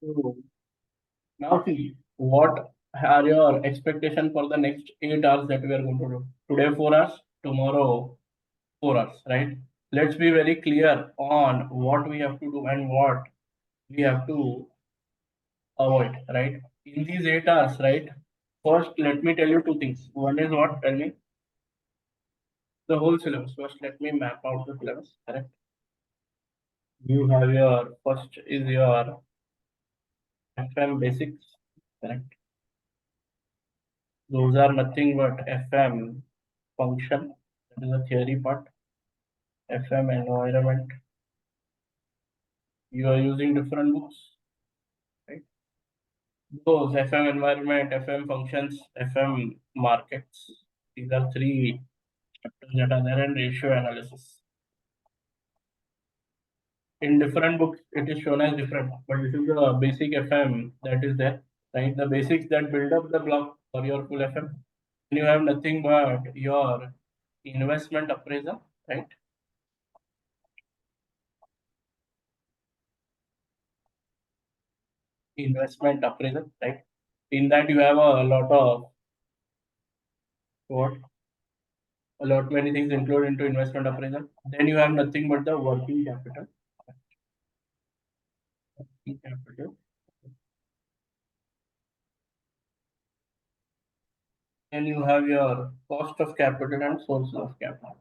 So now see, what are your expectation for the next 8 hours that we are going to do? Today 4 hours, tomorrow 4 hours, right? Let's be very clear on what we have to do and what we have to avoid, right? In these 8 hours, right? First, let me tell you two things. One is what? Tell me the whole syllabus. First, let me map out the syllabus, correct? You have your first is your FM basics, correct? Those are nothing but FM function, that is the theory part, FM environment. You are using different books, right? Those FM environment, FM functions, FM markets. These are three chapters that are there, and ratio analysis. In different books, it is shown as different, but this is the basic FM that is there, right? The basics that build up the block for your full FM. And you have nothing but your investment appraisal, right? Investment appraisal, right? In that you have a lot of what? A lot many things included into investment appraisal. Then you have nothing but the working capital. Working capital. Then you have your cost of capital and sources of capital.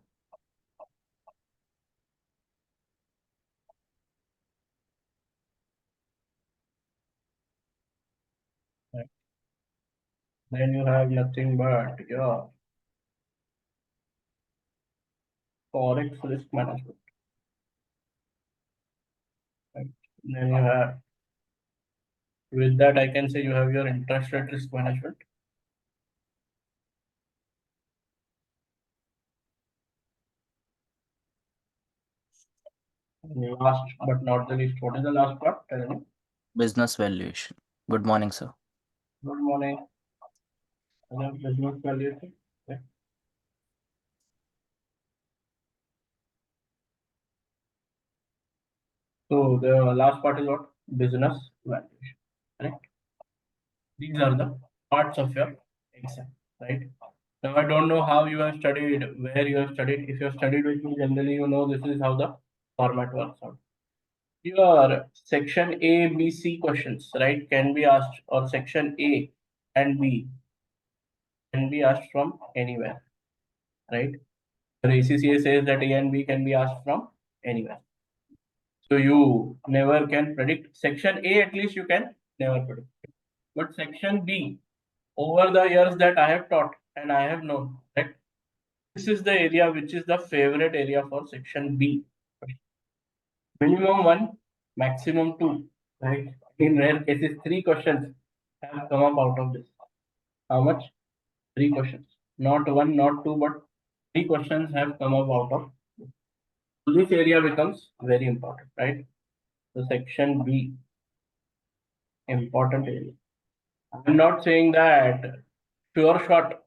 Right? Then you have nothing but your forex risk management. Right? Then you have with that I can say you have your interest rate risk management. And last but not the least, what is the last part? Tell me. Business valuation. Good morning, sir. Good morning. Hello, business valuation. Okay. So the last part is what? Business valuation. Right? These are the parts of your exam. Right? Now I don't know how you have studied, where you have studied. If you have studied with me, generally you know this is how the format works out. Your section A, B, C questions, right, can be asked, or section A and B can be asked from anywhere, right? The ACCA says that A and B can be asked from anywhere. So you never can predict. Section A, at least you can never predict. But section B, over the years that I have taught and I have known, right? This is the area which is the favorite area for section B. Minimum one, maximum two, right? In rare cases, three questions have come up out of this. How much? Three questions. Not one, not two, but three questions have come up out of this. So this area becomes very important, right? So section B, important area. I'm not saying that sure shot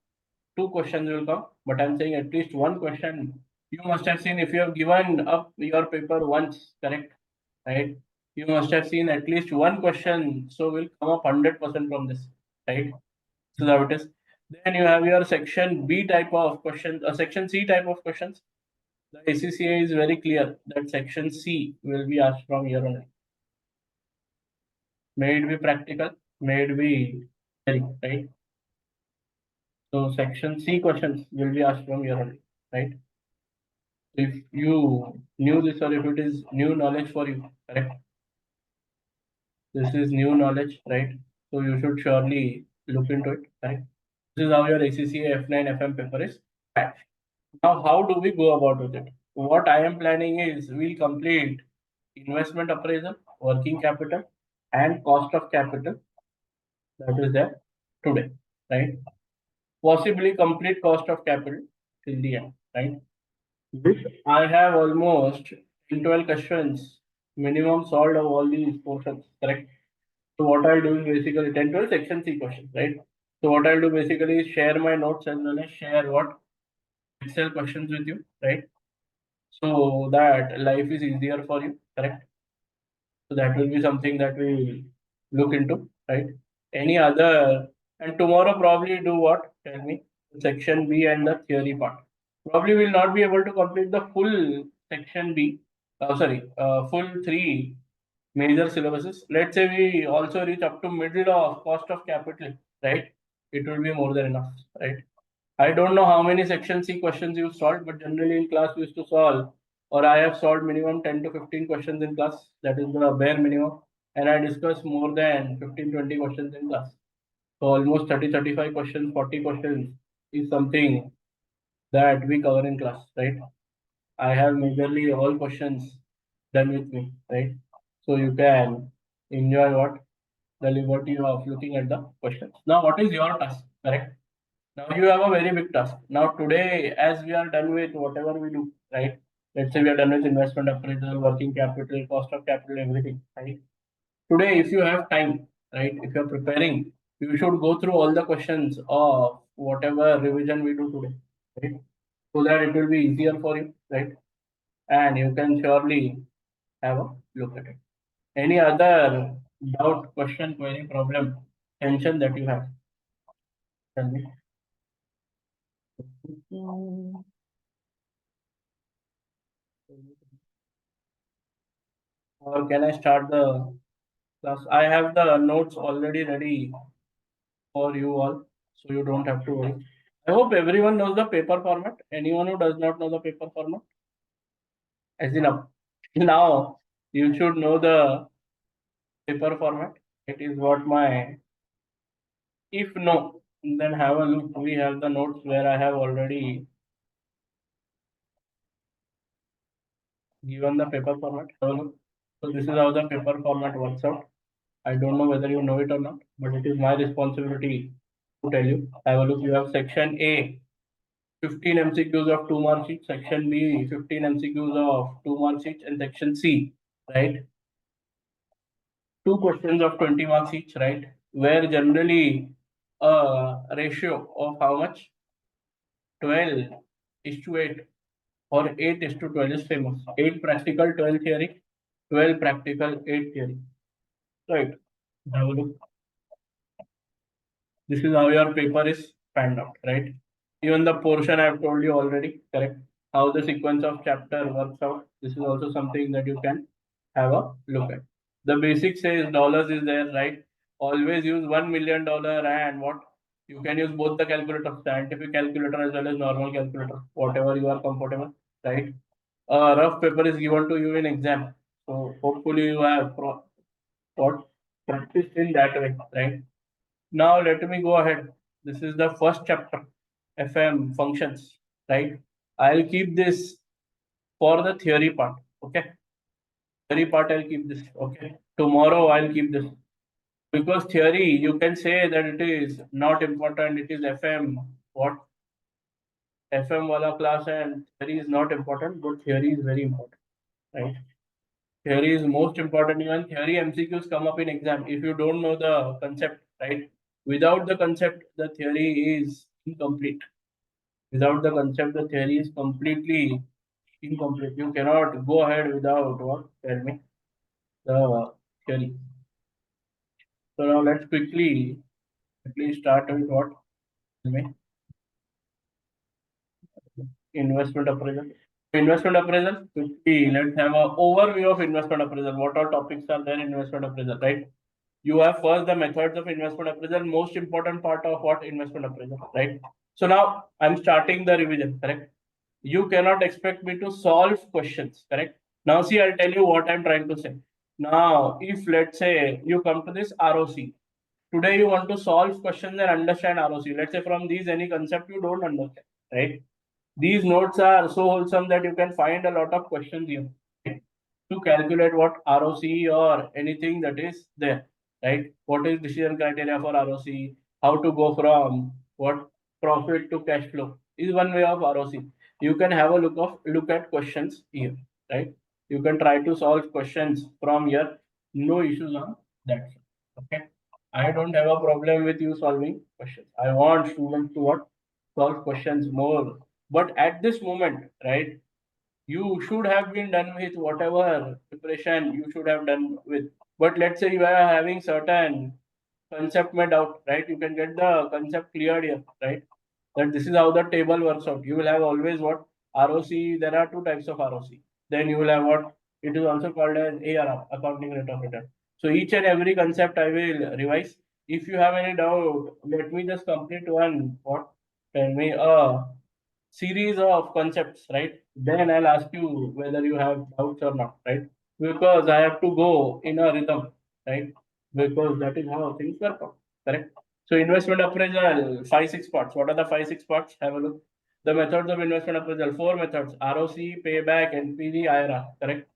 two questions will come, but I'm saying at least one question you must have seen if you have given up your paper once, correct? Right? You must have seen at least one question, so will come up 100% from this, right? So how it is. Then you have your section B type of questions, section C type of questions. The ACCA is very clear that section C will be asked from here only. May it be practical, may it be theory, right? So section C questions will be asked from here only, right? If you knew this or if it is new knowledge for you, correct? This is new knowledge, right? So you should surely look into it, right? This is how your ACCA F9 FM paper is patched. Now, how do we go about with it? What I am planning is we'll complete investment appraisal, working capital, and cost of capital that is there today, right? Possibly complete cost of capital till the end, right? Which I have almost 10, 12 questions minimum solved of all these portions, correct? So what I'll do is basically 10, 12 section C questions, right? So what I'll do basically is share my notes as well as share what Excel questions with you, right? So that life is easier for you, correct? So that will be something that we look into, right? Any other, and tomorrow probably do what? Tell me, section B and the theory part. Probably will not be able to complete the full section B, full three major syllabuses. Let's say we also reach up to middle of cost of capital, right? It will be more than enough, right? I don't know how many section C questions you solved, but generally in class we used to solve, or I have solved minimum 10 to 15 questions in class. That is the bare minimum. And I discuss more than 15, 20 questions in class. So almost 30, 35 questions, 40 questions is something that we cover in class, right? I have majorly all questions done with me, right? So you can enjoy what? The liberty of looking at the questions. Now, what is your task? Correct? Now you have a very big task. Now today, as we are done with whatever we do, right? Let's say we are done with investment appraisal, working capital, cost of capital, everything, right? Today, if you have time, right? If you are preparing, you should go through all the questions of whatever revision we do today, right? So that it will be easier for you, right? And you can surely have a look at it. Any other doubt, question, query, problem, tension that you have? Tell me. Or can I start the class? I have the notes already ready for you all, so you don't have to worry. I hope everyone knows the paper format. Anyone who does not know the paper format, as in now you should know the paper format. It is what my, if no, then have a look. We have the notes where I have already given the paper format. Have a look. So this is how the paper format works out. I don't know whether you know it or not, but it is my responsibility to tell you. Have a look. You have section A, 15 MCQs of 2 mark sheet, section B, 15 MCQs of 2 mark sheet, and section C, right? Two questions of 20 marks each, right? Where generally a ratio of how much? 12 is to 8, or 8 is to 12 is famous. 8 practical, 12 theory, 12 practical, 8 theory. Right. Have a look. This is how your paper is panned out, right? Even the portion I have told you already, correct? How the sequence of chapter works out. This is also something that you can have a look at. The basic says dollars is there, right? Always use $1 million and what? You can use both the calculator, scientific calculator as well as normal calculator, whatever you are comfortable, right? A rough paper is given to you in exam. So hopefully you have what practiced in that way, right? Now let me go ahead. This is the first chapter, FM functions, right? I'll keep this for the theory part. Okay. Theory part I'll keep this. Okay. Tomorrow I'll keep this. Because theory, you can say that it is not important, it is FM. What? FM wala class and theory is not important, but theory is very important. Right? Theory is most important. Even theory MCQs come up in exam. If you don't know the concept, right? Without the concept, the theory is incomplete. Without the concept, the theory is completely incomplete. You cannot go ahead without what? Tell me the theory. So now let's quickly start with what? Tell me. Investment appraisal. Investment appraisal. Quickly, let's have an overview of investment appraisal. What all topics are there in investment appraisal, right? You have first the methods of investment appraisal, most important part of what investment appraisal, right? So now I'm starting the revision, correct? You cannot expect me to solve questions, correct? Now see, I'll tell you what I'm trying to say. Now, if let's say you come to this ROC, today you want to solve questions and understand ROC. Let's say from these any concept you don't understand, right? These notes are so wholesome that you can find a lot of questions here, right? To calculate what ROC or anything that is there, right? What is decision criteria for ROC? How to go from what profit to cash flow is one way of ROC. You can have a look at questions here, right? You can try to solve questions from here. No issues on that. Okay. I don't have a problem with you solving questions. I want students to what solve questions more. But at this moment, right? You should have been done with whatever preparation you should have done with. But let's say you are having certain concept made out, right? You can get the concept cleared here, right? That this is how the table works out. You will have always what ROC. There are two types of ROC. Then you will have what it is also called as ARR, accounting rate of return. So each and every concept I will revise. If you have any doubt, let me just complete one. What? Tell me a series of concepts, right? Then I'll ask you whether you have doubts or not, right? Because I have to go in a rhythm, right? Because that is how things work out, correct? So investment appraisal, five, six parts. What are the five, six parts? Have a look. The methods of investment appraisal, four methods: ROC, payback, NPV, IRR, correct?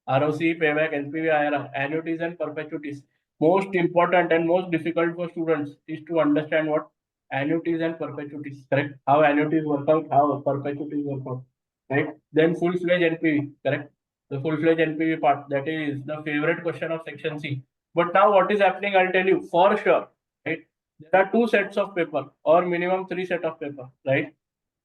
ROC, payback, NPV, IRR, annuities and perpetuities. Most important and most difficult for students is to understand what annuities and perpetuities, correct? How annuities work out, how perpetuities work out, right? Then full-fledged NPV, correct? The full-fledged NPV part, that is the favorite question of section C. But now what is happening, I'll tell you for sure, right? There are two sets of paper or minimum three set of paper, right?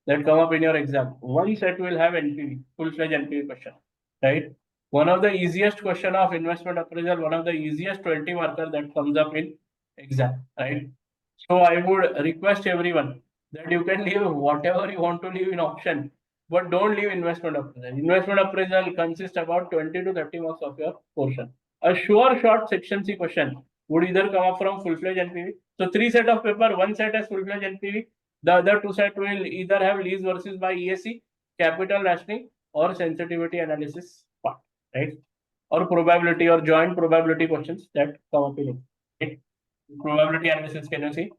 That come up in your exam. One set will have NPV, full-fledged NPV question, right? One of the easiest question of investment appraisal, one of the easiest 20 marker that comes up in exam, right? So I would request everyone that you can leave whatever you want to leave in option, but don't leave investment appraisal. Investment appraisal consists about 20 to 30 marks of your portion. A sure short section C question would either come up from full-fledged NPV. So three set of paper, one set has full-fledged NPV, the other two set will either have lease versus by ESC, capital rationing, or sensitivity analysis part, right? Or probability or joint probability questions that come up in it. Right? Probability analysis, can you see?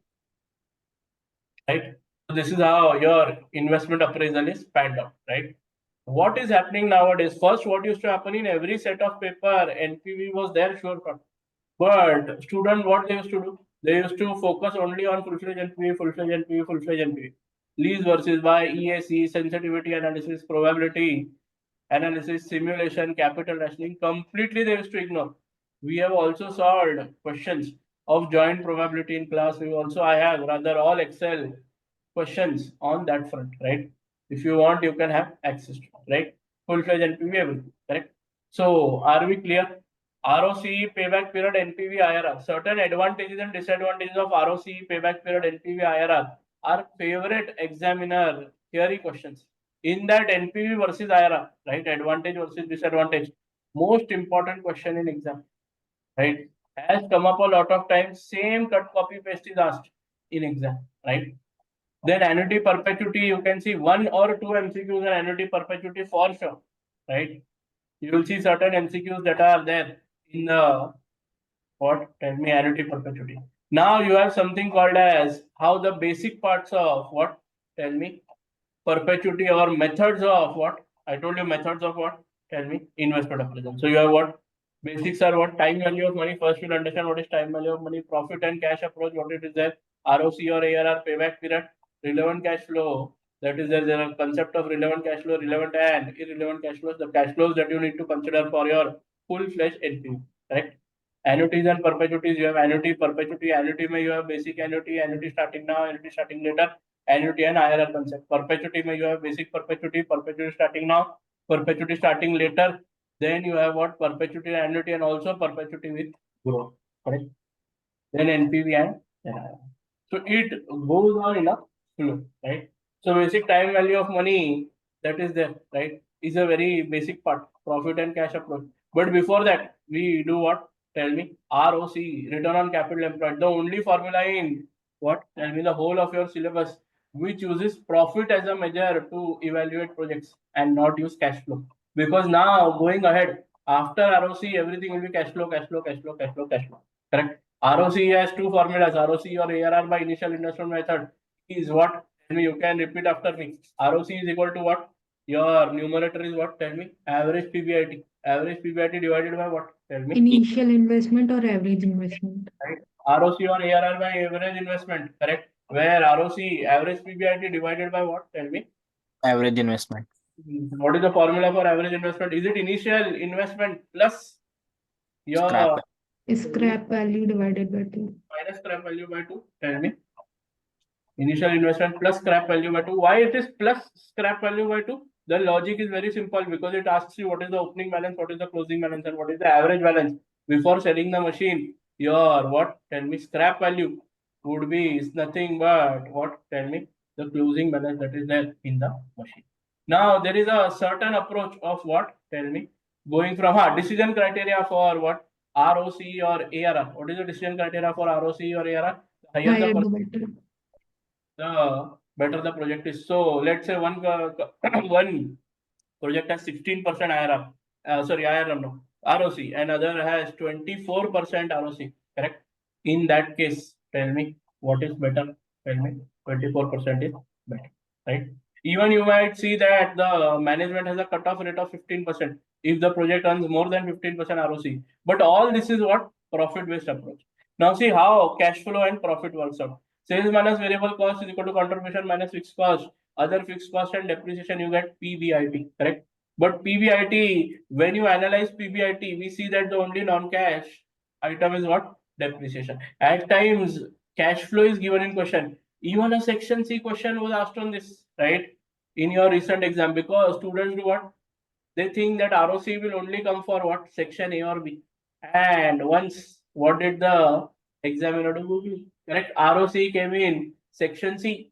Right? So this is how your investment appraisal is panned out, right? What is happening nowadays? First, what used to happen in every set of paper, NPV was there, sure cut. But student, what they used to do? They used to focus only on full-fledged NPV, full-fledged NPV, full-fledged NPV. Lease versus buy, EAC, sensitivity analysis, probability analysis, simulation, capital rationing. Completely they used to ignore. We have also solved questions of joint probability in class. We also I have rather all Excel questions on that front, right? If you want, you can have access to, right? Full-fledged NPV, everything, correct? So, are we clear? ROCE, payback period, NPV, IRR. Certain advantages and disadvantages of ROCE, payback period, NPV, IRR are favorite examiner theory questions. In that NPV versus IRR, right? Advantage versus disadvantage. Most important question in exam, right? Has come up a lot of times. Same cut copy paste is asked in exam, right? Then annuity perpetuity, you can see one or two MCQs and annuity perpetuity for sure, right? You will see certain MCQs that are there in the what? Tell me annuity perpetuity. Now you have something called as how the basic parts of what? Tell me perpetuity or methods of what? I told you methods of what? Tell me investment appraisal. So you have what? Basics are what? Time value of money. First you'll understand what is time value of money, profit and cash approach, what it is there, ROC or ARR, payback period, relevant cash flow. That is there a concept of relevant cash flow, relevant and irrelevant cash flows, the cash flows that you need to consider for your full-fledged NPV, correct? Annuities and perpetuities, you have annuity, perpetuity. Annuity may you have basic annuity, annuity starting now, annuity starting later, annuity and IRR concept. Perpetuity may you have basic perpetuity, perpetuity starting now, perpetuity starting later. Then you have what? Perpetuity and annuity and also perpetuity with growth. Correct? Then NPV and IRR. So it goes on in a flow, right? So basic time value of money that is there, right, is a very basic part, profit and cash approach. But before that, we do what? Tell me, ROC, return on capital employed. The only formula in what? Tell me the whole of your syllabus which uses profit as a measure to evaluate projects and not use cash flow. Because now going ahead, after ROC, everything will be cash flow, cash flow, cash flow, cash flow, cash flow. Correct? ROC has two formulas, ROC or ARR by initial investment method is what? Tell me, you can repeat after me. ROC is equal to what? Your numerator is what? Tell me. Average PBIT. Average PBIT divided by what? Tell me. Initial investment or average investment? Right? ROC or ARR by average investment. Correct? Where ROC, average PBIT divided by what? Tell me. Average investment. What is the formula for average investment? Is it initial investment plus your Scrap. Scrap value divided by 2. minus scrap value by 2? Tell me. Initial investment plus scrap value by 2. Why it is plus scrap value by 2? The logic is very simple because it asks you what is the opening balance, what is the closing balance, and what is the average balance before selling the machine. Your what? Tell me scrap value would be is nothing but what? Tell me the closing balance that is there in the machine. Now there is a certain approach of what? Tell me going from decision criteria for what? ROC or ARR. What is the decision criteria for ROC or ARR? The higher Higher the the better. the better the project is. So let's say one one project has 16% IRR, sorry IRR no ROC, and other has 24% ROC. Correct. In that case, tell me what is better. Tell me 24% is better, right? Even you might see that the management has a cutoff rate of 15% if the project earns more than 15% ROC. But all this is what profit-based approach. Now see how cash flow and profit works out. Sales minus variable cost is equal to contribution minus fixed cost. Other fixed cost and depreciation, you get PBIT, correct? But PBIT, when you analyze PBIT, we see that the only non-cash item is what? Depreciation. At times, cash flow is given in question. Even a section C question was asked on this, right? In your recent exam, because students do what? They think that ROC will only come for what? Section A or B. And once, what did the examiner do? Correct? ROC came in section C.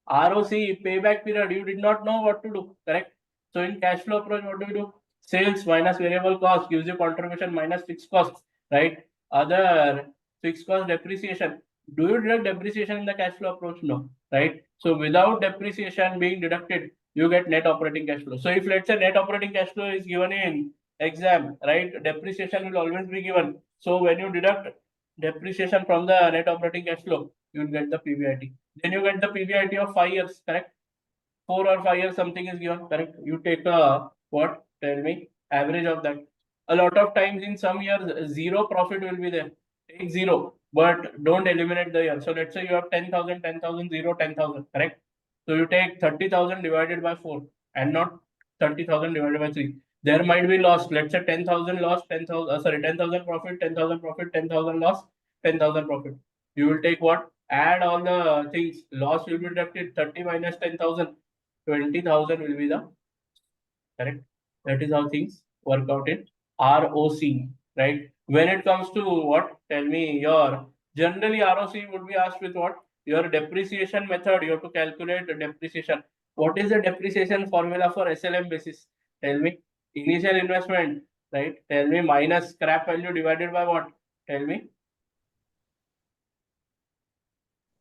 ROC, payback period, you did not know what to do, correct? So in cash flow approach, what do you do? Sales minus variable cost gives you contribution minus fixed costs, right? Other fixed cost depreciation. Do you deduct depreciation in the cash flow approach? No, right? So without depreciation being deducted, you get net operating cash flow. So if let's say net operating cash flow is given in exam, right? Depreciation will always be given. So when you deduct depreciation from the net operating cash flow, you will get the PBIT. Then you get the PBIT of 5 years, correct? 4 or 5 years, something is given, correct? You take a what? Tell me, average of that. A lot of times in some years, zero profit will be there. Take zero, but don't eliminate the year. So let's say you have 10,000, 10,000, 0, 10,000, correct? So you take 30,000 divided by 4 and not 30,000 divided by 3. There might be loss. Let's say 10,000 loss, 10,000, sorry, 10,000 profit, 10,000 profit, 10,000 loss, 10,000 profit. You will take what? Add all the things. Loss will be deducted. 30 minus 10,000. 20,000 will be the correct. That is how things work out in ROC, right? When it comes to what? Tell me your generally ROC would be asked with what? Your depreciation method. You have to calculate the depreciation. What is the depreciation formula for SLM basis? Tell me. Initial investment, right? Tell me minus scrap value divided by what? Tell me.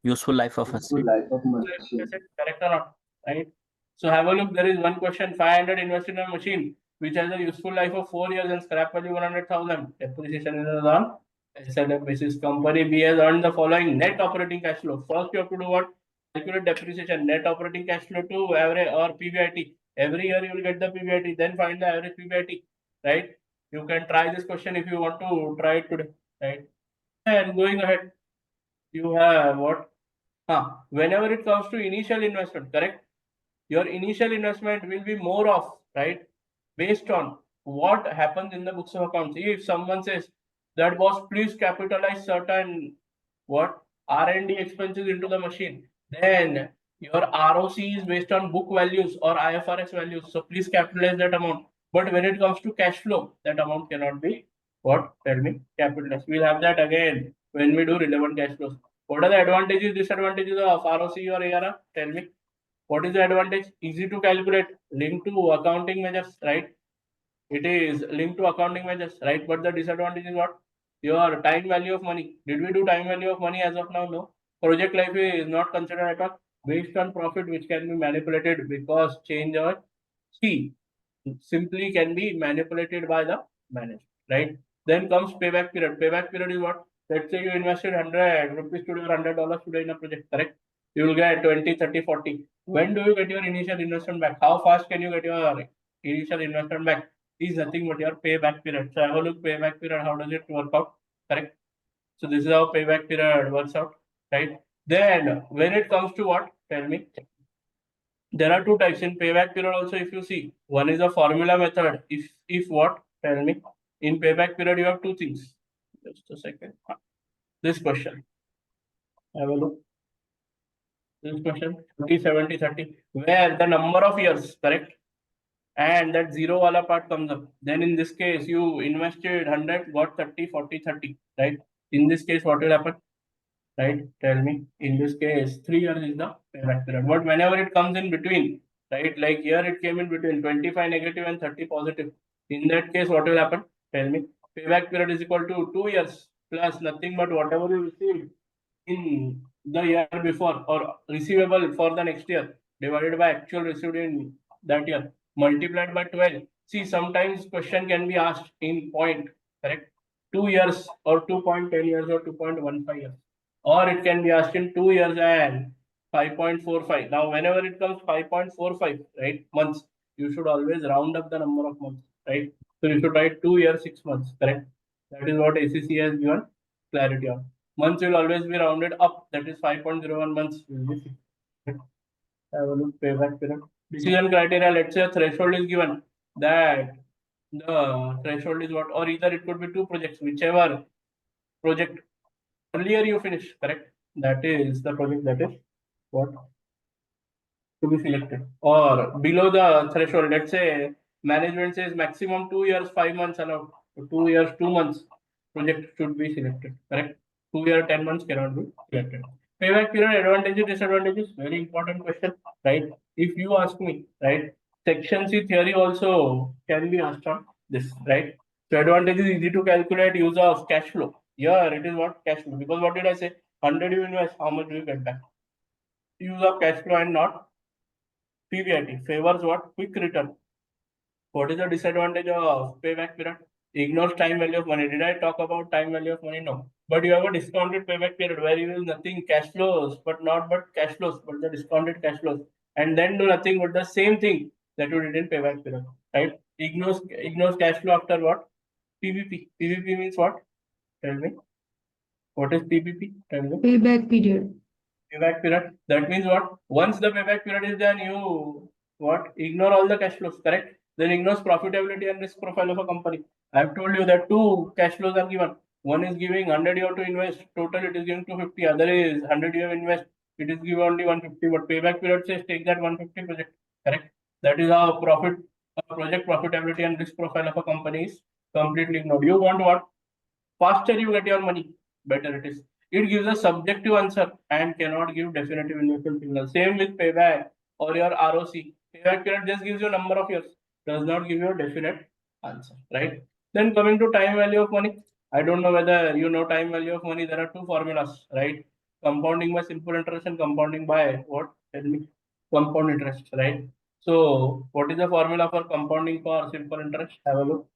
Useful life of asset. Correct or not? Right. So have a look. There is one question: 500 invested in a machine which has a useful life of 4 years and scrap value 100,000. Depreciation is on SLF basis. Company B has earned the following net operating cash flow. First, you have to do what? Calculate depreciation, net operating cash flow to average or PBIT. Every year you will get the PBIT. Then find the average PBIT. Right. You can try this question if you want to try it today. Right. And going ahead, you have what? Whenever it comes to initial investment, correct? Your initial investment will be more of, right? Based on what happens in the books of accounts. If someone says that boss, please capitalize certain what R&D expenses into the machine, then your ROC is based on book values or IFRS values. So please capitalize that amount. But when it comes to cash flow, that amount cannot be what? Tell me, capitalized. We'll have that again when we do relevant cash flows. What are the advantages, disadvantages of ROC or ARR? Tell me. What is the advantage? Easy to calculate, linked to accounting measures, right? It is linked to accounting measures, right? But the disadvantage is what? Your time value of money. Did we do time value of money as of now? No. Project life is not considered at all based on profit, which can be manipulated because change or C simply can be manipulated by the manager, right? Then comes payback period. Payback period is what? Let's say you invested 100 rupees today or $100 today in a project, correct? You will get 20, 30, 40. When do you get your initial investment back? How fast can you get your initial investment back? Is nothing but your payback period. So have a look payback period. How does it work out? Correct. So this is how payback period works out, right? Then when it comes to what? Tell me. There are two types in payback period also. If you see, one is a formula method. If what? Tell me. In payback period, you have two things. Just a second. This question. Have a look. This question 30, 70, 30. Where the number of years, correct? and that zero wala part comes up, then in this case you invested 100, got 30, 40, 30, right? In this case, what will happen? Right? Tell me. In this case, 3 years is the payback period. But whenever it comes in between, right? Like here it came in between 25 negative and 30 positive. In that case, what will happen? Tell me. Payback period is equal to 2 years plus nothing but whatever you received in the year before or receivable for the next year divided by actual received in that year multiplied by 12. See, sometimes question can be asked in point, correct? 2 years or 2.10 years or 2.15 years, or it can be asked in 2 years and 5.45. Now, whenever it comes 5.45, right, months, you should always round up the number of months, right? So you should write 2 years, 6 months, correct? That is what ACCA has given clarity on. Months will always be rounded up, that is 5.01 months will be six. Have a look, payback period. Decision criteria, let's say a threshold is given that the threshold is what, or either it could be two projects, whichever project earlier you finish, correct? That is the project that is what to be selected. Or below the threshold, let's say management says maximum 2 years, 5 months allowed. So 2 years, 2 months project should be selected, correct? 2 year, 10 months cannot be selected. Payback period, advantages, disadvantages, very important question, right? If you ask me, right, section C theory also can be asked on this, right? So advantage is easy to calculate, use of cash flow. Here it is what cash flow, because what did I say? 100 you invest, how much do you get back? Use of cash flow and not PVIT. Favors what? Quick return. What is the disadvantage of payback period? Ignores time value of money. Did I talk about time value of money? No. But you have a discounted payback period where you will nothing cash flows, but not but cash flows, but the discounted cash flows, and then do nothing but the same thing that you did in payback period. Right? Ignores cash flow after what? PVP. PVP means what? Tell me. What is PVP? Tell me. Payback period. Payback period. That means what? Once the payback period is done, you what? Ignore all the cash flows, correct? Then ignores profitability and risk profile of a company. I have told you that two cash flows are given. One is giving 100 you have to invest, total it is giving 250. Other is 100 you have invest, it is given only 150. But payback period says take that 150 project, correct? That is how project profitability and risk profile of a company is completely ignored. You want what? Faster you get your money, better it is. It gives a subjective answer and cannot give definitive investment signal. Same with payback or your ROC. Payback period just gives you a number of years, does not give you a definite answer, right? Then coming to time value of money, I don't know whether you know time value of money. There are two formulas, right? Compounding by simple interest and compounding by what? Tell me. Compound interest, right? So, what is the formula for compounding for simple interest? Have a look.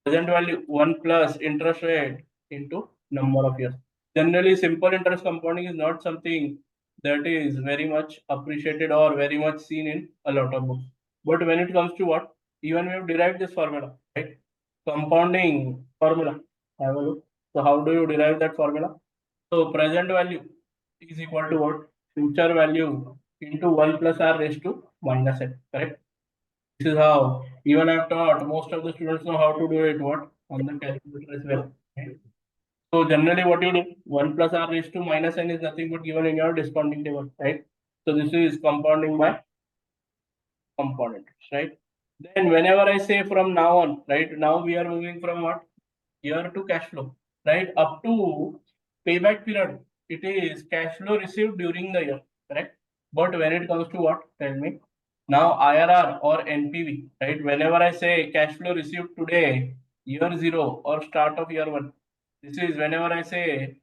Present value 1 plus interest rate into number of years. Generally, simple interest compounding is not something that is very much appreciated or very much seen in a lot of books. But when it comes to what, even we have derived this formula, right? Compounding formula. Have a look. So how do you derive that formula? So present value is equal to what? Future value into 1 plus r raised to minus n, correct? This is how even I've taught most of the students know how to do it. What on the calculator as well. So generally, what you do 1 plus r raised to minus n is nothing but given in your discounting table, right? So this is compounding by component, right? Then whenever I say from now on, right? Now we are moving from what year to cash flow, right? Up to payback period, it is cash flow received during the year, correct? But when it comes to what? Tell me. Now IRR or NPV, right? Whenever I say cash flow received today, year zero or start of year one, this is whenever I say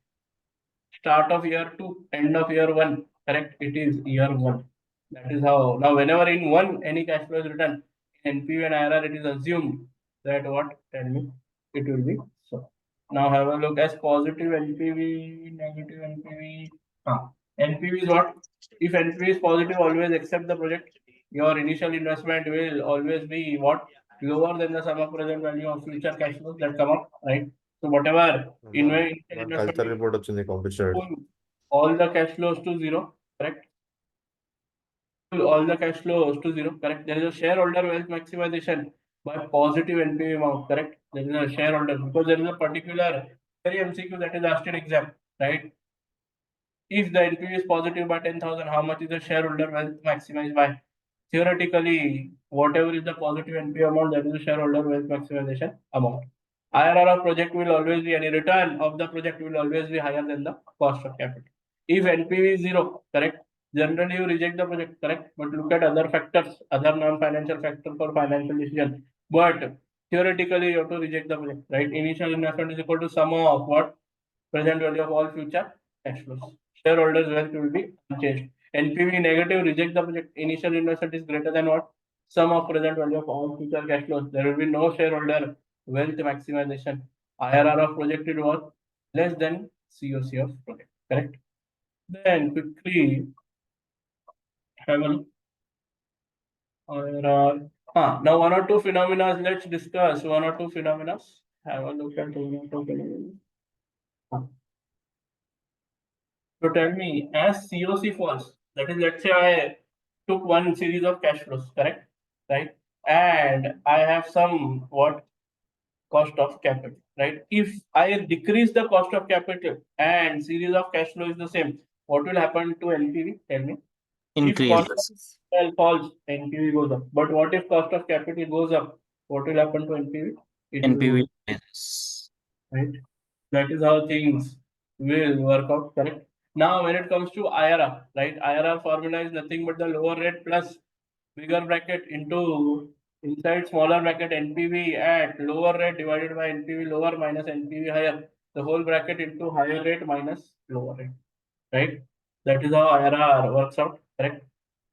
start of year two, end of year one, correct? It is year one. That is how. Now, whenever in one any cash flow is written, in NPV and IRR, it is assumed that what? Tell me, it will be so. Now have a look as positive NPV, negative NPV. NPV is what? If NPV is positive, always accept the project. Your initial investment will always be what? Lower than the sum of present value of future cash flows that come up, right? So whatever initial Culture investment, report వచ్చింది పంపించాడు. all the cash flows to zero, correct? All the cash flows to zero, correct? There is a shareholder wealth maximization by positive NPV amount, correct? There is a shareholder because there is a particular very MCQ that is asked in exam, right? If the NPV is positive by 10,000, how much is the shareholder wealth maximized by? theoretically, whatever is the positive NPV amount, that is the shareholder wealth maximization amount. IRR of project will always be, any return of the project will always be higher than the cost of capital. If NPV is zero, correct, generally you reject the project, correct, but look at other factors, other non-financial factors for financial decision. But theoretically, you have to reject the project, right? Initial investment is equal to sum of what? Present value of all future cash flows. Shareholders' wealth will be unchanged. NPV negative, reject the project. Initial investment is greater than what? Sum of present value of all future cash flows. There will be no shareholder wealth maximization. IRR of projected was less than COC of project. Correct? Then quickly have a look. IRR. Now one or two phenomena. Let's discuss one or two phenomena. Have a look at one or two phenomena. So tell me, as COC falls, that is, let's say I took one series of cash flows, correct? Right? And I have some what cost of capital, right? If I decrease the cost of capital and series of cash flow is the same, what will happen to NPV? Tell me. If cost of Increases. capital falls, NPV goes up. But what if cost of capital goes up? What will happen to NPV? It will NPV go, rises. right? That is how things will work out, correct? Now, when it comes to IRR, right? IRR formula is nothing but the lower rate plus bigger bracket into inside smaller bracket NPV at lower rate divided by NPV lower minus NPV higher. The whole bracket into higher rate minus lower rate, right? That is how IRR works out, correct?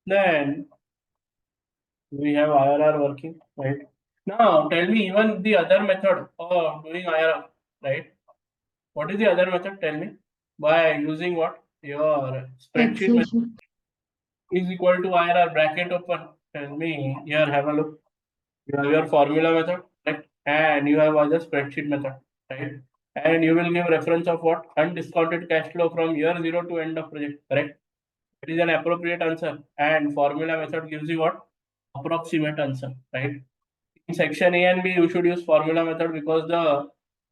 Then we have IRR working, right? Now, tell me even the other method of doing IRR, right? What is the other method? Tell me. By using what? Your spreadsheet Excel method sheet. is equal to IRR bracket open. Tell me. Here, have a look. You have your formula method, right? And you have other spreadsheet method, right? And you will give reference of what? Undiscounted cash flow from year zero to end of project, correct? It is an appropriate answer. And formula method gives you what? Approximate answer, right? In section A and B, you should use formula method because the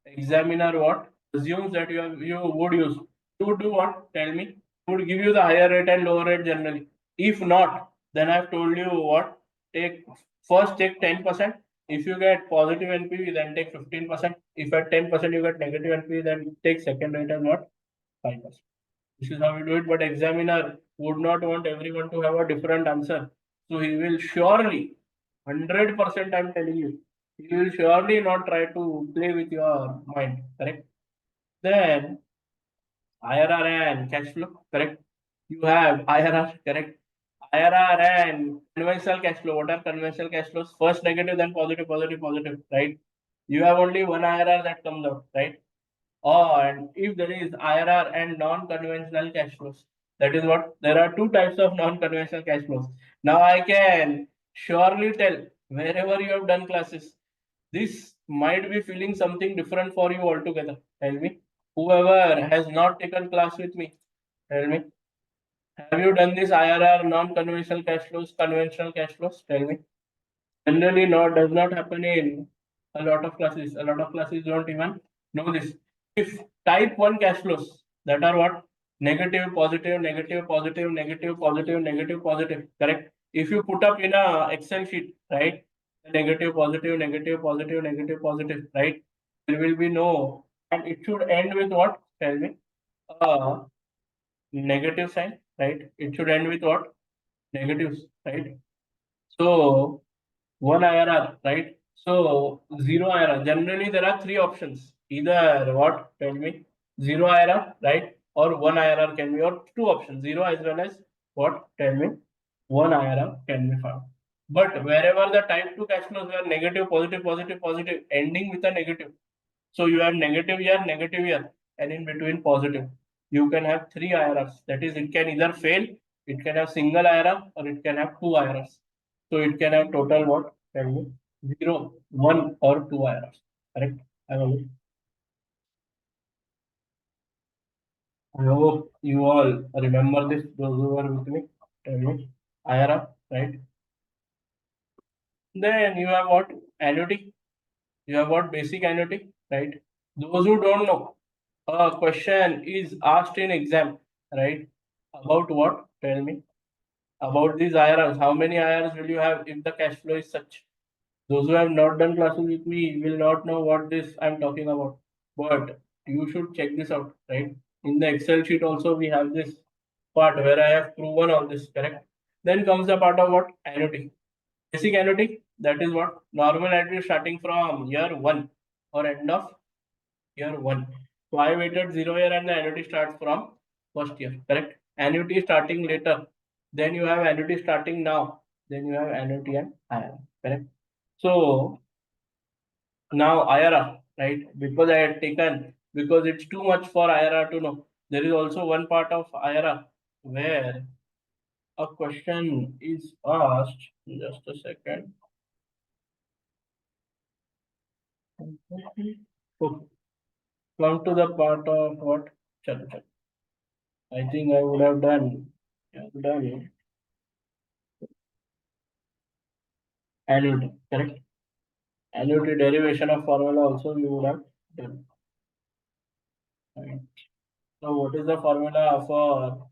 examiner what assumes that you would use. You would do what? Tell me. Would give you the higher rate and lower rate generally. If not, then I've told you what. Take first take 10%. If you get positive NPV, then take 15%. If at 10% you get negative NPV, then take second rate and what 5%. This is how we do it. But examiner would not want everyone to have a different answer. So he will surely 100% I'm telling you, you will surely not try to play with your mind, correct? Then IRR and cash flow, correct? You have IRR, correct? IRR and conventional cash flow. What are conventional cash flows? First negative, then positive, positive, positive, right? You have only one IRR that comes out, right? And if there is IRR and non-conventional cash flows, that is what there are two types of non-conventional cash flows. Now I can surely tell wherever you have done classes, this might be feeling something different for you altogether. Tell me, whoever has not taken class with me, tell me, have you done this IRR, non-conventional cash flows, conventional cash flows? Tell me. Generally, no, does not happen in a lot of classes. A lot of classes don't even know this. If type 1 cash flows that are what? Negative, positive, negative, positive, negative, positive, negative, positive, correct? If you put up in a Excel sheet, right? Negative, positive, negative, positive, negative, positive, right? There will be no, and it should end with what? Tell me. Uh, Negative sign, right? It should end with what? Negatives, right? So one IRR, right? So zero IRR. Generally, there are three options. Either what? Tell me. Zero IRR, right? Or one IRR can be, or two options. Zero as well as what? Tell me. One IRR can be found. But wherever the type 2 cash flows were negative, positive, positive, positive, ending with a negative. So you have negative year, and in between positive. You can have three IRRs. That is, it can either fail, it can have single IRR, or it can have two IRRs. So it can have total what? Tell me. 0, 1, or 2 IRRs. Correct? I hope you all remember this, those who are with me. Tell me. IRR, right? Then you have what? Annuity. You have what? Basic annuity, right? Those who don't know, a question is asked in exam, right? About what? Tell me. about these IRRs. How many IRRs will you have if the cash flow is such? Those who have not done classes with me will not know what this I'm talking about. But you should check this out, right? In the Excel sheet also we have this part where I have proven all this, correct? Then comes the part of what? Annuity. Basic annuity, that is what? Normal annuity starting from year 1 or end of year 1. So I waited 0 year and the annuity starts from first year, correct? Annuity starting later. Then you have annuity starting now. Then you have annuity and IRR, correct? So now IRR, right? Because I had taken, because it's too much for IRR to know. There is also one part of IRR where a question is asked. Just a second. Okay. Come to the part of what? Chalo, chalo. I think I would have done. Annuity, correct? Annuity derivation of formula also you would have done. Right. So what is the formula for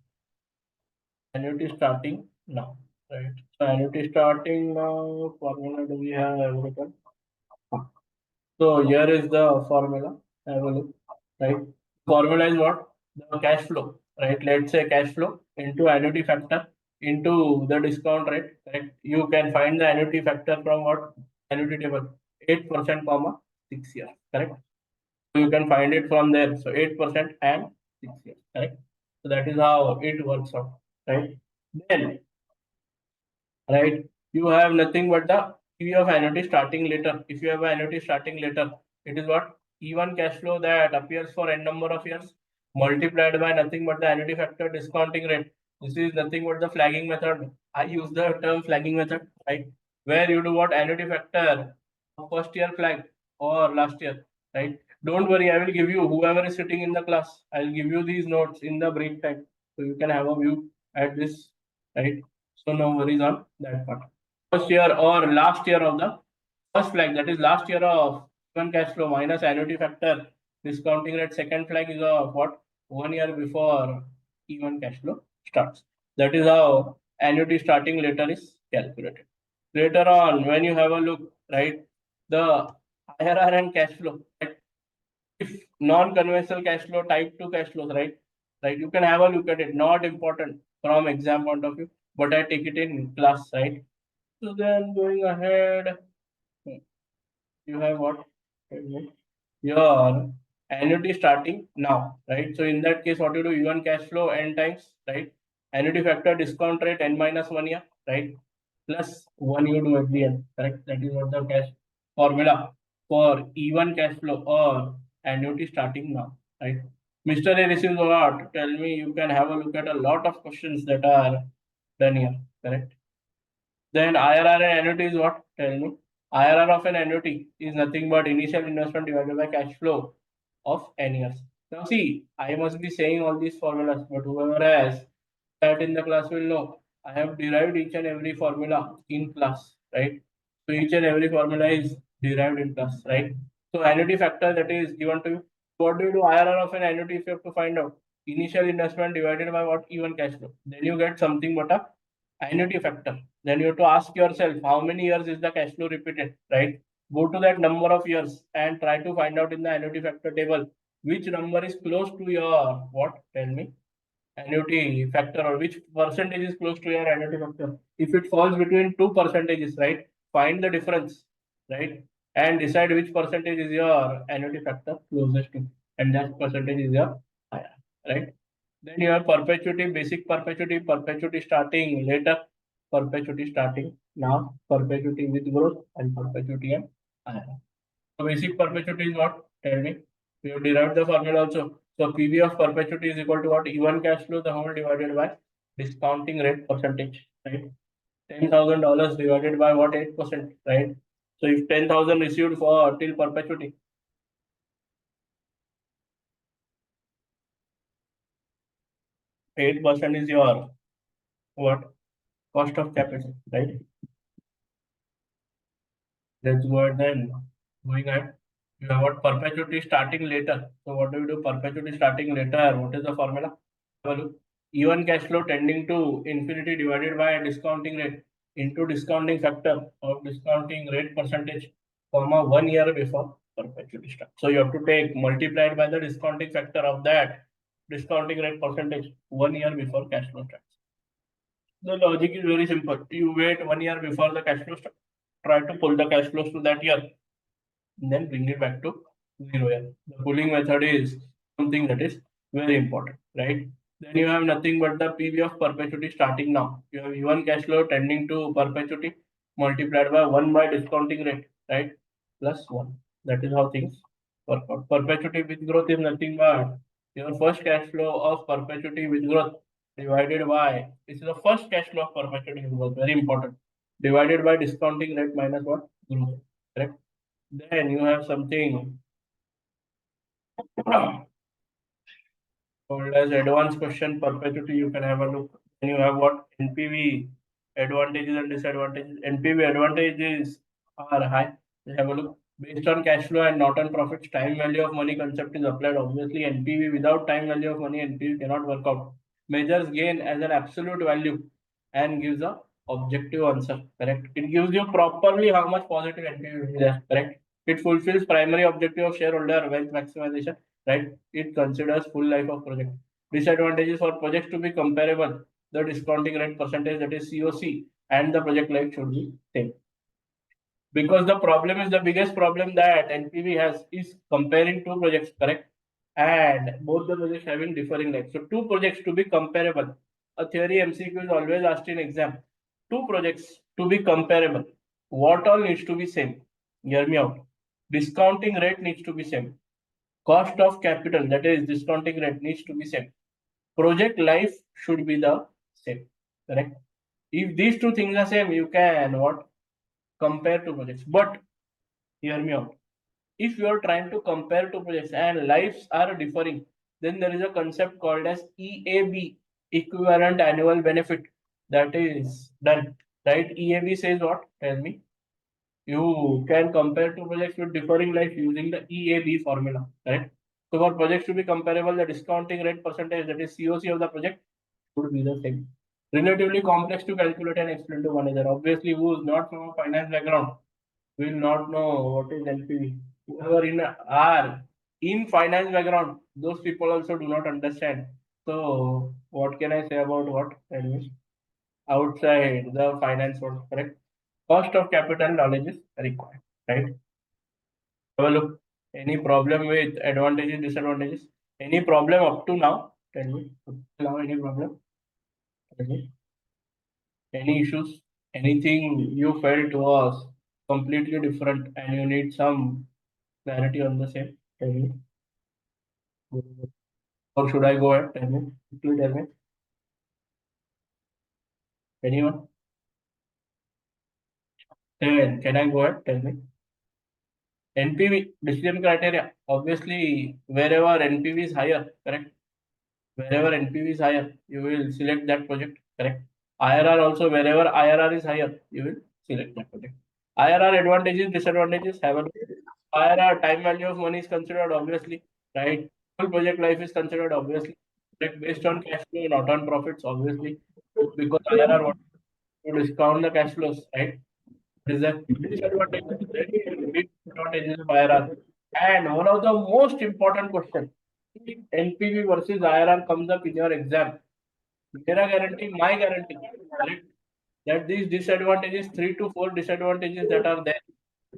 annuity starting now? Right. So annuity starting now, formula do we have available? So here is the formula. Have a look. Right. Formula is what? The cash flow. Right. Let's say cash flow into annuity factor into the discount rate. Correct. You can find the annuity factor from what? Annuity table. 8%, comma 6 years. Correct. So you can find it from there. So 8% and 6 years. Correct. So that is how it works out. Right. Then, right, you have nothing but the PV of annuity starting later. If you have an annuity starting later, it is what? Even cash flow that appears for n number of years multiplied by nothing but the annuity factor discounting rate. This is nothing but the flagging method. I use the term flagging method, right? Where you do what? Annuity factor of first year flag or last year, right? Don't worry, I will give you, whoever is sitting in the class, I'll give you these notes in the break time. So you can have a view at this, right? So no worries on that part. First year or last year of the first flag, that is last year of even cash flow minus annuity factor discounting rate. Second flag is of what? 1 year before even cash flow starts. That is how annuity starting later is calculated. Later on, when you have a look, right, the IRR and cash flow, right? If non-conventional cash flow, type 2 cash flows, right? Right, you can have a look at it. Not important from exam point of view, but I take it in class, right? So then going ahead, you have what? Your annuity starting now, right? So in that case, what you do, even cash flow n times, right? Annuity factor discount rate n minus 1 year, right? Plus 1 you do at the end, correct? That is what the cash formula for even cash flow or annuity starting now, right? Mr. A receives what? Tell me, you can have a look at a lot of questions that are done here, correct? Then IRR and annuity is what? Tell me. IRR of an annuity is nothing but initial investment divided by cash flow of n years. Now see, I must be saying all these formulas, but whoever has sat in the class will know. I have derived each and every formula in class, right? So each and every formula is derived in class, right? So annuity factor that is given to you. What do you do? IRR of an annuity if you have to find out? Initial investment divided by what? Even cash flow. Then you get something but a annuity factor. Then you have to ask yourself how many years is the cash flow repeated, right? Go to that number of years and try to find out in the annuity factor table which number is close to your what? Tell me, annuity factor, or which percentage is close to your annuity factor. If it falls between two percentages, right? Find the difference, right? And decide which percentage is your annuity factor closest to, and that percentage is your higher, right? Then you have perpetuity, basic perpetuity, perpetuity starting later, perpetuity starting now, perpetuity with growth, and perpetuity and IRR. So basic perpetuity is what? Tell me. We have derived the formula also. So PV of perpetuity is equal to what? Even cash flow, the whole divided by discounting rate percentage, right? $10,000 divided by what? 8%, right? So if 10,000 received for till perpetuity, 8% is your what? Cost of capital, right? Let's go ahead then. Going ahead. You have what? Perpetuity starting later. So what do you do? Perpetuity starting later. What is the formula? Have a look. even cash flow tending to infinity divided by discounting rate into discounting factor or discounting rate percentage, comma 1 year before perpetuity start. So you have to take multiplied by the discounting factor of that discounting rate percentage 1 year before cash flow starts. The logic is very simple. You wait 1 year before the cash flow starts, try to pull the cash flows to that year, then bring it back to 0 year. The pooling method is something that is very important, right? Then you have nothing but the PV of perpetuity starting now. You have even cash flow tending to perpetuity multiplied by 1 by discounting rate, right? Plus 1. That is how things work out. Perpetuity with growth is nothing but your first cash flow of perpetuity with growth divided by, this is the first cash flow of perpetuity with growth, very important, divided by discounting rate minus what? Growth, correct? Then you have something called as advanced question perpetuity. You can have a look. Then you have what? NPV advantages and disadvantages. NPV advantages are high. Have a look. Based on cash flow and not on profits, time value of money concept is applied. Obviously, NPV without time value of money, NPV cannot work out. Measures gain as an absolute value and gives a objective answer. Correct. It gives you properly how much positive NPV is there. Correct. It fulfills primary objective of shareholder wealth maximization. Right. It considers full life of project. Disadvantages for projects to be comparable. The discounting rate percentage, that is COC, and the project life should be same. Because the problem is, the biggest problem that NPV has is comparing two projects, correct? And both the projects having differing life. So two projects to be comparable. A theory MCQ is always asked in exam. Two projects to be comparable. What all needs to be same? Hear me out. Discounting rate needs to be same. Cost of capital, that is discounting rate, needs to be same. Project life should be the same, correct? If these two things are same, you can what? Compare two projects. But hear me out. If you are trying to compare two projects and lives are differing, then there is a concept called as EAB, equivalent annual benefit, that is done, right? EAB says what? Tell me. You can compare two projects with differing life using the EAB formula, correct? So for projects to be comparable, the discounting rate percentage, that is COC of the project, should be the same. Relatively complex to calculate and explain to manager. Obviously, who is not from a finance background will not know what is NPV. Whoever are in finance background, those people also do not understand. So what can I say about what? Outside the finance world, correct? Cost of capital knowledge is required, right? Have a look. Any problem with advantages, disadvantages? Any problem up to now? Tell me. Up to now, any problem? Tell me. Any issues? Anything you felt was completely different and you need some clarity on the same? Tell me. Or should I go ahead? Tell me. Quickly tell me. Anyone? Then can I go ahead? Tell me. NPV decision criteria. Obviously, wherever NPV is higher, correct? Wherever NPV is higher, you will select that project, correct? IRR also, wherever IRR is higher, you will select that project. IRR advantages, disadvantages, have a look. IRR, time value of money is considered, obviously, right? Full project life is considered, obviously. Correct? Based on cash flow, not on profits, obviously. Because IRR wants to discount the cash flows, right? Is a disadvantage, very big disadvantages of IRR. And one of the most important questions, if NPV versus IRR comes up in your exam, मेरा guarantee, my guarantee, correct? That these disadvantages, 3 to 4 disadvantages that are there,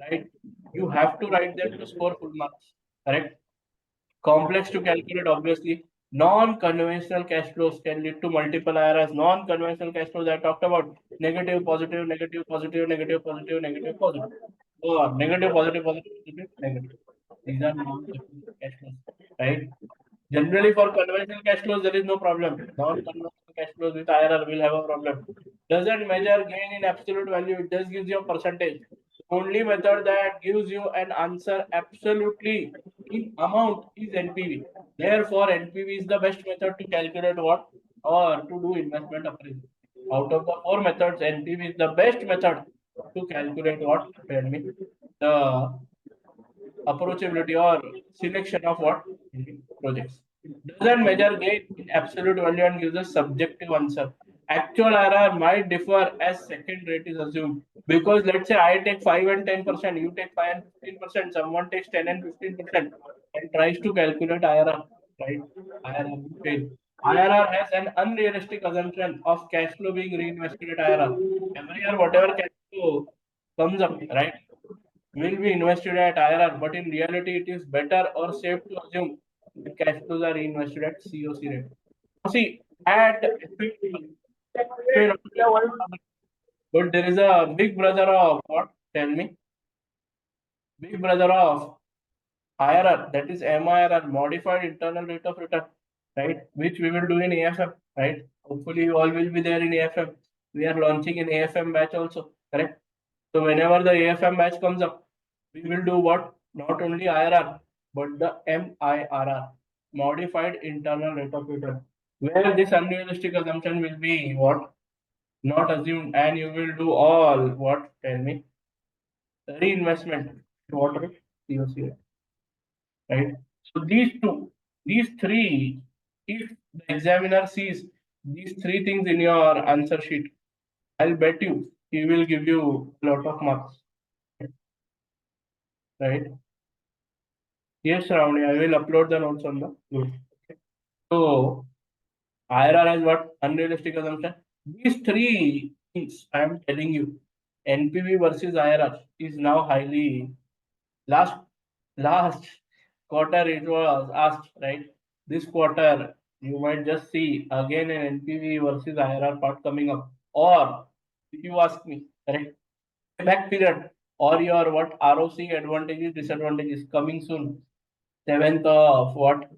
right? You have to write them to score full marks, correct? Complex to calculate, obviously. Non-conventional cash flows can lead to multiple IRRs. Non-conventional cash flows I talked about: negative, positive, negative, positive, negative, positive, negative, positive, or negative, positive, positive, positive, negative. These are non-conventional cash flows, right? Generally, for conventional cash flows, there is no problem. Non-conventional cash flows with IRR will have a problem. Doesn't measure gain in absolute value. It just gives you a percentage. Only method that gives you an answer absolutely in amount is NPV. Therefore, NPV is the best method to calculate what, or to do investment appraisal. Out of the 4 methods, NPV is the best method to calculate what? Tell me. The approachability or selection of what? Projects. Does doesn't measure gain in absolute value and gives a subjective answer. Actual IRR might differ as second rate is assumed. Because let's say I take 5 and 10%, you take 5 and 15%, someone takes 10 and 15% and tries to calculate IRR, right? IRR will fail. IRR has an unrealistic assumption of cash flow being reinvested at IRR. Every year, whatever cash flow comes up, right, will be invested at IRR, but in reality, it is better or safe to assume that cash flows are reinvested at COC rate. See, at but there is a big brother of what? Tell me, big brother of IRR, that is MIRR, modified internal rate of return, right? Which we will do in AFM, right? Hopefully, you all will be there in AFM. We are launching an AFM batch also, correct? So whenever the AFM batch comes up, we will do what? Not only IRR, but the MIRR, modified internal rate of return, where this unrealistic assumption will be what? Not assumed, and you will do all what? Tell me, reinvestment. What rate? COC rate, right? So these three, if the examiner sees these three things in your answer sheet, I'll bet you he will give you a lot of marks, right? Yes, Ravani, I will upload the notes on the group. So IRR has what? Unrealistic assumption. These three things I am telling you, NPV versus IRR is now highly last last quarter it was asked, right? This quarter you might just see again an NPV versus IRR part coming up. Or if you ask me, correct? Back period or your what ROC advantages, disadvantages coming soon. 7th of what?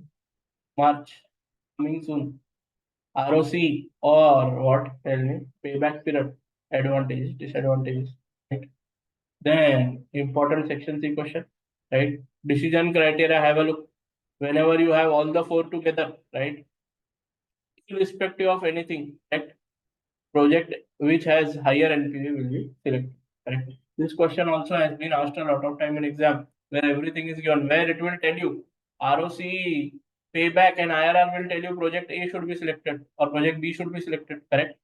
March coming soon. ROC or what? Tell me. Payback period. Advantages, disadvantages. Right? Then important section C question. Right? Decision criteria. Have a look. Whenever you have all the four together, right? Irrespective of anything, right? Project which has higher NPV will be selected. Correct. This question also has been asked a lot of time in exam where everything is given, where it will tell you ROC, payback, and IRR will tell you project A should be selected or project B should be selected. Correct.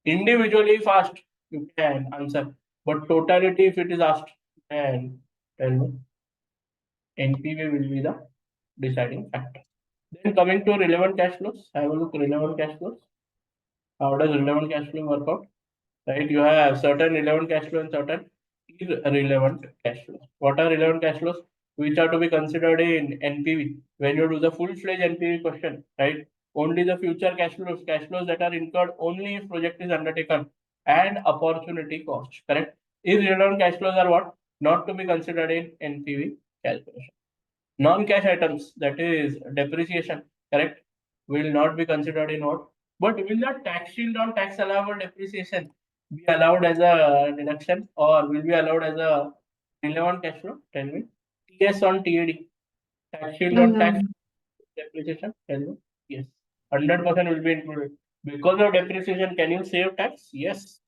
Individually, fast you can answer, but totality, if it is asked, and tell me NPV will be the deciding factor. Then coming to relevant cash flows, have a look relevant cash flows. How does relevant cash flow work out? Right? You have certain relevant cash flow and certain irrelevant cash flows. What are relevant cash flows? Which are to be considered in NPV. When you do the full-fledged NPV question, right? Only the future cash flows that are incurred only if project is undertaken, and opportunity cost. Correct? Irrelevant cash flows are what? Not to be considered in NPV calculation. Non-cash items, that is depreciation, correct, will not be considered in what? But will the tax shield on tax allowable depreciation be allowed as a deduction or will be allowed as a relevant cash flow? Tell me. TS on TAD, tax shield on tax Allowed. depreciation. Tell me. Yes. 100% will be included. Because of depreciation, can you save tax? Yes.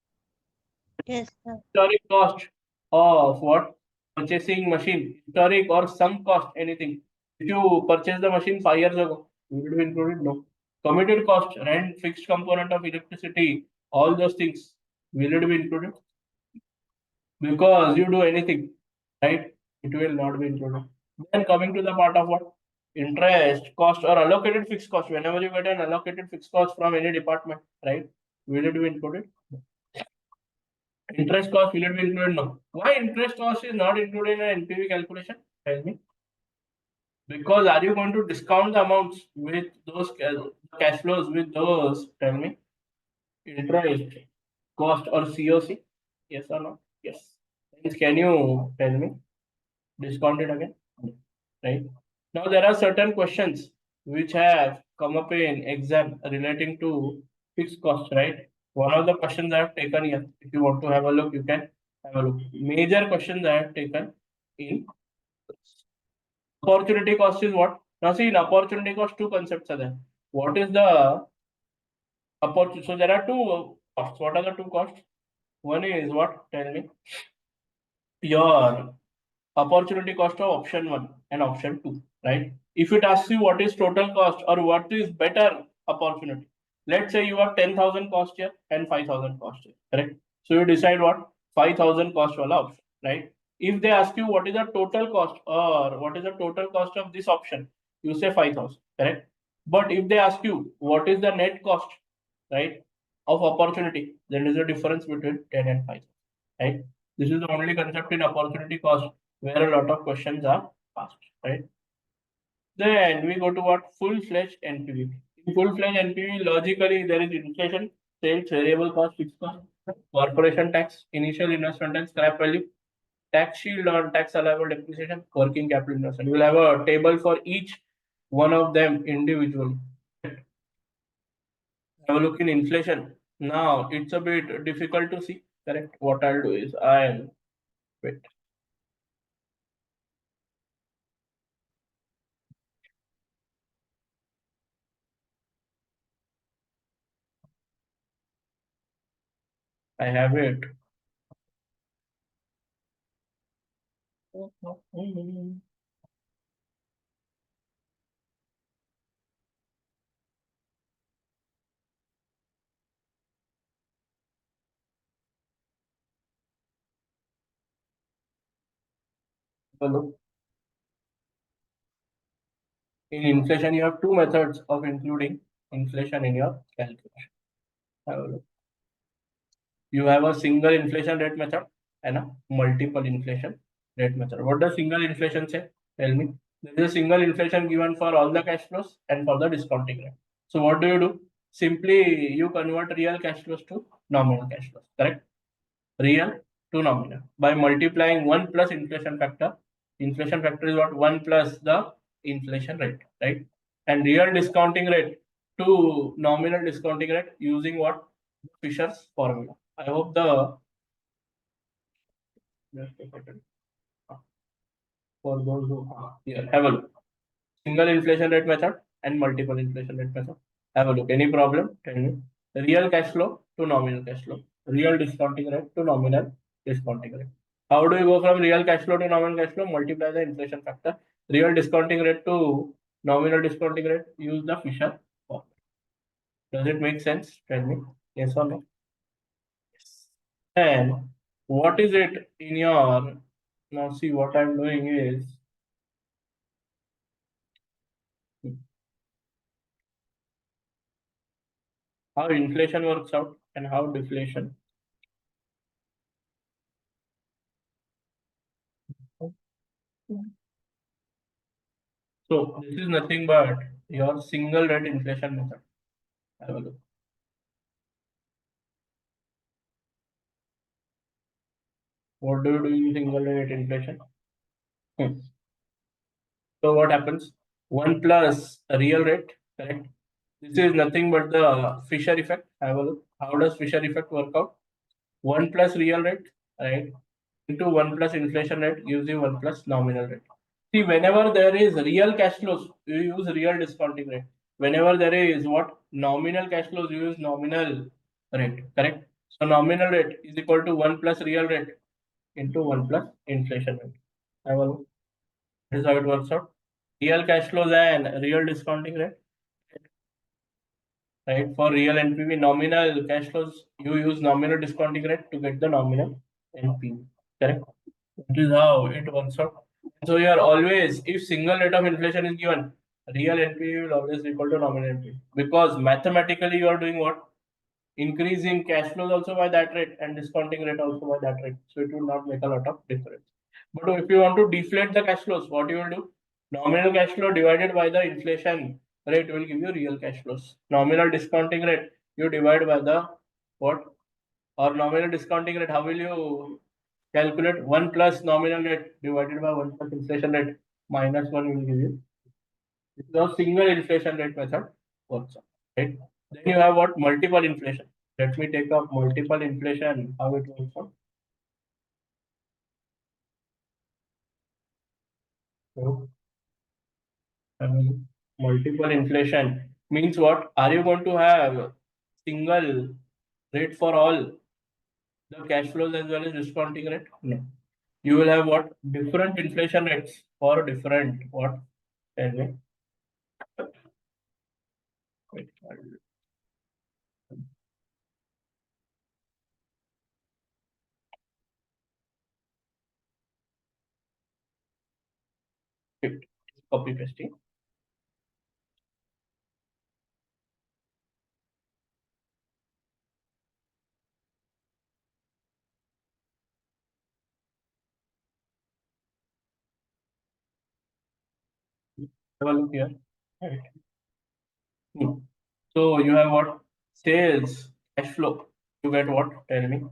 Yes, sir. Historic cost of what? Purchasing machine, historic or some cost, anything. If you purchase the machine 5 years ago, will it be included? No. Committed cost, rent, fixed component of electricity, all those things, will it be included? Because you do anything, right? It will not be included. Then coming to the part of what? Interest, cost, or allocated fixed cost. Whenever you get an allocated fixed cost from any department, right? Will it be included? Interest cost will it be included? No. Why interest cost is not included in an NPV calculation? Tell me. Because are you going to discount the amounts with those cash flows with those? Tell me. Interest cost or COC? Yes or no? Yes. Hence, can you tell me? Discount it again? Right. Now there are certain questions which have come up in exam relating to fixed cost, right? One of the questions I have taken here, if you want to have a look, you can have a look. Major questions I have taken in opportunity cost is what? Now see, in opportunity cost, two concepts are there. What is the opportunity? So there are two costs. What are the two costs? One is what? Tell me. Your opportunity cost of option one and option two. right? If it asks you what is total cost or what is better opportunity, let's say you have 10,000 cost here and 5,000 cost here, correct? So you decide what 5,000 cost wala option, right? If they ask you what is the total cost or what is the total cost of this option, you say 5,000, correct? But if they ask you what is the net cost, right, of opportunity, then there is a difference between 10 and 5, right? This is the only concept in opportunity cost where a lot of questions are asked, right? Then we go to what full-fledged NPV. In full-fledged NPV, logically there is inflation, sales, variable cost, fixed cost, corporation tax, initial investment and scrap value, tax shield or tax allowable depreciation, working capital investment. You will have a table for each one of them individually. Have a look in inflation. Now it's a bit difficult to see. Correct. What I'll do is I'll wait. I have it. Hello. In inflation, you have two methods of including inflation in your calculation. Have a look. You have a single inflation rate method and a multiple inflation rate method. What does single inflation say? Tell me. There is a single inflation given for all the cash flows and for the discounting rate. So what do? Simply you convert real cash flows to nominal cash flows, correct? Real to nominal by multiplying 1 plus inflation factor. Inflation factor is what? 1 plus the inflation rate, right? And real discounting rate to nominal discounting rate using what? Fisher's formula. I hope the just a second. For those who here, have a look. Single inflation rate method and multiple inflation rate method. Have a look. Any problem? Tell me. Real cash flow to nominal cash flow. Real discounting rate to nominal discounting rate. How do you go from real cash flow to nominal cash flow? Multiply the inflation factor. Real discounting rate to nominal discounting rate. Use the Fisher formula. Does it make sense? Tell me. Yes or no? Yes. And what is it in your, now see what I'm doing is how inflation works out and how deflation. So this is nothing but your single rate inflation method. Have a look. What do you do in single rate inflation? So what happens? 1 plus a real rate, correct? This is nothing but the Fisher effect. Have a look. How does Fisher effect work out? 1 plus real rate, right? Into 1 plus inflation rate gives you 1 plus nominal rate. See, whenever there is real cash flows, you use real discounting rate. Whenever there is what? Nominal cash flows, you use nominal rate, correct? So nominal rate is equal to 1 plus real rate into 1 plus inflation rate. Have a look. This is how it works out. Real cash flows and real discounting rate, right? For real NPV, nominal cash flows, you use nominal discounting rate to get the nominal NPV, correct? That is how it works out. So you are always, if single rate of inflation is given, real NPV will always equal to nominal NPV because mathematically you are doing what? Increasing cash flows also by that rate and discounting rate also by that rate. So it will not make a lot of difference. But if you want to deflate the cash flows, what you will do? Nominal cash flow divided by the inflation rate will give you real cash flows. Nominal discounting rate you divide by the what? Or nominal discounting rate, how will you calculate? 1 plus nominal rate divided by 1 plus inflation rate minus 1 will give you. This is how single inflation rate method works out, right? Then you have what? Multiple inflation. Let me take up multiple inflation, how it works out. So, multiple inflation means what? Are you going to have single rate for all the cash flows as well as discounting rate? No. You will have what? Different inflation rates for different what? Tell me. Wait, copy pasting. Have a look here. Right. So you have what? Sales, cash flow. You get what? Tell me.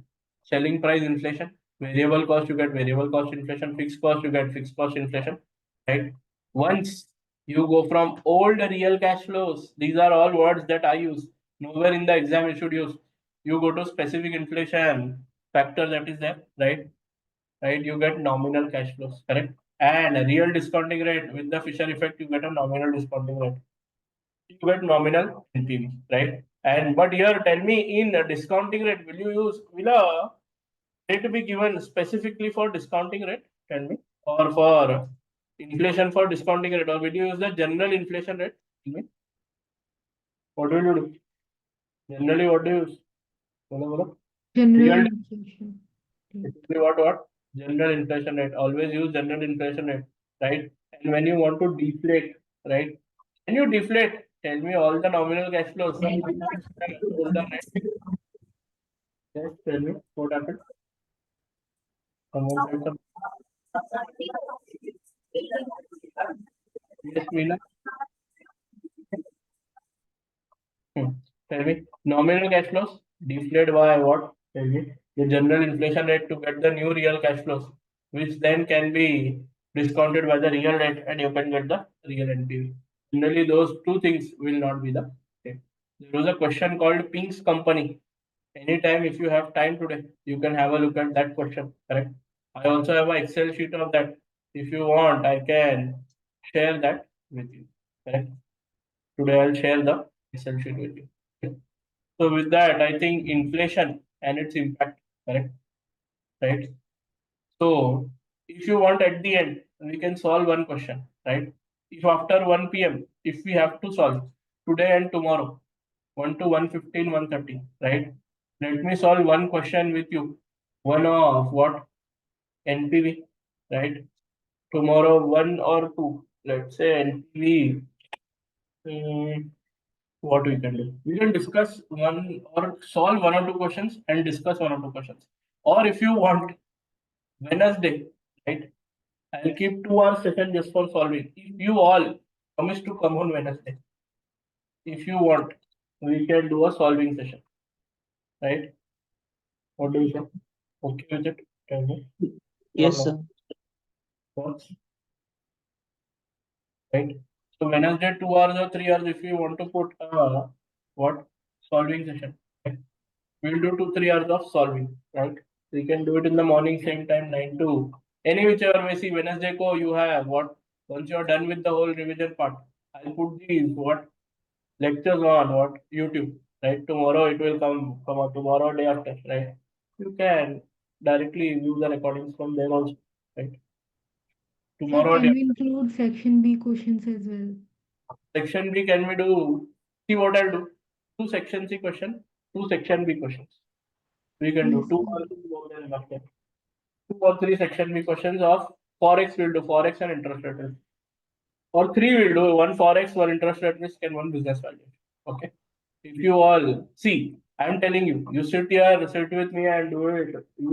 Selling price inflation, variable cost, you get variable cost inflation, fixed cost, you get fixed cost inflation. Right? Once you go from old real cash flows, these are all words that I use. Nowhere in the exam you should use. You go to specific inflation factor that is there, right? Right? You get nominal cash flows, correct? And a real discounting rate with the Fisher effect, you get a nominal discounting rate. You get nominal NPV, right? And but here, tell me, in a discounting rate, will a rate be given specifically for discounting rate? Tell me, or for inflation for discounting rate, or will you use the general inflation rate? Tell me, what will you do? Generally, what do you use? Bolo, bolo. General Real inflation rate. what? General inflation rate. Always use general inflation rate, right? And when you want to deflate, right? When you deflate, tell me all the nominal cash flows. Hold on, right? Yes, tell me what happened. Someone said some. Yes, Meena. Tell me. Nominal cash flows deflate by what? Tell me. The general inflation rate to get the new real cash flows, which then can be discounted by the real rate, and you can get the real NPV. Generally, those two things will not be the same. There was a question called Pink's Company. Anytime, if you have time today, you can have a look at that question. Correct. I also have an Excel sheet of that. If you want, I can share that with you. Correct. Today, I'll share the Excel sheet with you. Okay. So with that, I think inflation and its impact. Correct. Right. So if you want at the end, we can solve one question. Right. If after 1 p.m., if we have to solve today and tomorrow, 1 to 1:15, 1:30, right? Let me solve one question with you. One of what? NPV, right? Tomorrow, one or two. Let's say NPV. What we can do? We can discuss one or solve one or two questions and discuss one or two questions. Or if you want, Wednesday, right? I'll keep 2 hours session just for solving. If you all promise to come on Wednesday, if you want, we can do a solving session, right? What do you say? Okay with it? Tell me. Or Yes, sir. no? Works, right? So Wednesday 2 hours or 3 hours if you want to put what solving session. Right? We'll do 2 3 hours of solving, right? We can do it in the morning, same time, 9 to any whichever way. See, Wednesday ko you have what once you're done with the whole revision part, I'll put these what lectures on what YouTube, right? Tomorrow it will come out tomorrow, day after, right? You can directly view the recordings from there also, right? Sir, Tomorrow day can we include section B questions as well? section B can we do? See what I'll do. Two section C question, two section B questions. We can do Yes, two sir. or more than enough time. 2 or 3 section B questions of forex. We'll do forex and interest rate risk. Or three we'll do one forex, one interest rate risk, and one business value. Okay. If you all see, I'm telling you, you sit with me and do it. You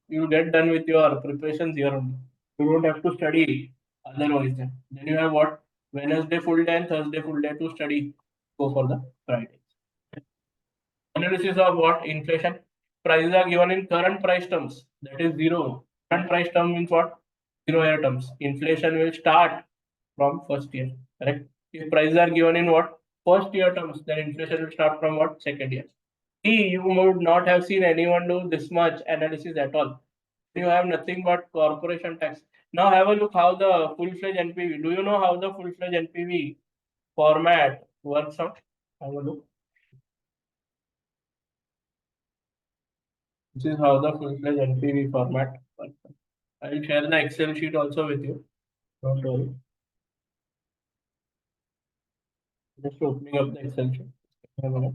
will get done with your preparations here only. You don't have to study otherwise. Then you have what Wednesday full day and Thursday full day to study. Go for the Friday. Analysis of what inflation prices are given in current price terms. That is zero. Current price term means what? 0 year terms. Inflation will start from first year. Correct. If prices are given in what? First year terms, then inflation will start from what? Second year. See, you would not have seen anyone do this much analysis at all. You have nothing but corporation tax. Now have a look how the full-fledged NPV. Do you know how the full-fledged NPV format works out? Have a look. This is how the full-fledged NPV format works out. I'll share the Excel sheet also with you. Don't worry. Just opening up the Excel sheet. Give me a minute.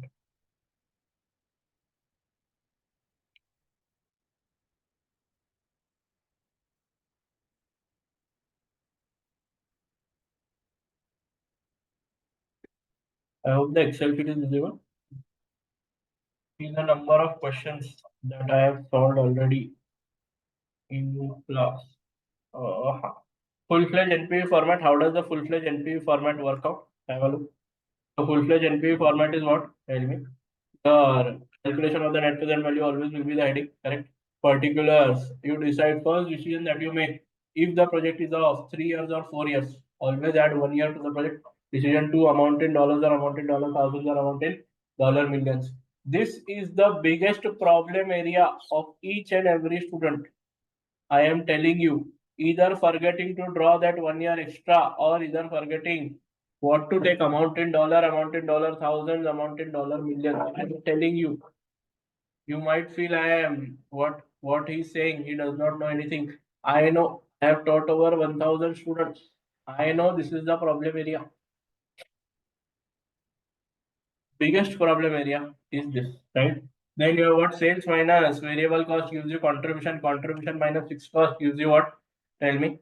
I hope the Excel sheet is visible. See the number of questions that I have solved already in class. Full-fledged NPV format. How does the full-fledged NPV format work out? Have a look. The full-fledged NPV format is what? Tell me. The calculation of the net present value always will be the heading, correct? Particulars. You decide first decision that you make. If the project is of 3 years or 4 years, always add 1 year to the project. Decision 2, amount in dollars or amount in dollar thousands or amount in dollar millions. This is the biggest problem area of each and every student. I am telling you, either forgetting to draw that 1 year extra or either forgetting what to take amount in dollar thousands, amount in dollar millions. I'm telling you, you might feel I am what he's saying. He does not know anything. I know. I have taught over 1,000 students. I know this is the problem area. Biggest problem area is this, right? Then you have what sales minus variable cost gives you contribution. Contribution minus fixed cost gives you what? Tell me.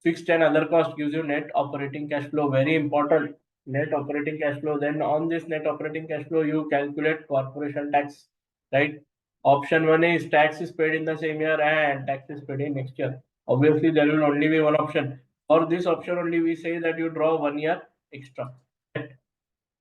Fixed and other cost gives you net operating cash flow. Very important. Net operating cash flow. Then on this net operating cash flow, you calculate corporation tax, right? Option 1 is tax is paid in the same year and tax is paid in next year. Obviously, there will only be one option. For this option only, we say that you draw 1 year extra. Right?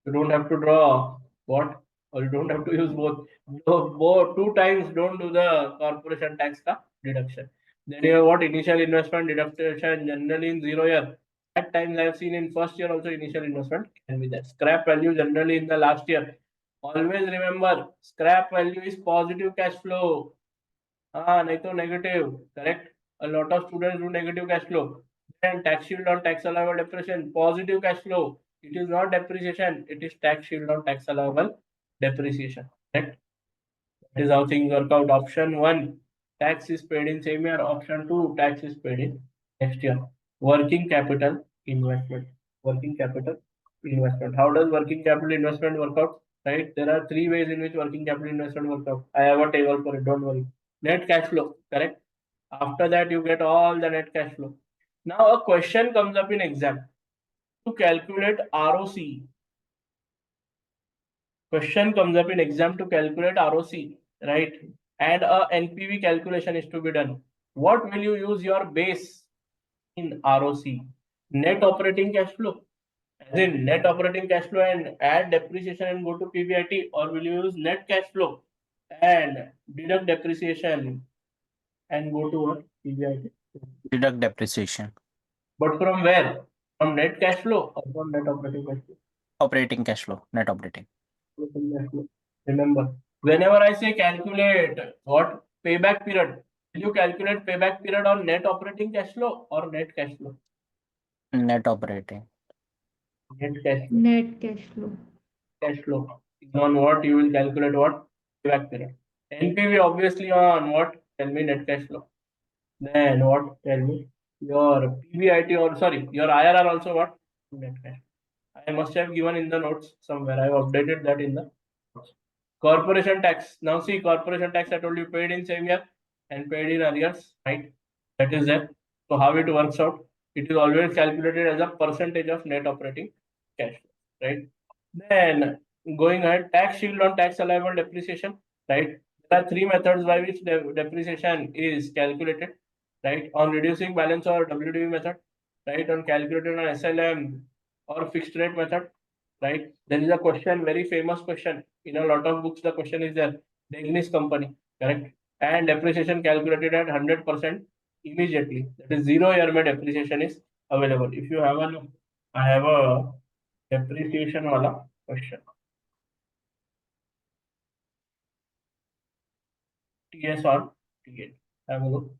You don't have to draw what? Or you don't have to use both. Both 2 times don't do the corporation tax ka deduction. Then you have what initial investment deduction generally in 0 year. At times I have seen in first year also initial investment can be there. Scrap value generally in the last year. Always remember scrap value is positive cash flow. नहीं तो negative. Correct. A lot of students do negative cash flow. Then tax shield on tax allowable depreciation. Positive cash flow. It is not depreciation. It is tax shield on tax allowable depreciation. Correct. That is how things work out. Option 1, tax is paid in same year. Option 2, tax is paid in next year. Working capital investment. Working capital investment. How does working capital investment work out? Right? There are 3 ways in which working capital investment works out. I have a table for it. Don't worry. Net cash flow. Correct. After that, you get all the net cash flow. Now, a question comes up in exam to calculate ROC. Question comes up in exam to calculate ROC, right? And a NPV calculation is to be done. What will you use your base in ROC? Net operating cash flow, as in net operating cash flow and add depreciation and go to PBIT, or will you use net cash flow and deduct depreciation and go to what? PBIT. Deduct depreciation. But from where? From net cash flow or from net operating cash flow? Operating cash flow, net operating. Remember, whenever I say calculate what payback period, will you calculate payback period on net operating cash flow or net cash flow? Net operating. Net cash flow. Net cash flow. Cash flow is on what you will calculate what payback period. NPV obviously on what? Tell me net cash flow. Then what? Tell me your PBIT or sorry your IRR also what? Net cash. I must have given in the notes somewhere. I have updated that in the notes. Corporation tax. Now see, corporation tax I told you paid in same year and paid in arrears, right? That is there. So how it works out? It is always calculated as a percentage of net operating cash flow, right? Then going ahead, tax shield on tax allowable depreciation, right? There are 3 methods by which depreciation is calculated, right? On reducing balance or WDV method, right? On calculated on SLM or fixed rate method, right? There is a question, very famous question in a lot of books. The question is there, Degnis company, correct? And depreciation calculated at 100% immediately. That is 0 year में depreciation is available. If you have a look, I have a depreciation wala question. TS or T8. Have a look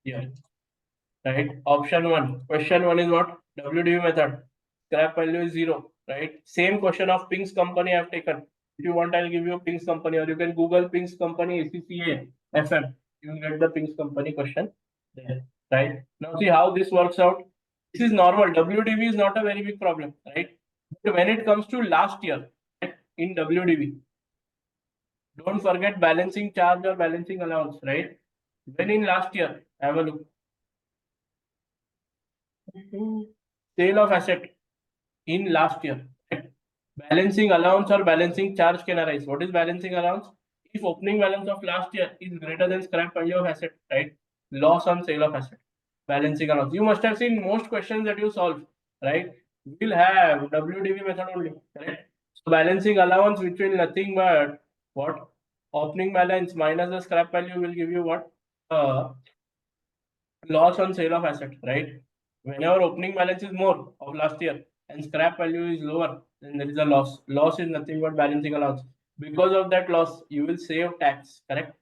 here. Right. Option 1. Question 1 is what? WDV method. Scrap value is 0. Right. Same question of Pink's company I have taken. If you want, I'll give you Pink's company, or you can Google Pink's company ACCA FM. You will get the Pink's company question there. Right. Now see how this works out. This is normal. WDV is not a very big problem. Right. But when it comes to last year, right, in WDV, don't forget balancing charge or balancing allowance, right? When in last year, have a look. Sale of asset in last year, right? Balancing allowance or balancing charge can arise. What is balancing allowance? If opening balance of last year is greater than scrap value of asset, right? Loss on sale of asset. Balancing allowance. You must have seen most questions that you solve, right? Will have WDV method only, correct? So balancing allowance, which will nothing but what? Opening balance minus the scrap value will give you what? Loss on sale of asset, right? Whenever opening balance is more of last year and scrap value is lower, then there is a loss. Loss is nothing but balancing allowance. Because of that loss, you will save tax, correct?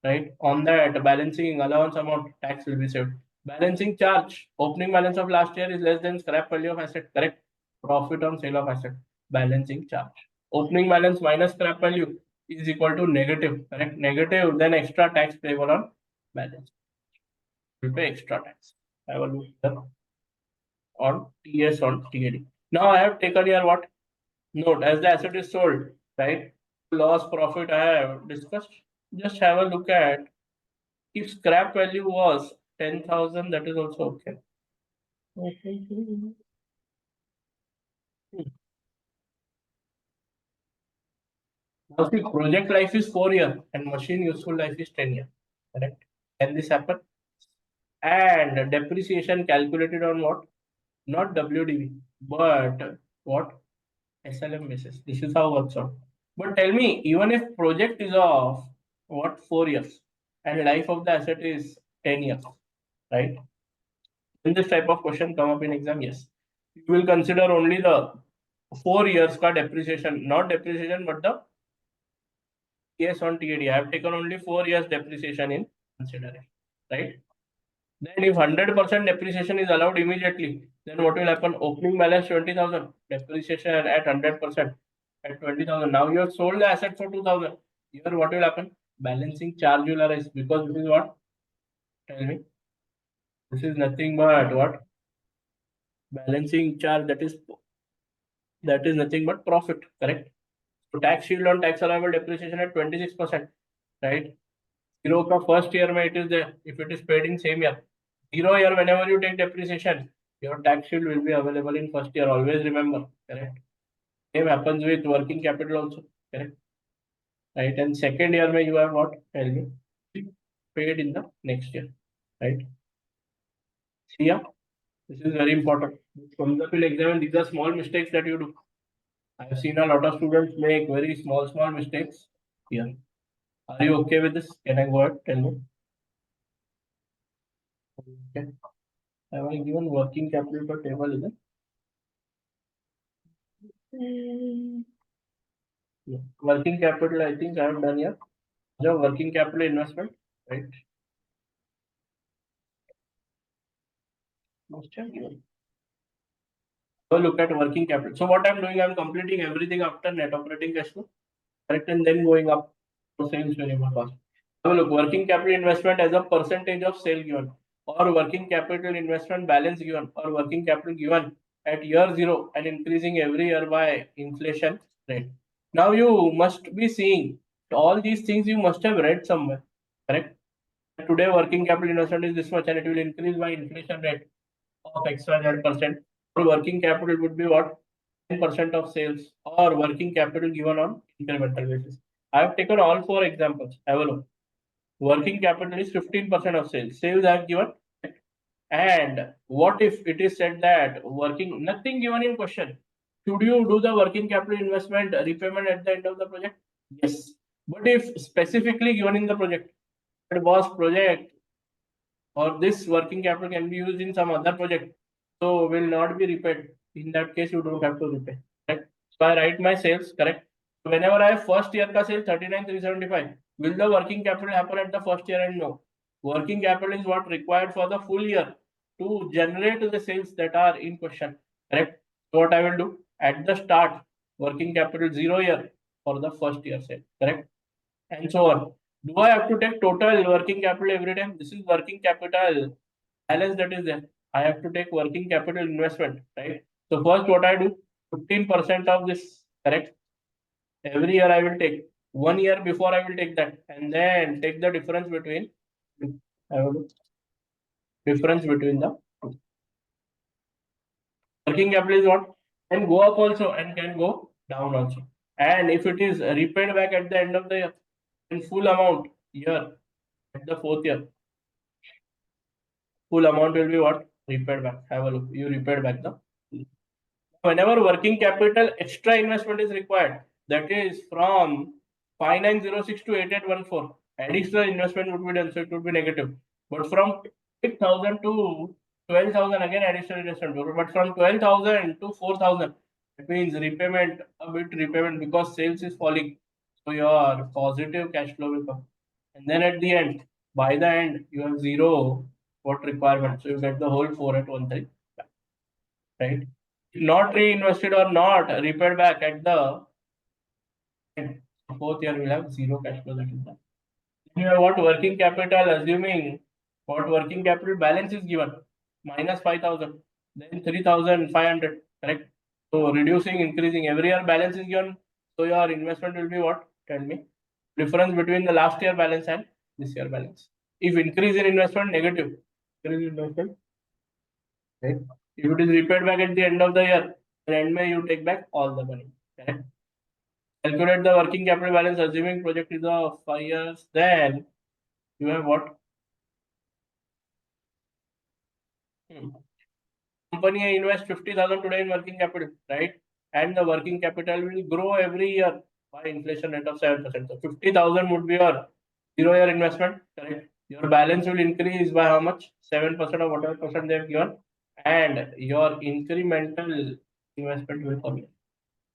Right? On that balancing allowance amount, tax will be saved. Balancing charge, opening balance of last year is less than scrap value of asset, correct? Profit on sale of asset, balancing charge. Opening balance minus scrap value is equal to negative, correct? Negative, then extra tax payable on balance. Will pay extra tax. I will look here on TS on TAD. Now I have taken here what? Note as the asset is sold, right? Loss profit I have discussed. Just have a look at if scrap value was 10,000, that is also okay. Now see, project life is 4 years and machine useful life is 10 years. Correct? Can this happen? And depreciation calculated on what? Not WDV, but what? SLM basis. This is how it works out. But tell me, even if project is of what 4 years and life of the asset is 10 years, right? When this type of question come up in exam, yes, you will consider only the 4 years ka depreciation, not depreciation, but the yes on TAD. I have taken only 4 years depreciation in consideration, right? Then if 100% depreciation is allowed immediately, then what will happen? Opening balance 20,000, depreciation at 100% at 20,000. Now you have sold the asset for 2,000. Here what will happen? Balancing charge will arise because this is what? Tell me. This is nothing but what? Balancing charge, that is nothing but profit, correct? So tax shield on tax allowable depreciation at 26%, right? Zero ka first year mein it is there if it is paid in same year. 0 year whenever you take depreciation, your tax shield will be available in first year. Always remember, correct? Same happens with working capital also, correct? Right? And second year mein you have what? Tell me. Paid in the next year, right? See ya. This is very important. This comes up in exam and these are small mistakes that you do. I have seen a lot of students make very small mistakes here. Are you okay with this? Can I go ahead? Tell me. Okay. Have I given working capital per table? Is it? Yeah. Working capital, I think I have done here. The working capital investment, right? Must have given. So look at working capital. So what I'm doing, I'm completing everything after net operating cash flow, correct, and then going up to sales variable cost. So look, working capital investment as a percentage of sale given, or working capital investment balance given, or working capital given at year 0 and increasing every year by inflation rate. Now you must be seeing all these things you must have read somewhere, correct? Today working capital investment is this much and it will increase by inflation rate of XYZ%. So working capital would be what? 10% of sales or working capital given on incremental basis. I have taken all 4 examples. Have a look. Working capital is 15% of sales. Sales I have given. And what if it is said that working, nothing given in question. Should you do the working capital investment repayment at the end of the project? Yes. But if specifically given in the project, it was project or this working capital can be used in some other project, so will not be repaid. In that case, you don't have to repay. Correct? So I write my sales, correct? So whenever I have first year ka sale 39,375, will the working capital happen at the first year? And no. Working capital is what required for the full year to generate the sales that are in question. Correct? So what I will do at the start, working capital 0 year for the first year sale. Correct? And so on. Do I have to take total working capital every time? This is working capital balance that is there. I have to take working capital investment, right? So first what I do, 15% of this, correct? Every year I will take. 1 year before I will take that, and then take the difference between. I will difference between the two. Working capital is what can go up also and can go down also. And if it is repaid back at the end of the year in full amount year at the 4th year, full amount will be what repaid back. Have a look. You repaid back the. Whenever working capital extra investment is required, that is from 5906 to 8814, additional investment would be done, so it would be negative. But from 8,000 to 12,000, again additional investment. But from 12,000 to 4,000, it means repayment, a bit repayment because sales is falling. So your positive cash flow will come. And then at the end, by the end, you have zero what requirement. So you get the whole 4,813, right? Not reinvested or not repaid back at the end. 4th year, we'll have zero cash flow. That is that. You have what working capital, assuming what working capital balance is given minus 5,000, then 3,500, correct? So reducing, increasing every year balance is given. So your investment will be what? Tell me. Difference between the last year balance and this year balance. If increase in investment, negative. Increase in investment, right? If it is repaid back at the end of the year, then end May you take back all the money. Correct? Calculate the working capital balance assuming project is of 5 years, then you have what? Company invest 50,000 today in working capital, right? And the working capital will grow every year by inflation rate of 7%. So 50,000 would be your 0-year investment, correct? Your balance will increase by how much? 7% or whatever percent they have given, and your incremental investment will come in,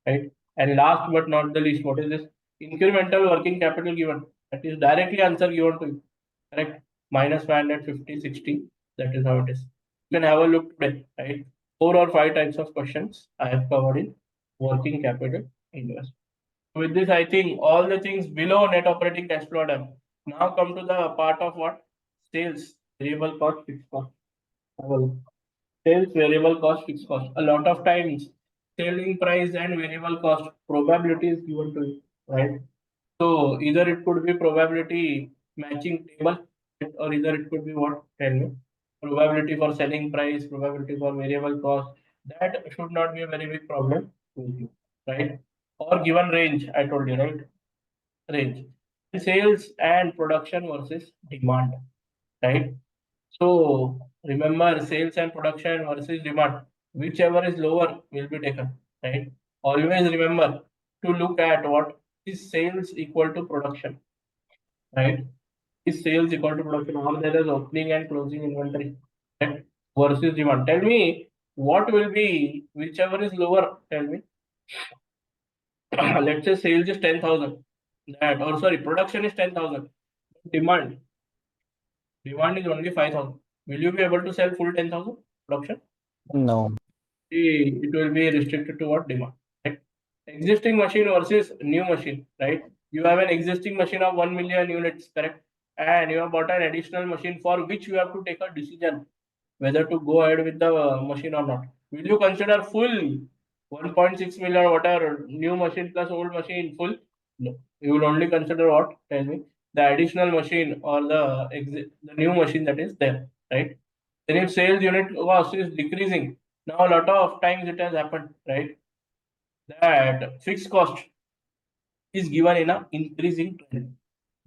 right? And last but not the least, what is this? Incremental working capital given. That is directly answer given to you, correct? Minus 550, 60. That is how it is. You can have a look today, right? 4 or 5 types of questions I have covered in working capital investment. With this, I think all the things below net operating cash flow are done. Now come to the part of what? Sales, variable cost, fixed cost. Have a look. Sales, variable cost, fixed cost. A lot of times, selling price and variable cost probability is given to you, right? So either it could be probability matching table, or either it could be what? Tell me. Probability for selling price, probability for variable cost. That should not be a very big problem with you, right? Or given range, I told you, right? Range. Sales and production versus demand, right? So remember, sales and production versus demand, whichever is lower will be taken, right? Always remember to look at what is sales equal to production, right? Is sales equal to production, or there is opening and closing inventory, right? Versus demand. Tell me what will be whichever is lower. Tell me. Let's say sales is 10,000. That, or sorry, production is 10,000. Demand is only 5,000. Will you be able to sell full 10,000 production? No. It will be restricted to what? Demand, right? Existing machine versus new machine, right? You have an existing machine of 1 million units, correct? And you have bought an additional machine for which you have to take a decision whether to go ahead with the machine or not. Will you consider full 1.6 million or whatever new machine plus old machine full? No. You will only consider what? Tell me. The additional machine or the new machine that is there, right? Then if sales unit cost is decreasing, now a lot of times it has happened, right? That fixed cost is given in a increasing trend.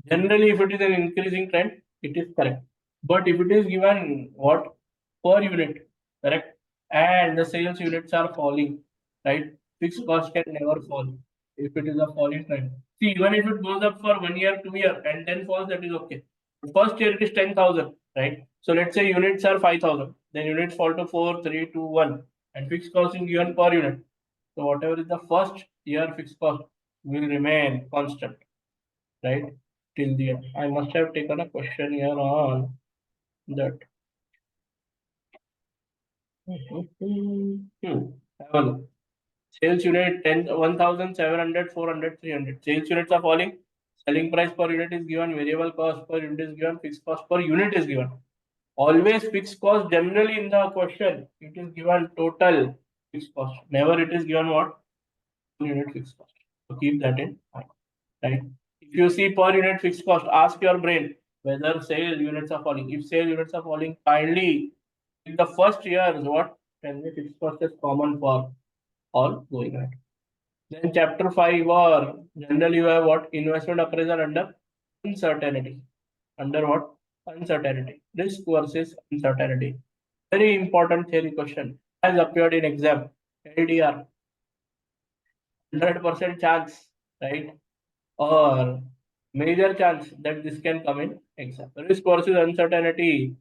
Generally, if it is an increasing trend, it is correct. But if it is given what per unit, correct, and the sales units are falling, right? Fixed cost can never fall if it is a falling trend. See, even if it goes up for 1 year, 2 year, and then falls, that is okay. First year it is 10,000, right? So let's say units are 5,000, then units fall to 4, 3, 2, 1, and fixed cost is given per unit. So whatever is the first year fixed cost will remain constant, right? Till the end. I must have taken a question here on that. Have a look. Sales unit 1,700, 400, 300. Sales units are falling. Selling price per unit is given. Variable cost per unit is given. Fixed cost per unit is given. Always fixed cost generally in the question. It is given total fixed cost. Never it is given what? Per unit fixed cost. So keep that in mind, right? If you see per unit fixed cost, ask your brain whether sale units are falling. If sale units are falling, kindly in the first year is what? Tell me fixed cost is common for all going ahead. Then chapter 5 or generally you have what? Investment appraisal under uncertainty. Under what? Uncertainty. Risk versus uncertainty. Very important theory question. Has appeared in exam. LDR. 100% chance, right? Or major chance that this can come in exam. Risk versus uncertainty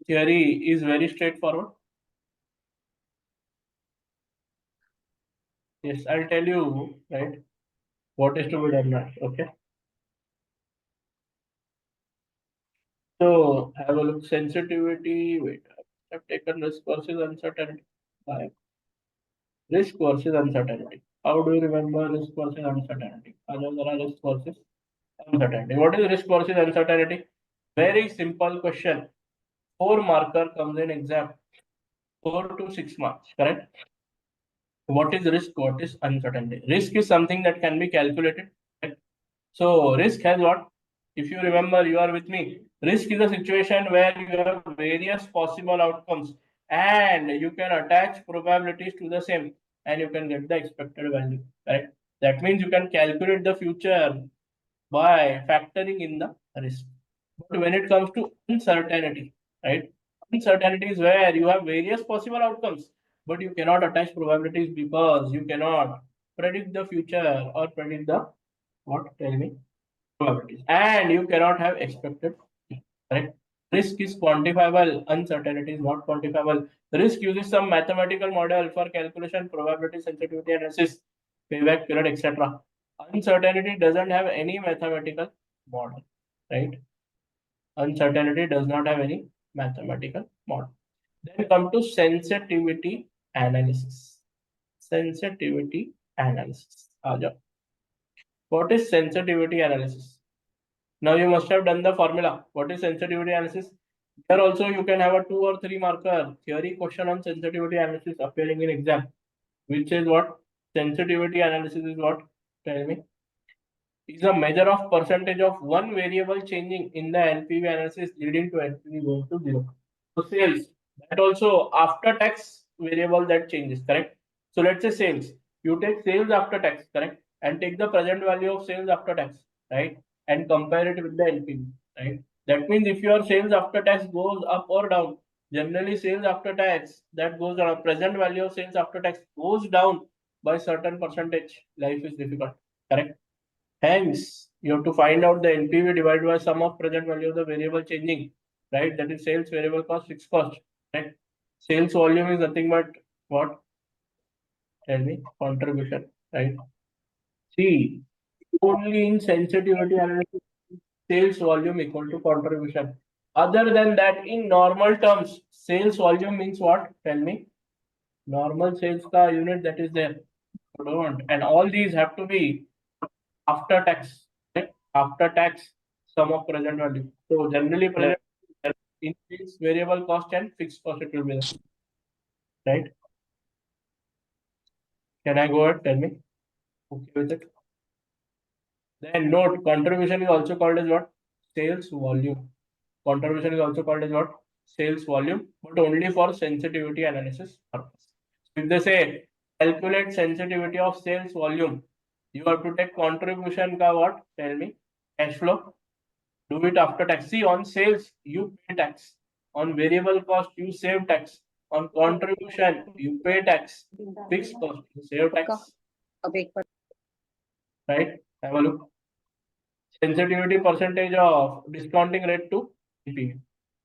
theory is very straightforward. Yes, I'll tell you, right, what is to be done next. Okay. So have a look. Sensitivity. Wait, I've taken risk versus uncertainty. Right. Risk versus uncertainty. How do you remember risk versus uncertainty? Risk versus uncertainty. What is risk versus uncertainty? Very simple question. 4 marker comes in exam. 4 to 6 marks, correct? What is risk? What is uncertainty? Risk is something that can be calculated. Correct? So risk has what? If you remember, you are with me. Risk is a situation where you have various possible outcomes and you can attach probabilities to the same and you can get the expected value. Correct? That means you can calculate the future by factoring in the risk. But when it comes to uncertainty, right? Uncertainty is where you have various possible outcomes, but you cannot attach probabilities because you cannot predict the future or predict the what? Tell me probabilities, and you cannot have expected. Correct. Risk is quantifiable. Uncertainty is not quantifiable. Risk uses some mathematical model for calculation, probability, sensitivity analysis, payback period, etc. Uncertainty doesn't have any mathematical model, right? Uncertainty does not have any mathematical model. Then come to sensitivity analysis. Sensitivity analysis. What is sensitivity analysis? Now you must have done the formula. What is sensitivity analysis? Here also you can have a 2 or 3 marker theory question on sensitivity analysis appearing in exam, which is what? Sensitivity analysis is what? Tell me. Is a measure of percentage of one variable changing in the NPV analysis leading to NPV going to 0. So sales, that also after tax variable that changes, correct? So let's say sales. You take sales after tax, correct? And take the present value of sales after tax, right? And compare it with the NPV, right? That means if your sales after tax goes up or down, generally sales after tax that goes down, present value of sales after tax goes down by certain percentage, life is difficult, correct? Hence, you have to find out the NPV divided by sum of present value of the variable changing, right? That is sales variable cost, fixed cost, right? Sales volume is nothing but what? Tell me, contribution, right? See, only in sensitivity analysis, sales volume equal to contribution. Other than that, in normal terms, sales volume means what? Tell me. Normal sales ka unit that is there. Don't. And all these have to be after tax, right? After tax, sum of present value. So generally, present increase variable cost and fixed cost it will be there, right? Can I go ahead? Tell me. Okay with it. Then note contribution is also called as what? Sales volume. Contribution is also called as what? Sales volume, but only for sensitivity analysis purpose. So if they say calculate sensitivity of sales volume, you have to take contribution ka what? Tell me. Cash flow. Do it after tax. See, on sales, you pay tax. On variable cost, you save tax. On contribution, you pay tax. Fixed cost, you save tax. Right? Have a look. Sensitivity percentage of discounting rate to GP.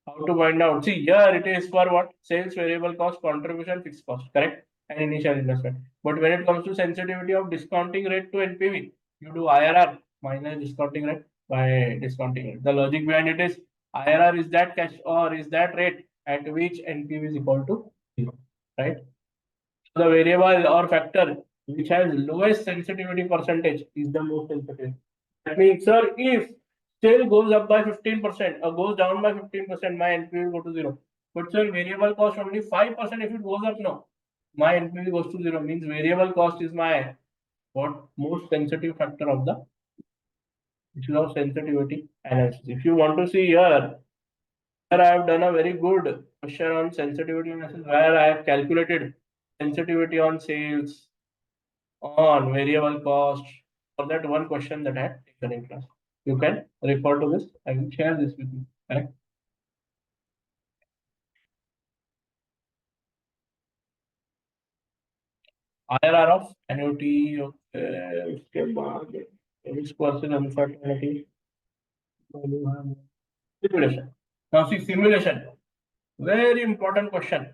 How to find out? See, here it is for what? Sales, variable cost, contribution, fixed cost. Correct? And initial investment. But when it comes to sensitivity of discounting rate to NPV, you do IRR minus discounting rate by discounting rate. The logic behind it is IRR is that cash or is that rate at which NPV is equal to 0. Right? So the variable or factor which has lowest sensitivity percentage is the most sensitive. That means, sir, if sale goes up by 15% or goes down by 15%, my NPV will go to 0. But sir, variable cost only 5% if it goes up, no. my NPV goes to 0 means variable cost is my what most sensitive factor of the issue of sensitivity analysis. If you want to see here I have done a very good question on sensitivity analysis where I have calculated sensitivity on sales, on variable cost for that one question that I had taken in class. You can refer to this. I will share this with you. Correct? IRR of annuity, okay, उसके बाद risk versus uncertainty. Simulation. Now see simulation. Very important question.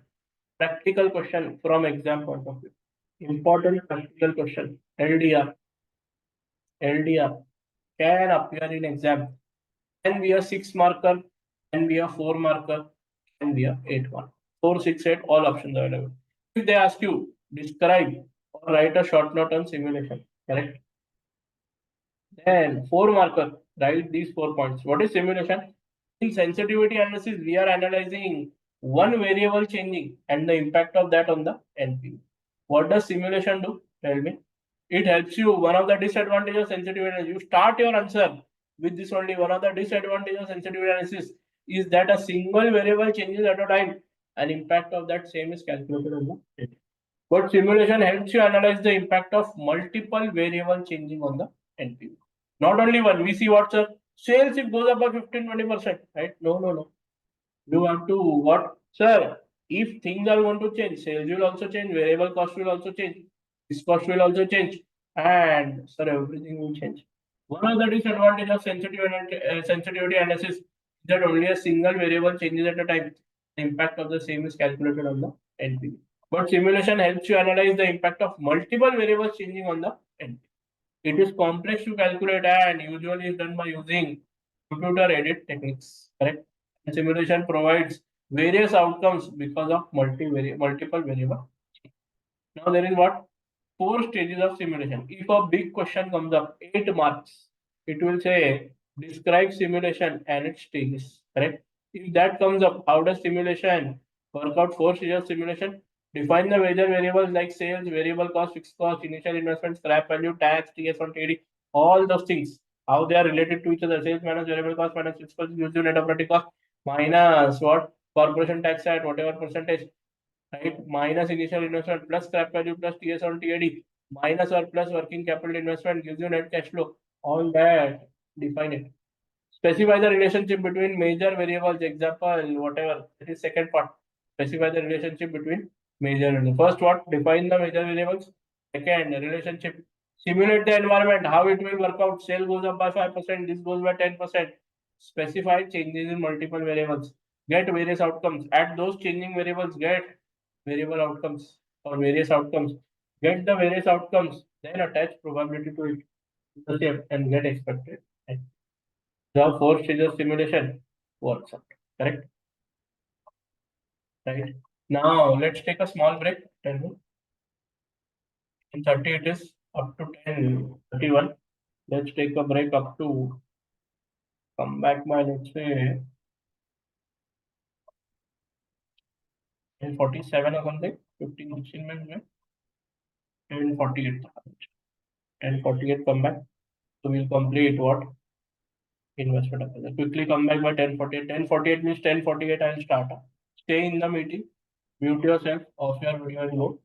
Practical question from exam point of view. Important practical question. LDR. LDR can appear in exam. Can be a 6 marker, can be a 4 marker, can be a 8 marker. 4, 6, 8, all options are available. If they ask you, describe or write a short note on simulation, correct? Then 4 marker, write these 4 points. What is simulation? In sensitivity analysis, we are analyzing one variable changing and the impact of that on the NPV. What does simulation do? Tell me. It helps you. One of the disadvantages of sensitivity analysis, you start your answer with this only. One of the disadvantages of sensitivity analysis is that a single variable changes at a time and impact of that same is calculated on the data. But simulation helps you analyze the impact of multiple variables changing on the NPV. Not only one. We see what, sir? Sales, it goes up by 15-20%, right? No. You have to what, sir? If things are going to change, sales will also change, variable cost will also change, this cost will also change, and sir, everything will change. One of the disadvantages of sensitivity analysis is that only a single variable changes at a time. The impact of the same is calculated on the NPV. But simulation helps you analyze the impact of multiple variables changing on the NPV. It is complex to calculate and usually is done by using computer aided techniques. Correct? And simulation provides various outcomes because of multiple variable. Now there is what? 4 stages of simulation. If a big question comes up, 8 marks, it will say describe simulation and its stages. Correct? If that comes up, how does simulation work out? 4 stages of simulation. Define the major variables like sales, variable cost, fixed cost, initial investment, scrap value, tax, TS on TD, all those things. How they are related to each other. Sales minus variable cost minus fixed cost, usual net operating cost minus what? Corporation tax at whatever percentage, right? Minus initial investment plus scrap value plus TS on TAD minus or plus working capital investment gives you net cash flow. All that, define it. Specify the relationship between major variables, example, whatever. That is second part. Specify the relationship between major variables. First, what? Define the major variables. Second, relationship. Simulate the environment, how it will work out. Sale goes up by 5%, this goes by 10%. Specify changes in multiple variables. Get various outcomes. At those changing variables, get variable outcomes or various outcomes. Get the various outcomes, then attach probability to it. The same and get expected. The 4 stages of simulation works out. Correct? Right. Now let's take a small break. Tell me. In 30 it is up to 10:31. Let's take a break up to come back by let's say 10:47 or something. 15-16 minutes. 10:48. 10:48 come back. So we'll complete what? Investment appraisal. Quickly come back by 10:48. 10:48 means 10:48 I'll start. Stay in the meeting. Mute yourself, off your video and go.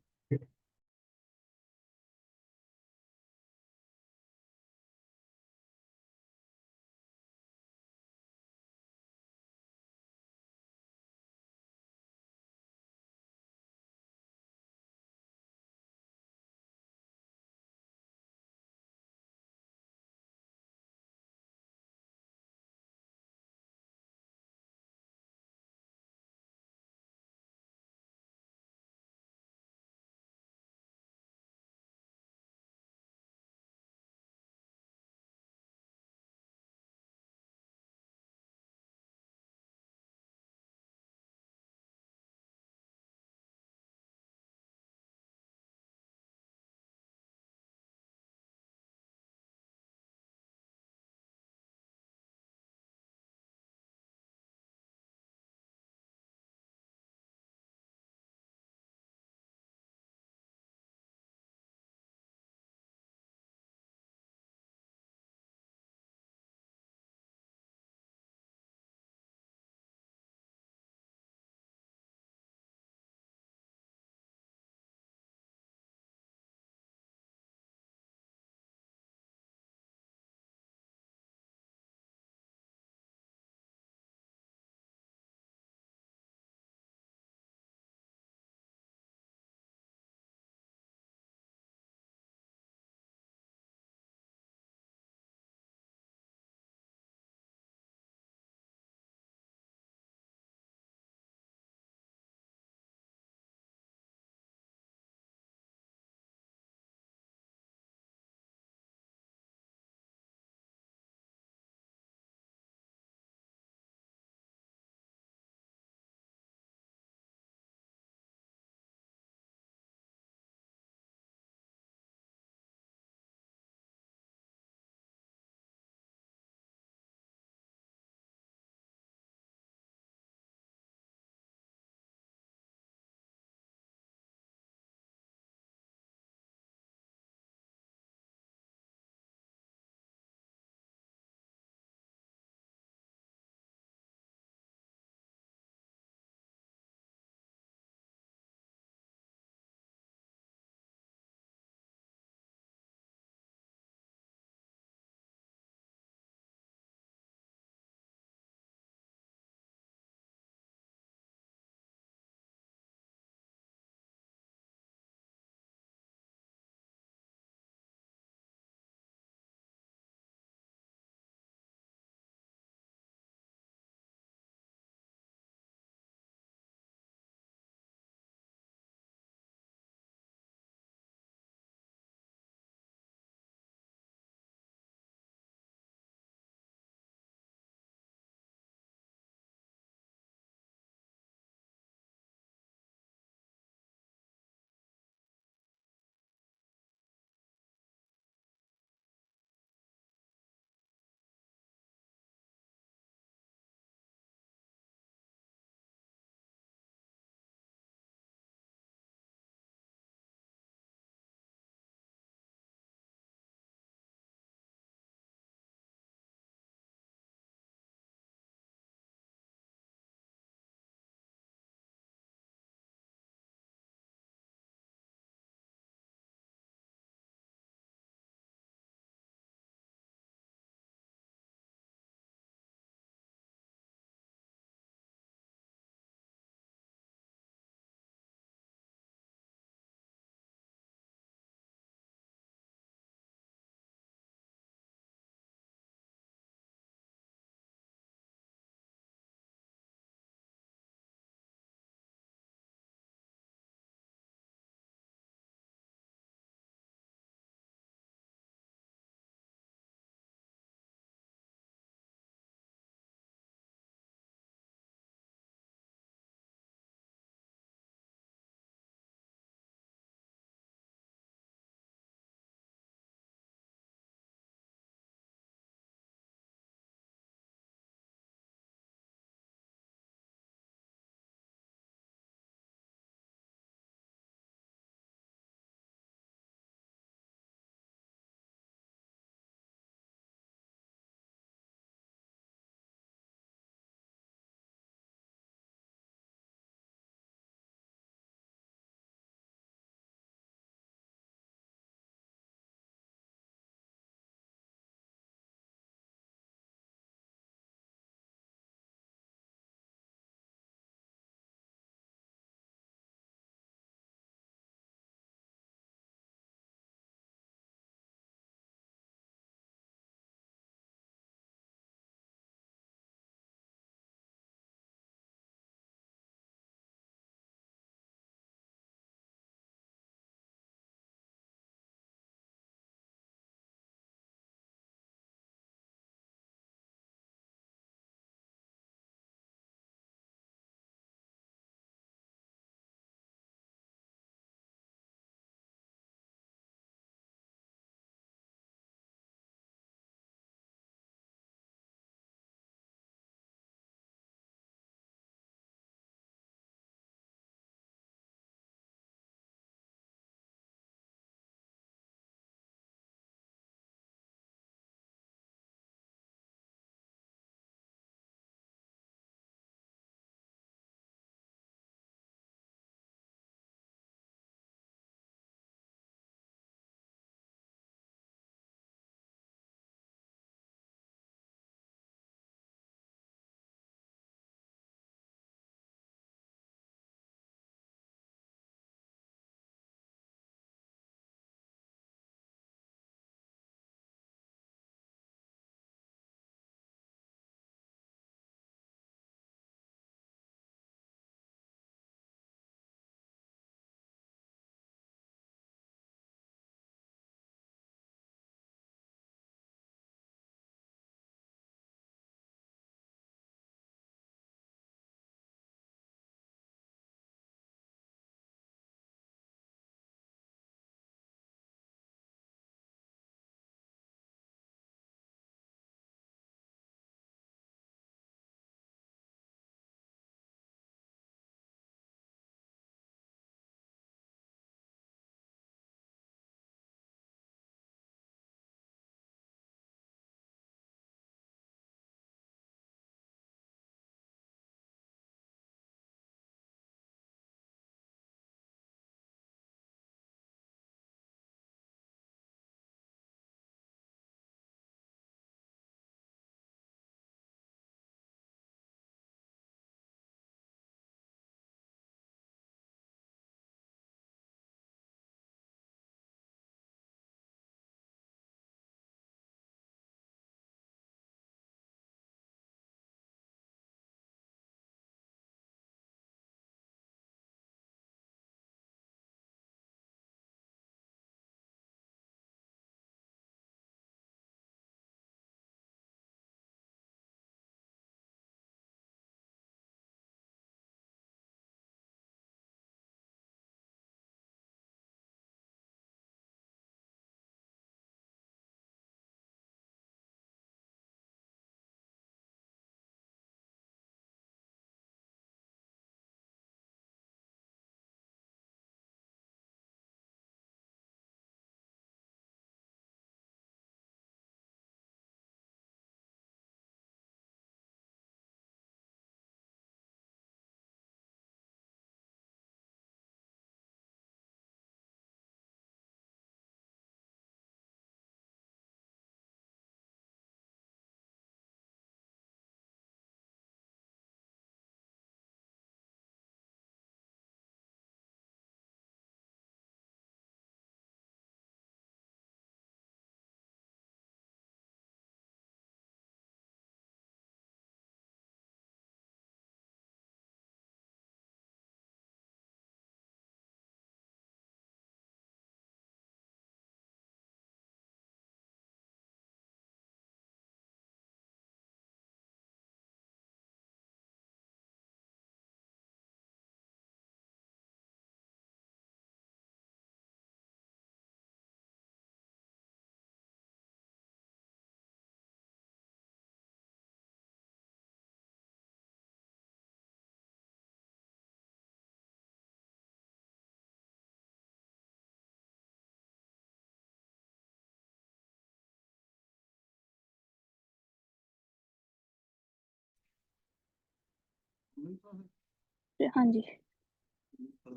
हाँ जी,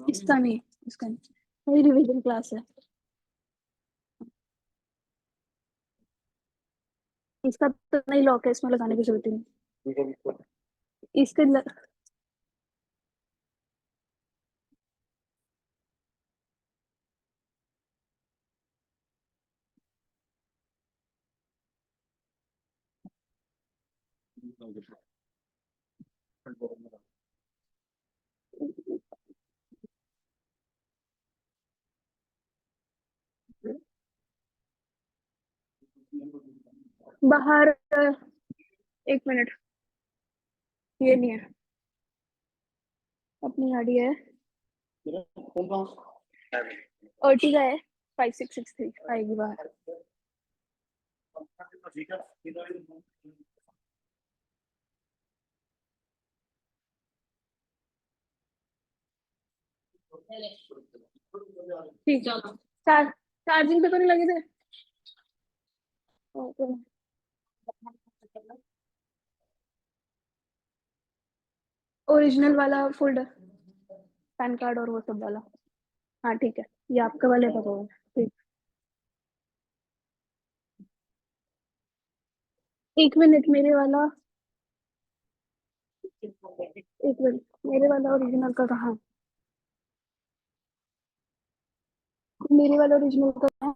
इसका नहीं, इसका नहीं, वही revision class है। इसका तो नहीं लॉक है, इसमें लगाने की जरूरत ही नहीं। इसके बाहर 1 मिनट, ये नहीं है, अपनी गाड़ी है, अर्टिगा है, 5663 आएगी बाहर। ठीक है, चार्जिंग पे तो नहीं लगे थे। ओके। ओरिजिनल वाला फोल्डर, पैन कार्ड और वो सब वाला। हाँ ठीक है, ये आपका वाले पता होगा। ठीक, 1 मिनट, मेरे वाला, 1 मिनट, मेरे वाला ओरिजिनल का कहाँ है? मेरे वाला ओरिजिनल का कहाँ है?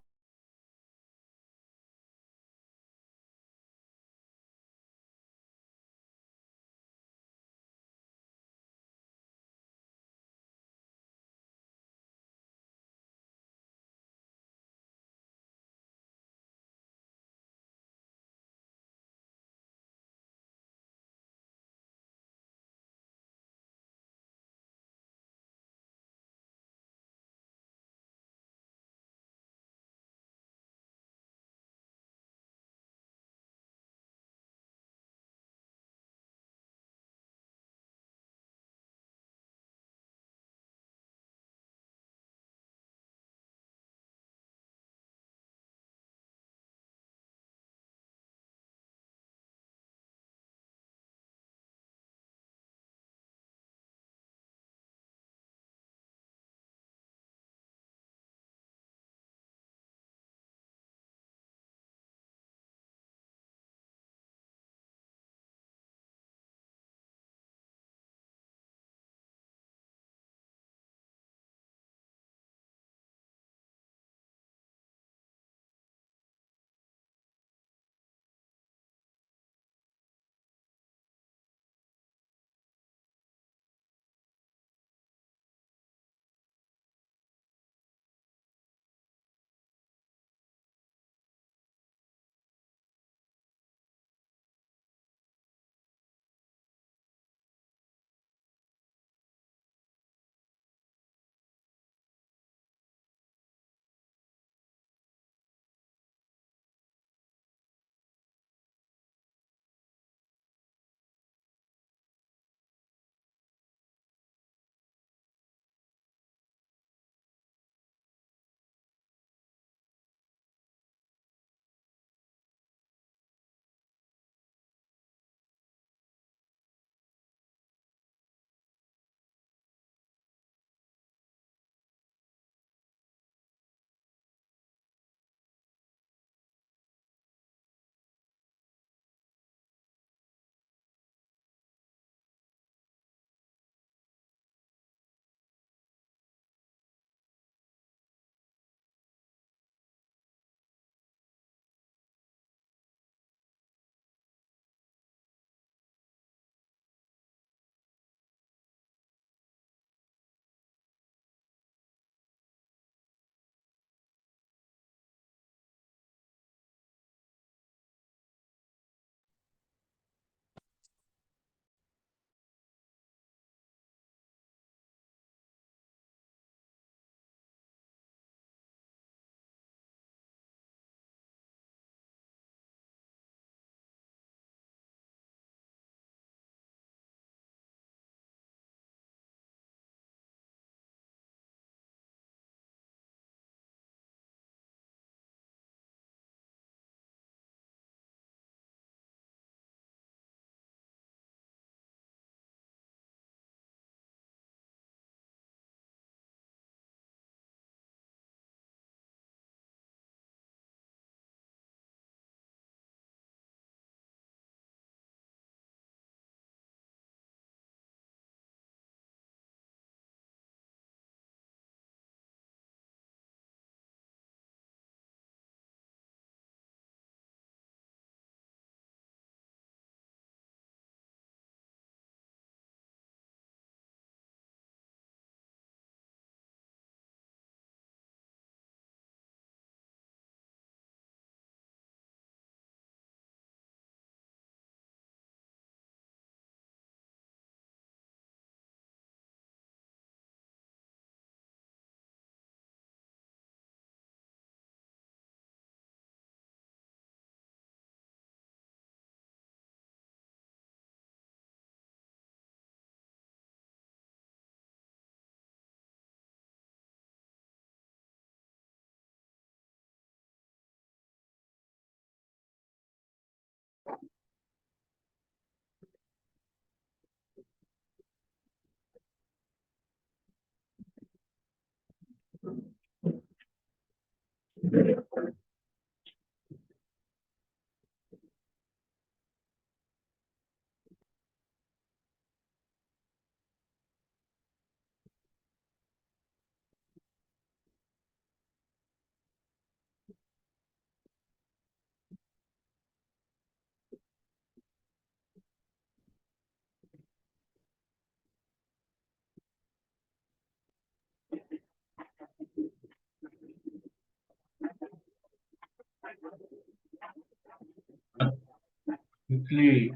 quickly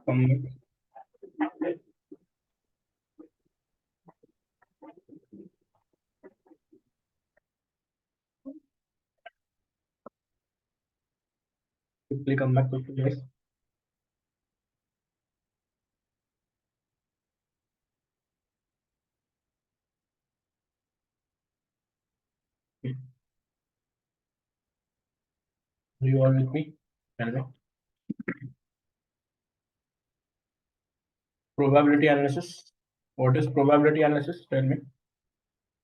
come. Quickly come back quickly, guys. Are you all with me? Tell me. Probability analysis. What is probability analysis? Tell me.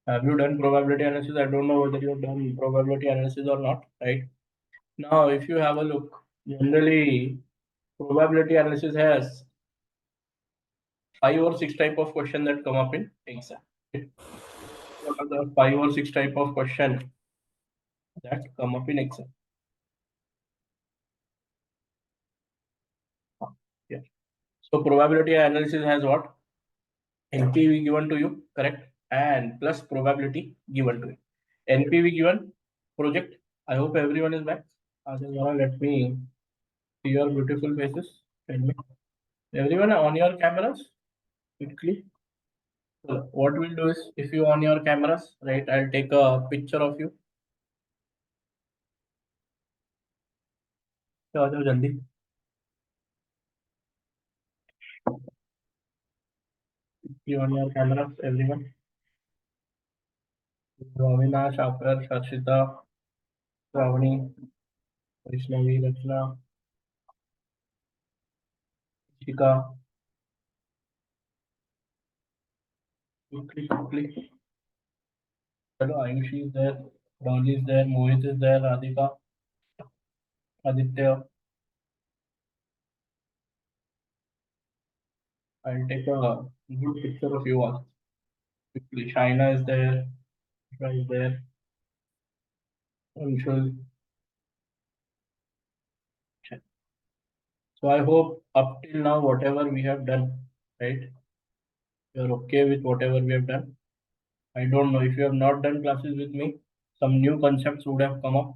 Have you done probability analysis? I don't know whether you have done probability analysis or not, right? Now, if you have a look, generally probability analysis has 5 or 6 type of question that come up in exam. What are the 5 or 6 type of question that come up in exam? Yeah. So probability analysis has what? NPV given to you, correct? And plus probability given to you. NPV given project. I hope everyone is back. Let me see your beautiful faces. Tell me. Everyone on your cameras quickly. So what we'll do is, if you on your cameras, right, I'll take a picture of you. So, jaldi. You on your cameras, everyone. Ravina, Shakar, Sharshita, Ravani, Vaishnavi, Rachna, Shika. Quickly. Hello, Ayushi is there, Dolly is there, Mohit is there, Radhika, Aditya. I'll take a good picture of you all. Quickly, Shaina is there, Shra is there, Anshul. So I hope up till now, whatever we have done, right? You're okay with whatever we have done. I don't know if you have not done classes with me, some new concepts would have come up,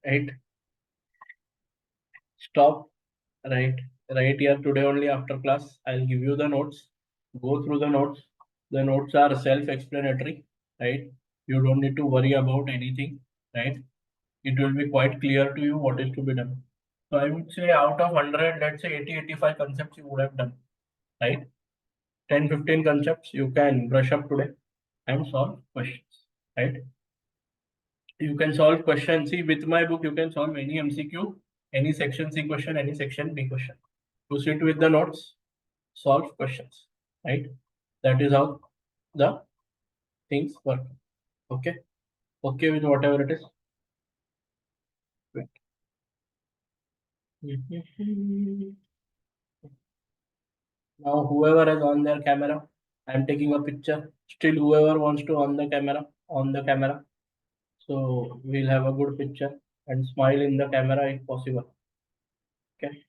right? Stop, right? Right here today only after class, I'll give you the notes. Go through the notes. The notes are self-explanatory, right? You don't need to worry about anything, right? It will be quite clear to you what is to be done. So I would say out of 100, let's say 80-85 concepts you would have done, right? 10-15 concepts you can brush up today and solve questions, right? You can solve questions. See, with my book, you can solve any MCQ, any section C question, any section B question. To sit with the notes, solve questions, right? That is how the things work. Okay. Okay with whatever it is. Wait. Now, whoever is on their camera, I'm taking a picture. Still, whoever wants to on the camera. So we'll have a good picture and smile in the camera if possible. Okay.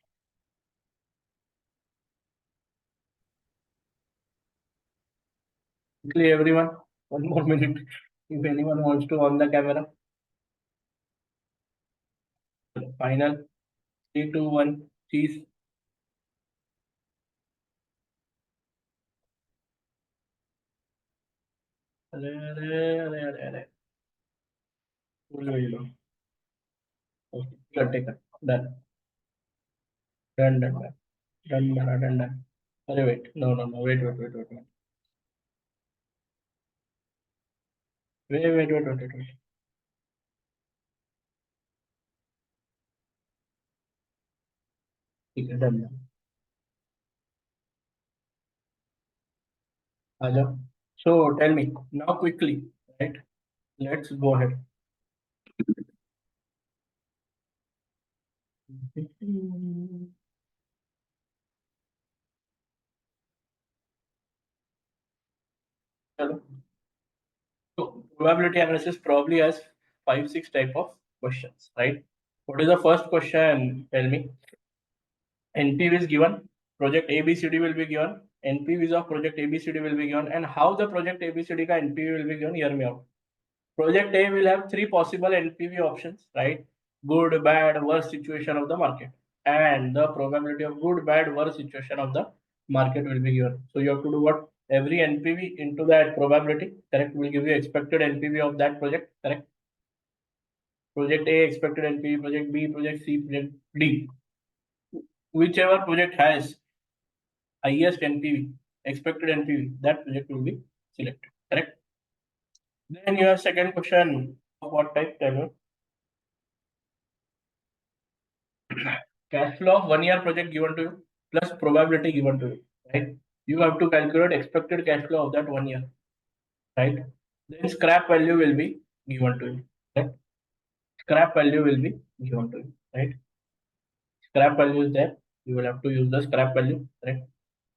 Quickly, everyone. One more minute. If anyone wants to on the camera. Final. 3, 2, 1. Cheese. अरे. Okay. Take it. Done. Done. Done. अरे wait. No. Wait. Wait. ठीक है. Done. आ जाओ. So tell me now quickly, right? Let's go ahead. Hello. So probability analysis probably has 5-6 type of questions, right? What is the first question? Tell me. NPV is given. Project ABCD will be given. NPVs of project ABCD will be given, and how the project ABCD ka NPV will be given. Hear me out. Project A will have 3 possible NPV options, right? Good, bad, worst situation of the market. and the probability of good, bad, worse situation of the market will be given. So you have to do what? Every NPV into that probability, correct, will give you expected NPV of that project, correct? Project A expected NPV, project B, project C, project D. Whichever project has highest NPV, expected NPV, that project will be selected, correct? Then you have second question of what type? Tell me. Cash flow of 1 year project given to you plus probability given to you, right? You have to calculate expected cash flow of that 1 year, right? Then scrap value will be given to you, right? Scrap value will be given to you, right? Scrap value is there. You will have to use the scrap value, right?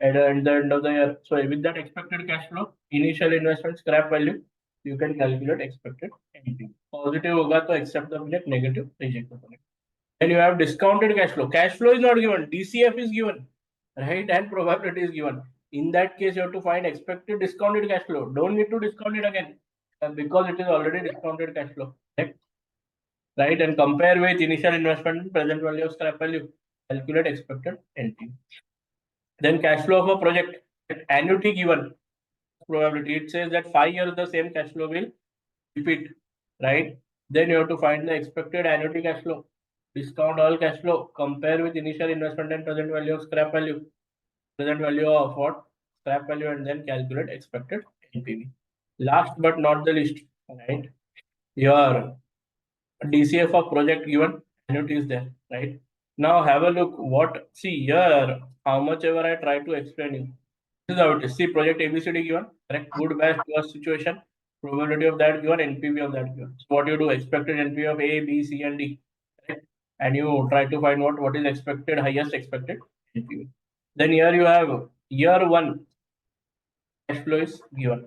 At the end of the year. So with that expected cash flow, initial investment, scrap value, you can calculate expected NPV. Positive hoga to accept the project, negative reject the project. Then you have discounted cash flow. Cash flow is not given, DCF is given, right? And probability is given. In that case, you have to find expected discounted cash flow. Don't need to discount it again because it is already discounted cash flow, right? And compare with initial investment and present value of scrap value. Calculate expected NPV. Then cash flow of a project, annuity given, probability. It says that 5 years the same cash flow will repeat, right? Then you have to find the expected annuity cash flow. Discount all cash flow, compare with initial investment and present value of scrap value. Present value of what? Scrap value, and then calculate expected NPV. Last but not the least, right? Your DCF of project given, annuity is there, right? Now have a look what, see here, how much ever I try to explain you. This is how it is. See, project ABCD given, correct? Good, bad, worst situation, probability of that given, NPV of that given. So what you do, expected NPV of A, B, C, and D, correct? And you try to find what is expected, highest expected NPV. Then here you have year one cash flow is given.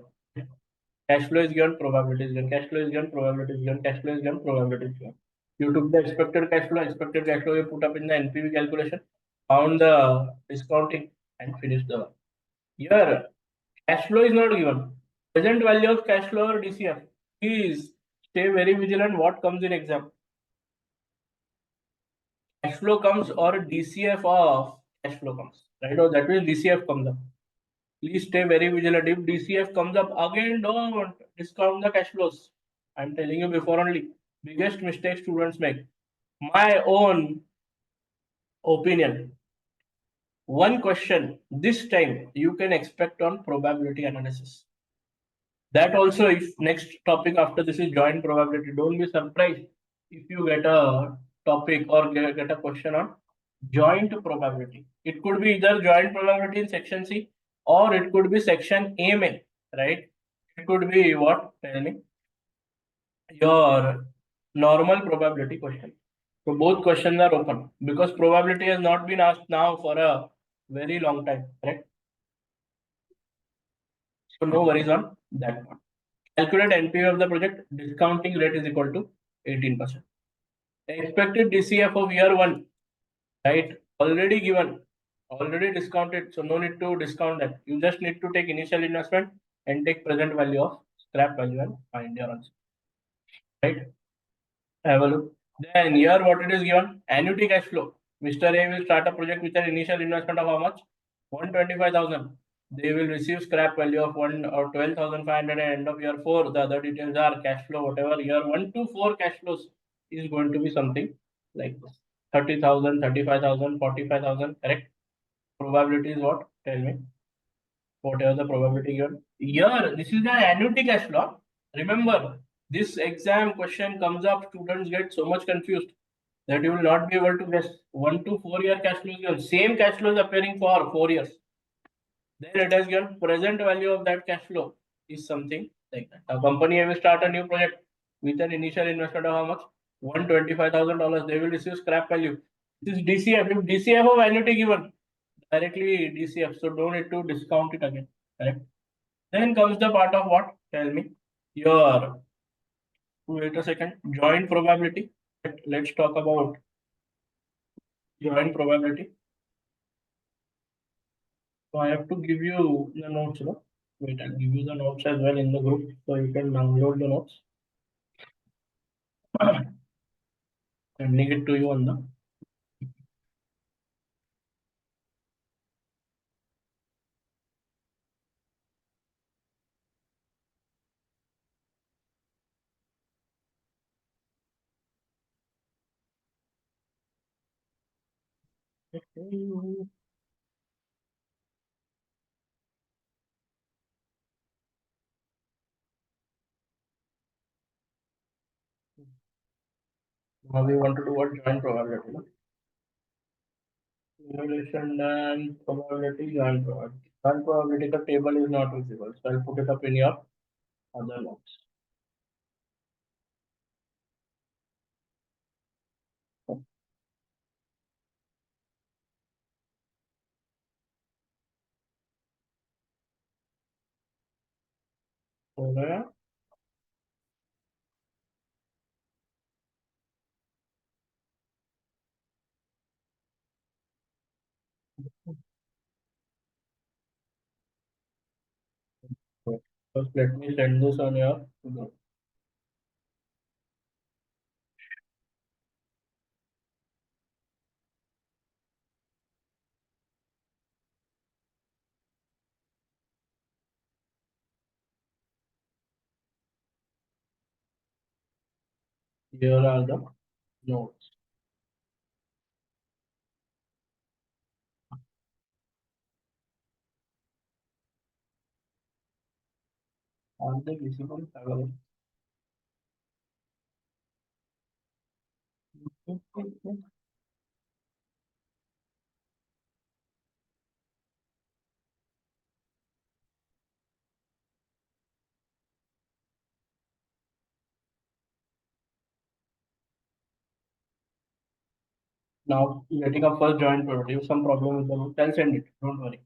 Cash flow is given, probability is given. Cash flow is given, probability is given. Cash flow is given, probability is given. You took the expected cash flow you put up in the NPV calculation, found the discounting, and finished the work. Here, cash flow is not given. Present value of cash flow or DCF. Please stay very vigilant what comes in exam. Cash flow comes or DCF of cash flow comes, right? Or that means DCF comes up. Please stay very vigilant. If DCF comes up again, don't discount the cash flows. I'm telling you before only. Biggest mistake students make. My own opinion. One question this time you can expect on probability analysis. That also, if next topic after this is joint probability, don't be surprised if you get a topic or get a question on joint probability. It could be either joint probability in section C or it could be section AMA, right? It could be what? Tell me. Your normal probability question. So both questions are open because probability has not been asked now for a very long time, correct? So no worries on that one. Calculate NPV of the project. Discounting rate is equal to 18%. Expected DCF of year one, right? Already given, already discounted. So no need to discount that. You just need to take initial investment and take present value of scrap value and find your answer, right? Have a look. Then here what it is given, annuity cash flow. Mr. A will start a project with an initial investment of how much? 125,000. They will receive scrap value of 12,500 at end of year 4. The other details are cash flow, whatever. Year 1 to 4 cash flows is going to be something like this. 30,000, 35,000, 45,000, correct? Probability is what? Tell me. Whatever the probability given. Here, this is the annuity cash flow. Remember, this exam question comes up, students get so much confused that you will not be able to guess. 1 to 4 year cash flow is given. Same cash flow is appearing for 4 years. Then it has given present value of that cash flow is something like that. A company will start a new project with an initial investment of how much? $125,000. They will receive scrap value. This is DCF. If DCF of annuity given, directly DCF. So don't need to discount it again. Correct? Then comes the part of what? Tell me. Your, wait a second, joint probability. Let's talk about joint probability. So I have to give you the notes, no? Wait, I'll give you the notes as well in the group so you can download the notes. Sending it to you on the Now we want to do what joint probability. No? Simulation and probability, joint probability. Joint probability, the table is not visible, so I'll put it up in your other notes. So there. First, let me send this on your group. Here are the notes. Are they visible? Now getting up first joint probability. If some problem with the note, I'll send it. Don't worry.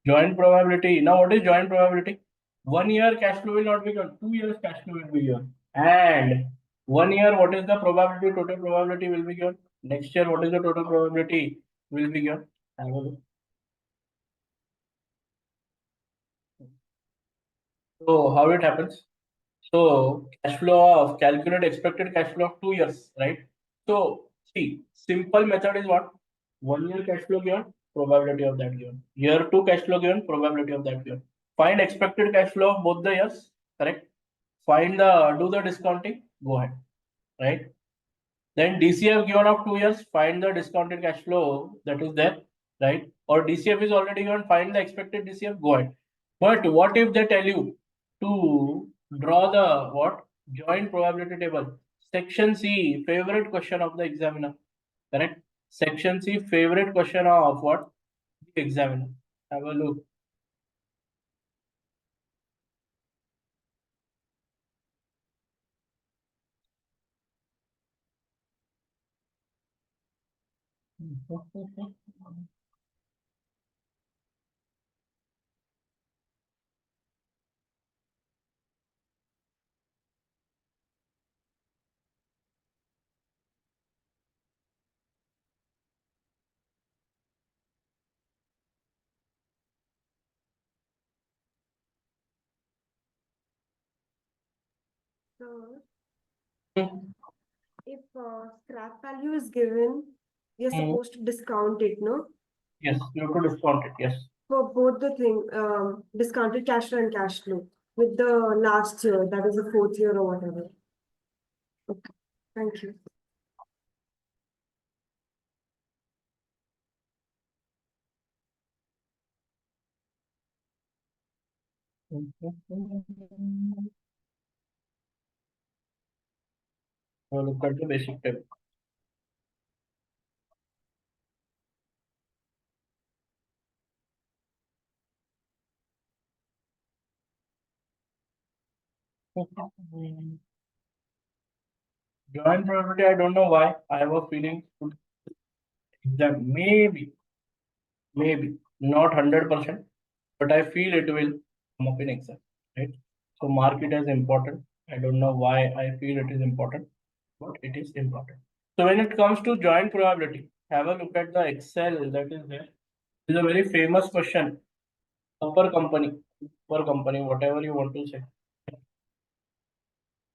Joint probability. Now what is joint probability? 1 year cash flow will not be given. 2 years cash flow will be given. And 1 year, what is the probability? Total probability will be given. Next year, what is the total probability will be given? Have a look. So how it happens? So cash flow of calculate expected cash flow of 2 years, right? So see, simple method is what? 1 year cash flow given, probability of that given. Year 2 cash flow given, probability of that given. Find expected cash flow of both the years, correct? Find the do the discounting, go ahead, right? Then DCF given of 2 years, find the discounted cash flow that is there, right? Or DCF is already given, find the expected DCF, go ahead. But what if they tell you to draw the what? Joint probability table. Section C, favorite question of the examiner, correct? Section C, favorite question of what? The examiner. Have a look. So Hmm. if scrap value is given, you're Hmm. supposed to discount it, no? Yes, you have to discount it. Yes. For both the thing, discounted cash flow and cash flow with the last year, that is the fourth year or whatever. Okay, thank you. Now look at the basic table. Joint probability, I don't know why. I have a feeling that maybe not 100%, but I feel it will come up in exam, right? So mark it as important. I don't know why I feel it is important, but it is important. So when it comes to joint probability, have a look at the Excel that is there. It's a very famous question. Per company, whatever you want to say,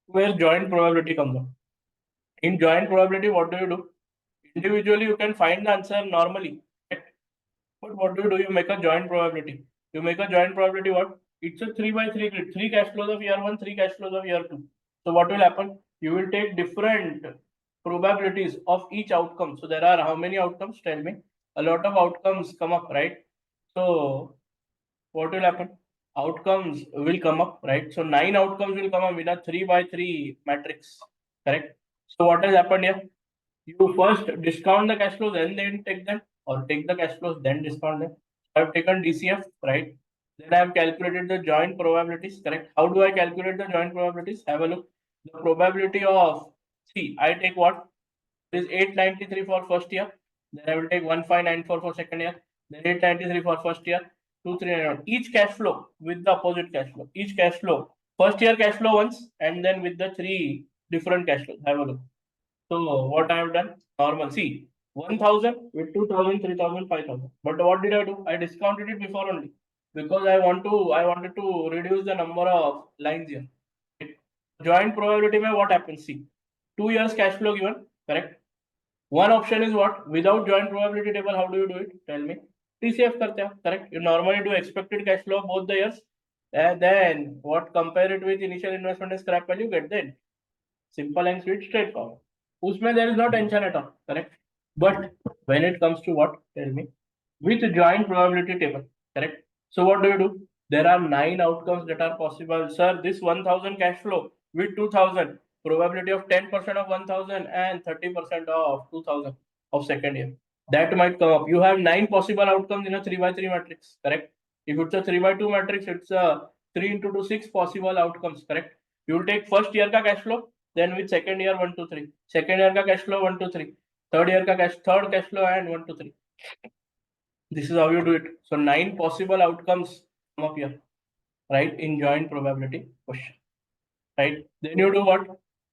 where joint probability comes up. In joint probability, what do you do? Individually, you can find the answer normally. Right? But what do? You make a joint probability. You make a joint probability what? It's a 3 by 3 grid. 3 cash flows of year 1, 3 cash flows of year 2. So what will happen? You will take different probabilities of each outcome. So there are how many outcomes? Tell me. a lot of outcomes come up, right? So what will happen? Outcomes will come up, right? So 9 outcomes will come up in a 3x3 matrix, correct? So what has happened here? You first discount the cash flows and then take them, or take the cash flows then discount them. I've taken DCF, right? Then I've calculated the joint probabilities, correct? How do I calculate the joint probabilities? Have a look. The probability of, see, I take what? It is 893 for first year. Then I will take 1594 for second year. Then 893 for first year. 2391. Each cash flow with the opposite cash flow. Each cash flow. First year cash flow once, and then with the 3 different cash flows. Have a look. So what I have done? Normal. See, 1000 with 2000, 3000, 5000. But what did I do? I discounted it before only, because I wanted to reduce the number of lines here. Joint probability mein what happens? See, 2 years cash flow given, correct? One option is what? Without joint probability table, how do you do it? Tell me. TCF karte ho, correct? You normally do expected cash flow of both the years, and then what? Compare it with initial investment and scrap value, get the entry. Simple and sweet, straightforward. Usme there is no tension at all, correct? But when it comes to what? Tell me. With joint probability table, correct? So what do? There are 9 outcomes that are possible. Sir, this 1000 cash flow with 2000, probability of 10% of 1000 and 30% of 2000 of second year. That might come up. You have 9 possible outcomes in a 3x3 matrix, correct? If it's a 3x2 matrix, it's a 3 into 2, 6 possible outcomes, correct? You will take first year ka cash flow, then with second year 1 2 3, second year ka cash flow 1 2 3, third year ka third cash flow and 1 2 3. This is how you do it. So 9 possible outcomes come up here, right? In joint probability question, right? Then you do what?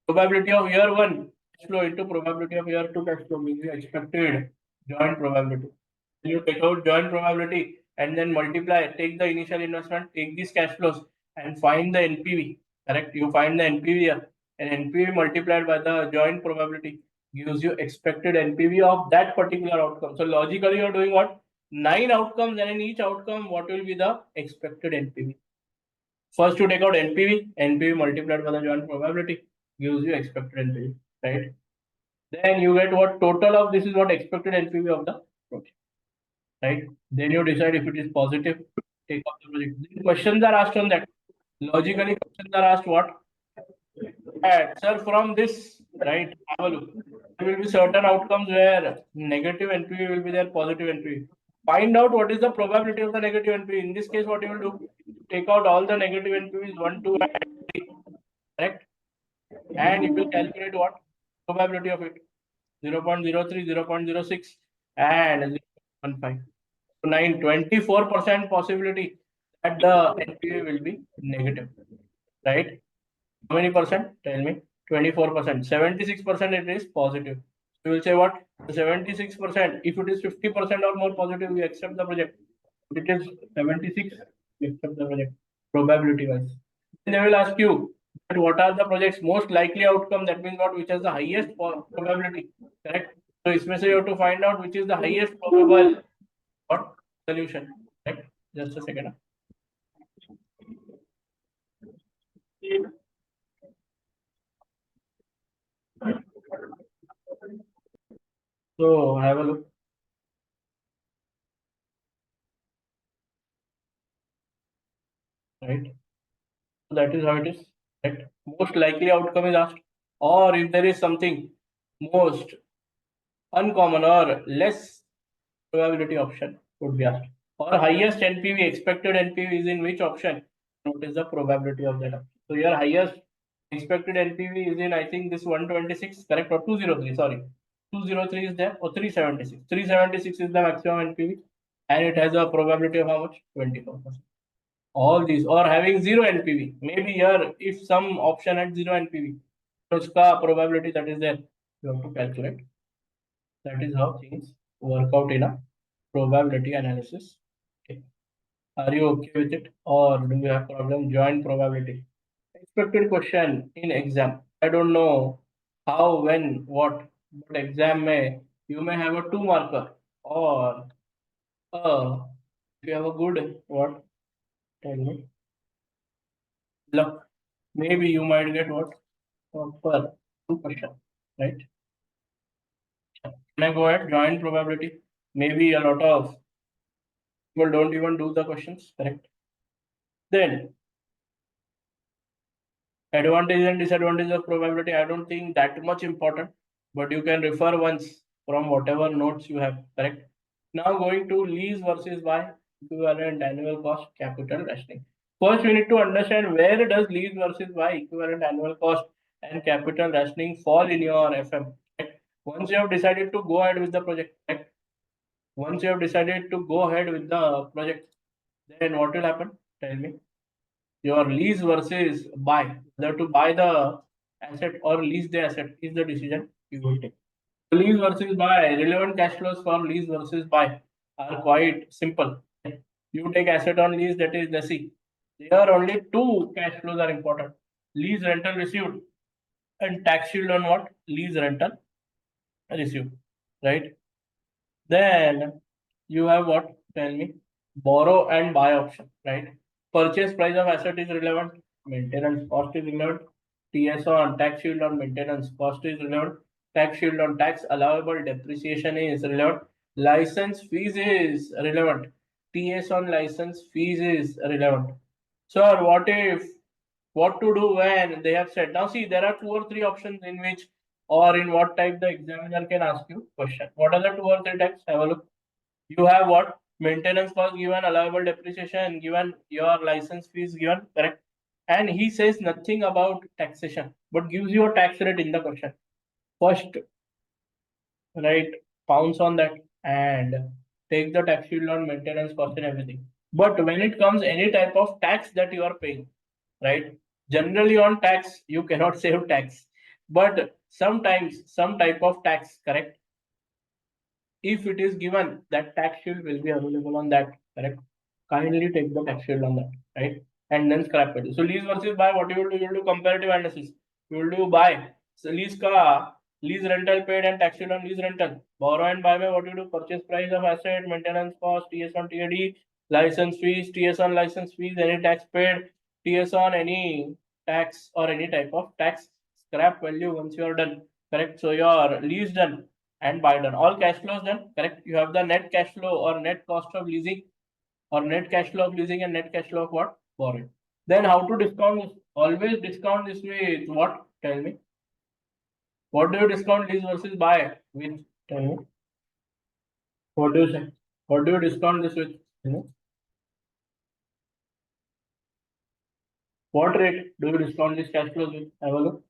Probability of year 1 cash flow into probability of year 2 cash flow means you expected joint probability. Then you take out joint probability and then multiply, take the initial investment, take these cash flows and find the NPV, correct? You find the NPV here, and NPV multiplied by the joint probability gives you expected NPV of that particular outcome. So logically you're doing what? 9 outcomes, and in each outcome, what will be the expected NPV? First, you take out NPV, NPV multiplied by the joint probability gives you expected NPV, right? Then you get what? Total of this is what expected NPV of the project, right? Then you decide if it is positive, take off the project. Then questions are asked on that. Logically, questions are asked what? Sir, from this, right? Have a look. There will be certain outcomes where negative NPV will be there, positive NPV. Find out what is the probability of the negative NPV. In this case, what you will do? Take out all the negative NPVs 1, 2, and 3, correct? And you will calculate what? Probability of it. 0.03, 0.06, and 0.15. So 24% possibility that the NPV will be negative, right? How many percent? Tell me. 24%. 76% it is positive. So you will say what? 76%. If it is 50% or more positive, we accept the project. If it is 76, we accept the project. Probability wise. Then they will ask you that what are the project's most likely outcome? That means what? Which has the highest probability. Correct? So इसमें से you have to find out which is the highest probable what solution. Correct? Just a second. So have a look. Right? So that is how it is. Right? Most likely outcome is asked, or if there is something most uncommon or less probability option would be asked, or highest NPV, expected NPV is in which option? What is the probability of that option? So your highest expected NPV is in, I think, this 126, correct, or 203, sorry. 203 is there, or 376. 376 is the maximum NPV, and it has a probability of how much? 24%. All these, or having 0 NPV. Maybe here, if some option had 0 NPV, so uska probability that is there, you have to calculate. That is how things work out in a probability analysis. Okay. Are you okay with it, or do you have problem? Joint probability. Expected question in exam. I don't know how, when, what, but exam may, you may have a 2 marker, or if you have a good what? Tell me. Luck. Maybe you might get what? Per 2 question, right? Can I go ahead? Joint probability. maybe a lot of people don't even do the questions, correct? Then advantage and disadvantage of probability, I don't think that much important, but you can refer once from whatever notes you have, correct? Now going to lease versus buy, equivalent annual cost, capital rationing. First, we need to understand where does lease versus buy, equivalent annual cost, and capital rationing fall in your FM. Correct? Once you have decided to go ahead with the project, correct? Once you have decided to go ahead with the project, then what will happen? Tell me. Your lease versus buy, whether to buy the asset or lease the asset is the decision you will take. Lease versus buy, relevant cash flows for lease versus buy are quite simple. You take asset on lease, that is lessee. There only two cash flows are important: lease rental received and tax shield on what? Lease rental received, right? Then you have what? Tell me. Borrow and buy option, right? Purchase price of asset is relevant. Maintenance cost is relevant. TSO on tax shield on maintenance cost is relevant. Tax shield on tax allowable depreciation is relevant. License fees is relevant. TS on license fees is relevant. So what to do when they have said? Now see, there are 2 or 3 options in which or in what type the examiner can ask you question. What are the 2 or 3 types? Have a look. You have what? Maintenance cost given, allowable depreciation given, your license fees given, correct? And he says nothing about taxation, but gives you a tax rate in the question. First, right, pounce on that and take the tax shield on maintenance cost and everything. But when it comes any type of tax that you are paying, right? Generally on tax, you cannot save tax, but sometimes some type of tax, correct? If it is given that tax shield will be available on that, correct? Kindly take the tax shield on that, right? And then scrap it. So lease versus buy, what you will do? You will do comparative analysis. You will do buy. So lease rental paid and tax shield on lease rental. Borrow and buy, what you do? Purchase price of asset, maintenance cost, TS on TAD, license fees, TS on license fees, any tax paid, TS on any tax or any type of tax, scrap value once you are done, correct? So your lease done and buy done. All cash flows done, correct? You have the net cash flow or net cost of leasing or net cash flow of leasing and net cash flow of what? Borrowing. Then how to discount this? Always discount this with what? Tell me. What do you discount lease versus buy with? Tell me. What do you say? What do you discount this with? Tell me. What rate do you discount these cash flows with? Have a look.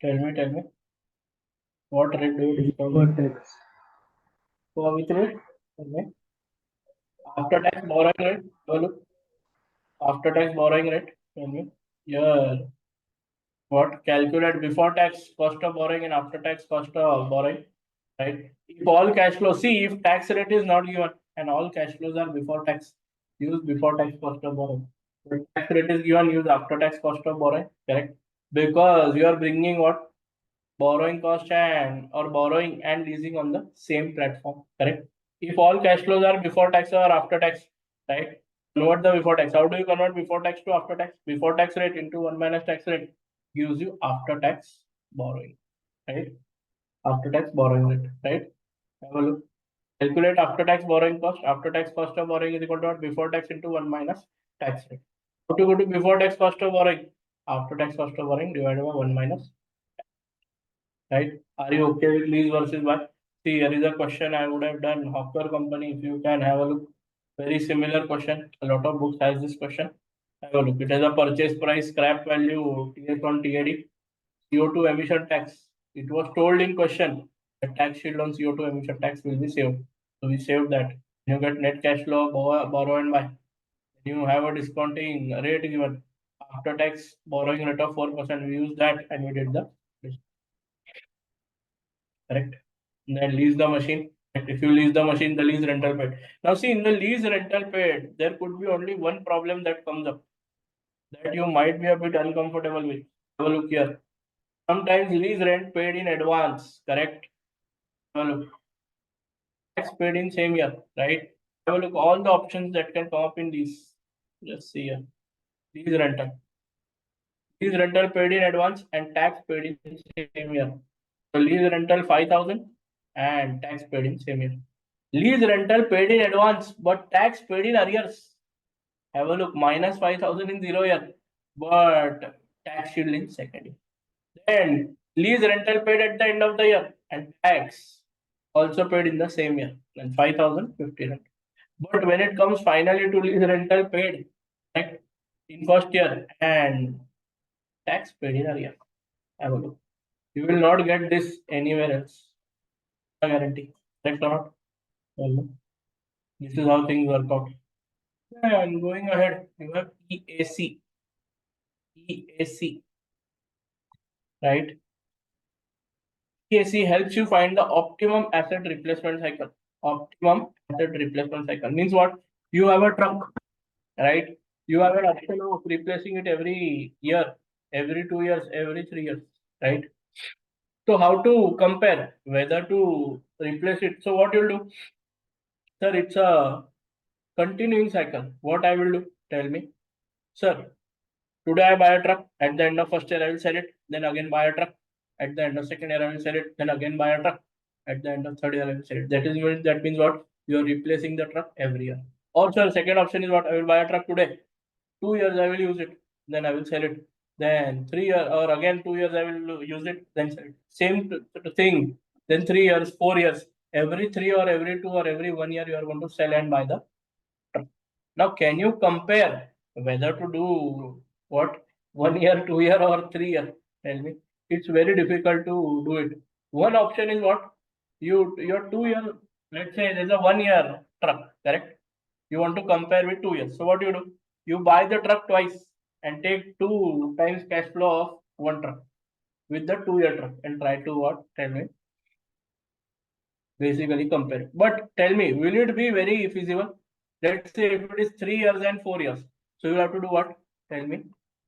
Tell me. What rate do you discount? tax. For which rate? Tell me. After tax borrowing rate? Have a look. After tax borrowing rate? Tell me. Yeah. What? Calculate before tax cost of borrowing and after tax cost of borrowing, right? If all cash flow, see if tax rate is not given and all cash flows are before tax, use before tax cost of borrowing. If tax rate is given, use after tax cost of borrowing, correct? Because you are bringing what? Borrowing cost and or borrowing and leasing on the same platform, correct? If all cash flows are before tax or after tax, right? Convert the before tax. How do you convert before tax to after tax? Before tax rate into 1 minus tax rate gives you after tax borrowing, right? After tax borrowing rate, right? Have a look. Calculate after tax borrowing cost. After tax cost of borrowing is equal to what? Before tax into 1 minus tax rate. How to go to before tax cost of borrowing? After tax cost of borrowing divided by 1 minus, right? Are you okay with lease versus buy? See, here is a question I would have done. Hawker company, if you can have a look. Very similar question. A lot of books has this question. Have a look. It has a purchase price, scrap value, TS on TAD, CO2 emission tax. It was told in question that tax shield on CO2 emission tax will be saved. So we saved that. You get net cash flow, borrow and buy. You have a discounting rate given. After tax borrowing rate of 4%. We use that and we did the correct. And then lease the machine. If you lease the machine, the lease rental paid. Now see, in the lease rental paid, there could be only one problem that comes up that you might be a bit uncomfortable with. Have a look here. Sometimes lease rent paid in advance, correct? Have a look. Tax paid in same year, right? Have a look all the options that can come up in these. Just see here. Lease rental. Lease rental paid in advance and tax paid in same year. So lease rental 5,000, and tax paid in same year. Lease rental paid in advance, but tax paid in arrears. Have a look, minus 5,000 in 0 year, but tax shield in second year. Then lease rental paid at the end of the year and tax also paid in the same year, then 5,000, 1500. But when it comes finally to lease rental paid right, in first year and tax paid in arrear. Have a look. You will not get this anywhere else. I guarantee. Correct or not? Well, this is how things work out. And going ahead, you have EAC. EAC. Right? EAC helps you find the optimum asset replacement cycle. Optimum asset replacement cycle means what? You have a truck, right? You have an option of replacing it every year, every 2 years, every 3 years, right? So how to compare whether to replace it? So what you'll do, sir? It's a continuing cycle. What I will do? Tell me, sir. Today I buy a truck. At the end of first year, I will sell it. Then again buy a truck. At the end of second year, I will sell it. Then again buy a truck. At the end of third year, I will sell it. That means what? You are replacing the truck every year. Or sir, second option is what? I will buy a truck today. 2 years I will use it. Then I will sell it. Then 3 years or again 2 years I will use it. Then sell it. Same thing. Then 3 years, 4 years. Every 3 or every 2 or every 1 year you are going to sell and buy the truck. Now can you compare whether to do what 1 year, 2 year or 3 year? Tell me. It's very difficult to do it. One option is what? Your 2 year, let's say there's a 1 year truck, correct? You want to compare with 2 years. So what do? You buy the truck twice and take 2 times cash flow of one truck with the 2 year truck and try to what? Tell me. Basically compare. But tell me, will it be very feasible? Let's say if it is 3 years and 4 years. So you have to do what? Tell me.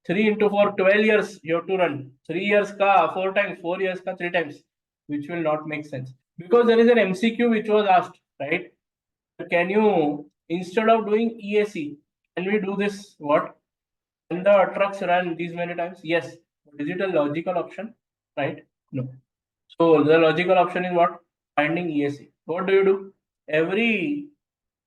3 into 4, 12 years you have to run. 3 years ka 4 times, 4 years ka 3 times, which will not make sense. Because there is an MCQ which was asked, right? Can you, instead of doing EAC, can we do this what? Can the trucks run these many times? Yes. But is it a logical option? Right? No. So the logical option is what? Finding EAC. What do? Every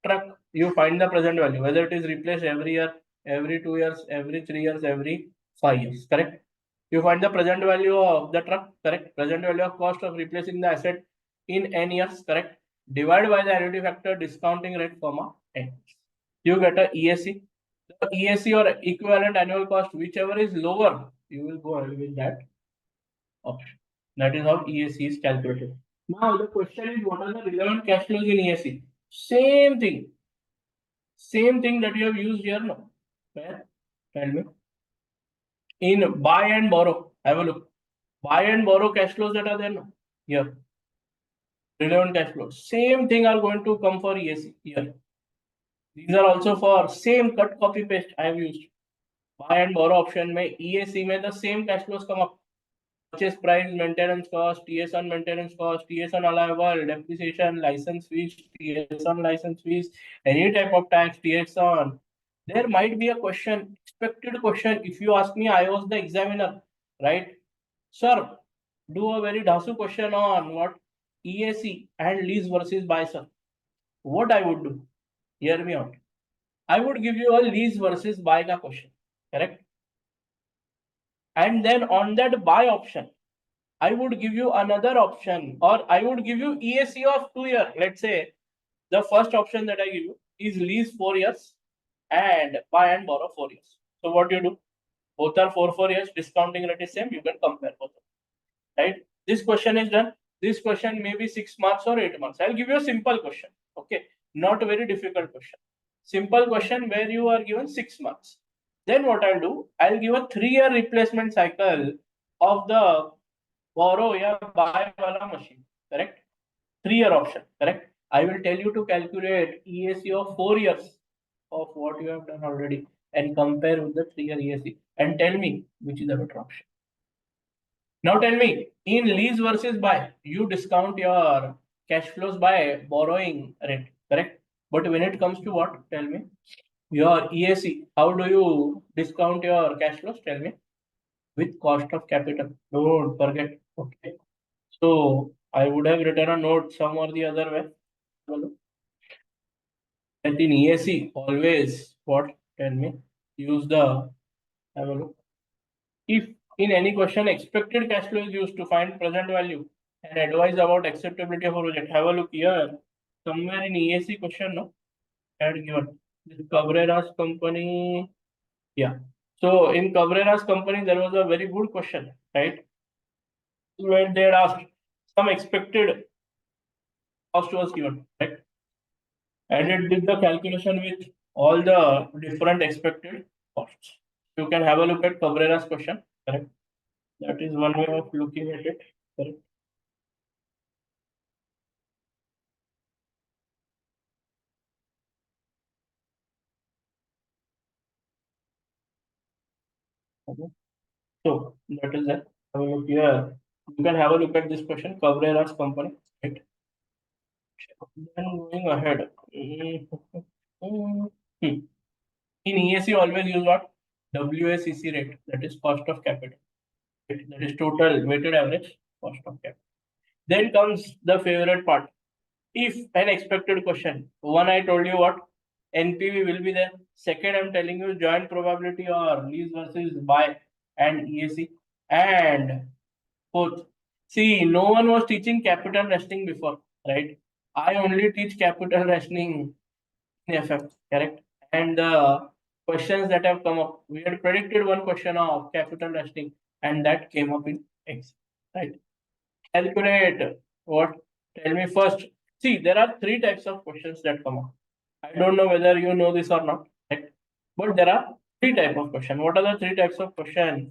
truck you find the present value, whether it is replaced every year, every 2 years, every 3 years, every 5 years. Correct? You find the present value of the truck, correct? Present value of cost of replacing the asset in n years, correct? Divide by the annuity factor discounting rate, comma n. You get a EAC. The EAC or equivalent annual cost, whichever is lower, you will go ahead with that option. That is how EAC is calculated. Now the question is, what are the relevant cash flows in EAC? Same thing. Same thing that you have used here now. Where? Tell me. In buy and borrow, have a look. Buy and borrow cash flows that are there now. Here. Relevant cash flows. Same thing are going to come for EAC here. These are also for same cut copy paste I have used. Buy and borrow option में EAC में the same cash flows come up. Purchase price, maintenance cost, TS on maintenance cost, TS on allowable, depreciation, license fees, TS on license fees, any type of tax, TS on. There might be a question, expected question. If you ask me, I was the examiner, right? Sir, do a very dhasu question on what? EAC and lease versus buy, sir. What I would do? Hear me out. I would give you a lease versus buy ka question, correct? And then on that buy option, I would give you another option, or I would give you EAC of 2 years. Let's say the first option that I give you is lease 4 years and buy and borrow 4 years. So what do? Both are 4 years, discounting rate is same, you can compare both. Right? This question is done. This question may be 6 months or 8 months. I'll give you a simple question. Okay, not a very difficult question. Simple question where you are given 6 months. Then what I'll do, I'll give a 3-year replacement cycle of the borrow या buy वाला machine, correct? 3-year option, correct? I will tell you to calculate EAC of 4 years of what you have done already and compare with the 3-year EAC and tell me which is the better option. Now tell me, in lease versus buy, you discount your cash flows by borrowing rate, correct? But when it comes to what? Tell me. Your EAC, how do you discount your cash flows? Tell me. With cost of capital. Don't forget. Okay. So I would have written a note some or the other way. And in EAC, always what? Tell me. Use the, have a look. If in any question expected cash flow is used to find present value and advise about acceptability of a project, have a look here. Somewhere in EAC question, no? Had given. This Cabrera's company. Yeah. So in Cabrera's company, there was a very good question, right? When they had asked some expected cost was given, right? And it did the calculation with all the different expected costs. You can have a look at Cabrera's question, correct? That is one way of looking at it, correct? Okay. So that is that. Have a look here. You can have a look at this question, Cabrera's company, right? Then going ahead. In EAC, always use what? WACC rate, that is cost of capital. Right? That is total weighted average cost of capital. Then comes the favorite part. If an expected question, one I told you what? NPV will be there. Second, I'm telling you joint probability or lease versus buy and EAC. And fourth, see, no one was teaching capital rationing before, right? I only teach capital rationing in FF, correct? And the questions that have come up, we had predicted one question of capital rationing, and that came up in X, right? Calculate what? Tell me first. See, there are three types of questions that come up. I don't know whether you know this or not, right? But there are three types of questions. What are the three types of questions?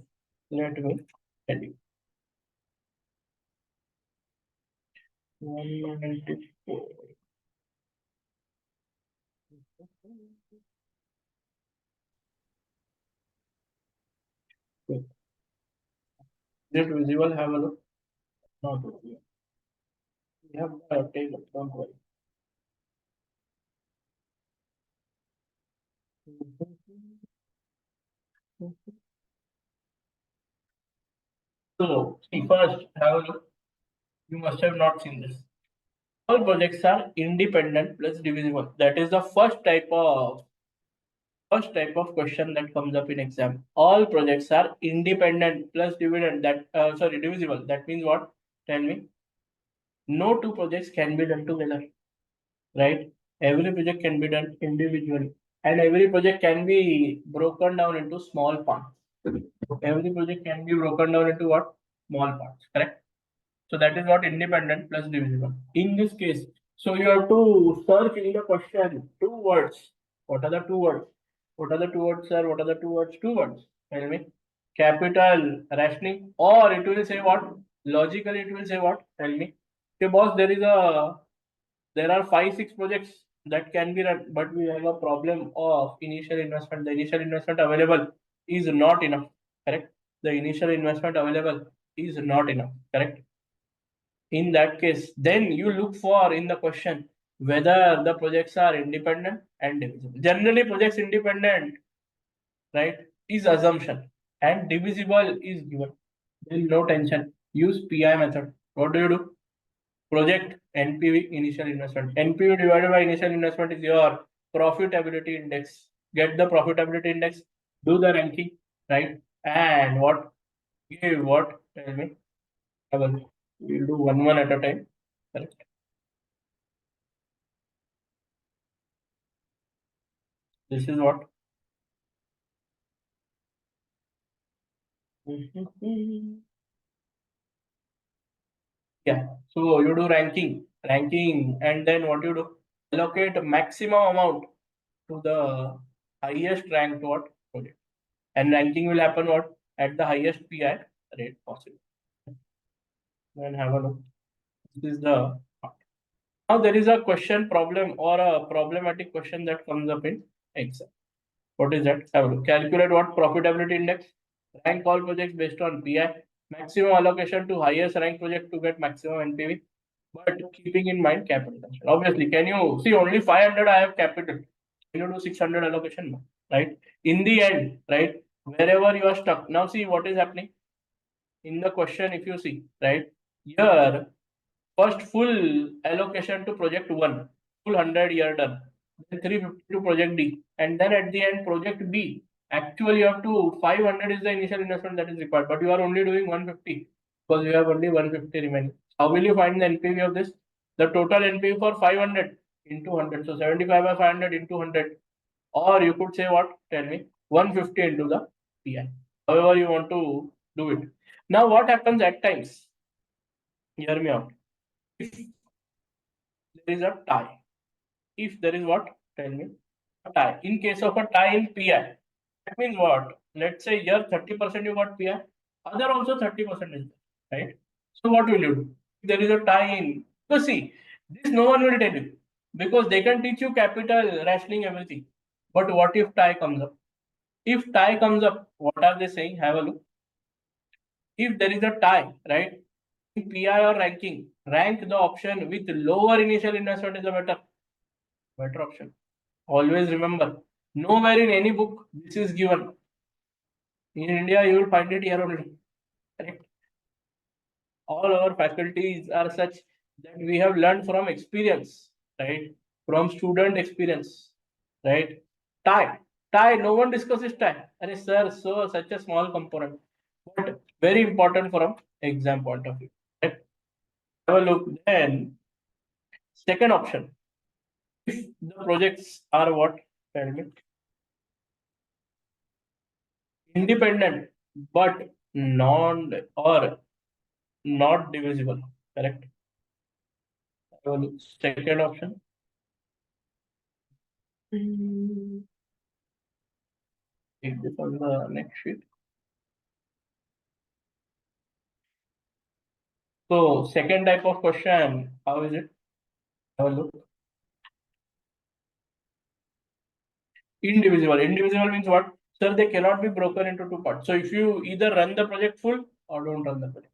Let me tell you. 194. Is it visible? Have a look. Not visible. We have a table, don't worry. So, see, first, have a look. You must have not seen this. All projects are independent plus divisible. That is the first type of question that comes up in exam. All projects are independent plus dividend. Divisible. That means what? Tell me. No two projects can be done together, right? Every project can be done individually, and every project can be broken down into small parts. Every project can be broken down into what? Small parts, correct? So that is what independent plus divisible. In this case, so you have to search in the question two words. What are the two words? What are the two words, sir? What are the two words? Two words. Tell me. Capital rationing, or it will say what? Logically, it will say what? Tell me. Okay, boss, there are 5-6 projects that can be run, but we have a problem of initial investment. The initial investment available is not enough, correct? The initial investment available is not enough, correct? In that case, then you look for in the question whether the projects are independent and divisible. Generally, projects independent, right, is assumption, and divisible is given. There is no tension. Use PI method. What do? Project NPV, initial investment. NPV divided by initial investment is your profitability index. Get the profitability index, do the ranking, right? And what? Give what? Tell me. We'll do one at a time. Correct. This is what? Yeah. So you do ranking, and then what you do? Allocate maximum amount to the highest ranked what project. And ranking will happen what? At the highest PI rate possible. Then have a look. This is the now there is a question problem or a problematic question that comes up in exam. What is that? Have a look. Calculate what profitability index. Rank all projects based on PI. Maximum allocation to highest rank project to get maximum NPV. But keeping in mind capital. Obviously, can you see only 500 I have capital? Can you do 600 allocation? No, right? In the end, right? Wherever you are stuck. Now see what is happening in the question. If you see, right here, First full allocation to project 1, full 100-year done. Then 350 to project D. And then at the end, project B. Actually, you have to 500 is the initial investment that is required, but you are only doing 150 because you have only 150 remaining. How will you find the NPV of this? The total NPV for 500 into 100. So 75 by 500 into 100. Or you could say what? Tell me. 150 into the PI. However you want to do it. Now what happens at times? Hear me out. If there is a tie. If there is what? Tell me. A tie. In case of a tie in PI, that means what? Let's say here 30% you got PI, other also 30% is there, right? So what will you do? If there is a tie in, so see, this no one will tell you because they can teach you capital, rationing, everything. But what if tie comes up? If tie comes up, what are they saying? Have a look. If there is a tie, right? In PI or ranking, rank the option with lower initial investment is a better option. Always remember, nowhere in any book this is given. In India, you will find it here only. Correct? All our faculties are such that we have learned from experience, right? From student experience, right? Tie. No one discusses tie. And sir, so such a small component, but very important from exam point of view. Right? Have a look. Then second option. If the projects are what? Tell me. Independent, but non or not divisible. Correct. Have a look. Second option. Take this on the next sheet. So second type of question, how is it? Have a look. Indivisible. Indivisible means what? Sir, they cannot be broken into two parts. So if you either run the project full or don't run the project.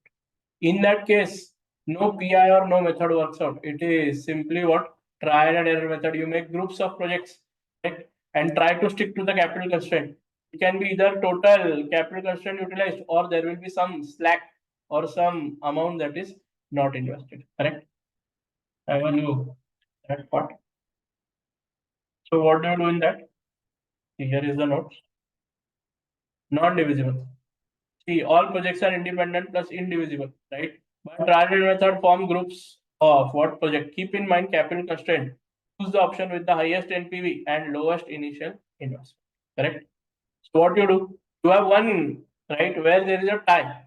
In that case, no PI or no method works out. It is simply what? Trial and error method. You make groups of projects, right? And try to stick to the capital constraint. It can be either total capital constraint utilized or there will be some slack or some amount that is not invested. Correct? I will do that part. So what do you do in that? Here is the notes. Non-divisible. See, all projects are independent plus indivisible, right? But trial and method form groups of what project? Keep in mind capital constraint. Choose the option with the highest NPV and lowest initial investment. Correct? So what you do? You have one, right, where there is a tie.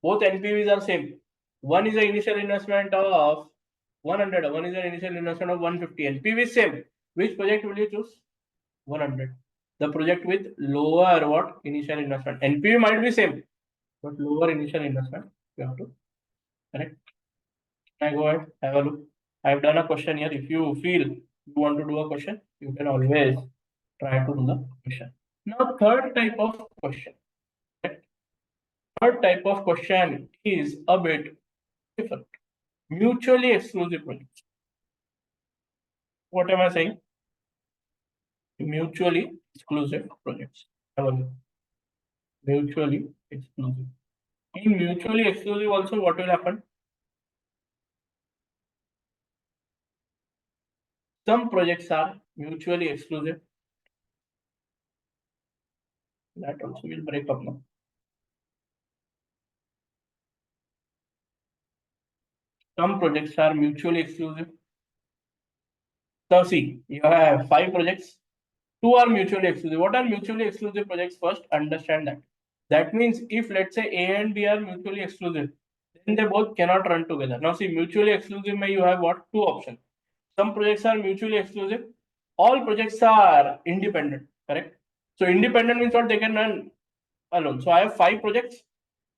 Both NPVs are same. One is the initial investment of 100. One is the initial investment of 150. NPV is same. Which project will you choose? 100. The project with lower what? Initial investment. NPV might be same, but lower initial investment. You have to correct. Can I go ahead? Have a look. I've done a question here. If you feel you want to do a question, you can always try to do the question. Now, third type of question. Third type of question is a bit different. Mutually exclusive projects. What am I saying? Mutually exclusive projects. Have a look. Mutually exclusive. In mutually exclusive also, what will happen? Some projects are mutually exclusive. That also will break up now. Some projects are mutually exclusive. So see, you have 5 projects. 2 are mutually exclusive. What are mutually exclusive projects? First, understand that. That means if let's say A and B are mutually exclusive, then they both cannot run together. Now see, mutually exclusive may you have what? 2 options. Some projects are mutually exclusive. All projects are independent, correct? So independent means what? They can run alone. So I have 5 projects,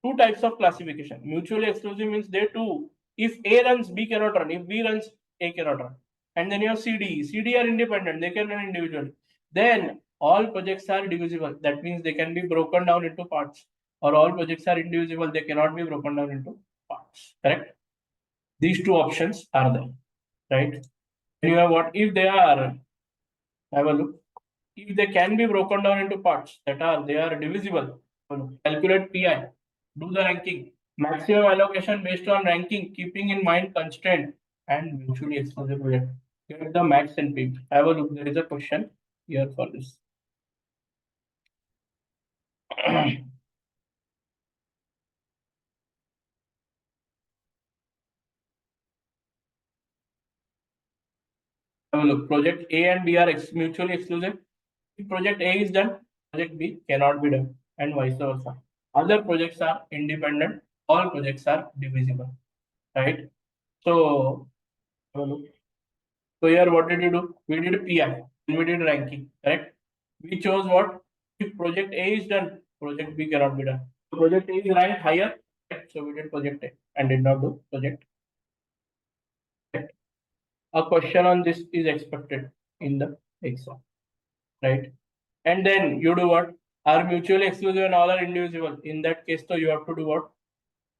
2 types of classification. Mutually exclusive means they too, if A runs, B cannot run. If B runs, A cannot run. And then you have CD. CD are independent. They can run individually. Then all projects are divisible. That means they can be broken down into parts. Or all projects are indivisible. They cannot be broken down into parts. Correct? These 2 options are there. Right? And you have what? If they are, have a look. If they can be broken down into parts that are, they are divisible. Calculate PI. Do the ranking. Maximum allocation based on ranking, keeping in mind constraint and mutually exclusive project. Get the max NPV. Have a look. There is a question here for this. Have a look. Project A and B are mutually exclusive. If project A is done, project B cannot be done, and vice versa. Other projects are independent. All projects are divisible, right? So, have a look. So here, what did you do? We did PI and we did ranking, correct? We chose what? If project A is done, project B cannot be done. So project A is ranked higher, correct? So we did project A and did not do project. Correct? A question on this is expected in the exam, right? And then you do what? Are mutually exclusive and all are indivisible. In that case, so you have to do what?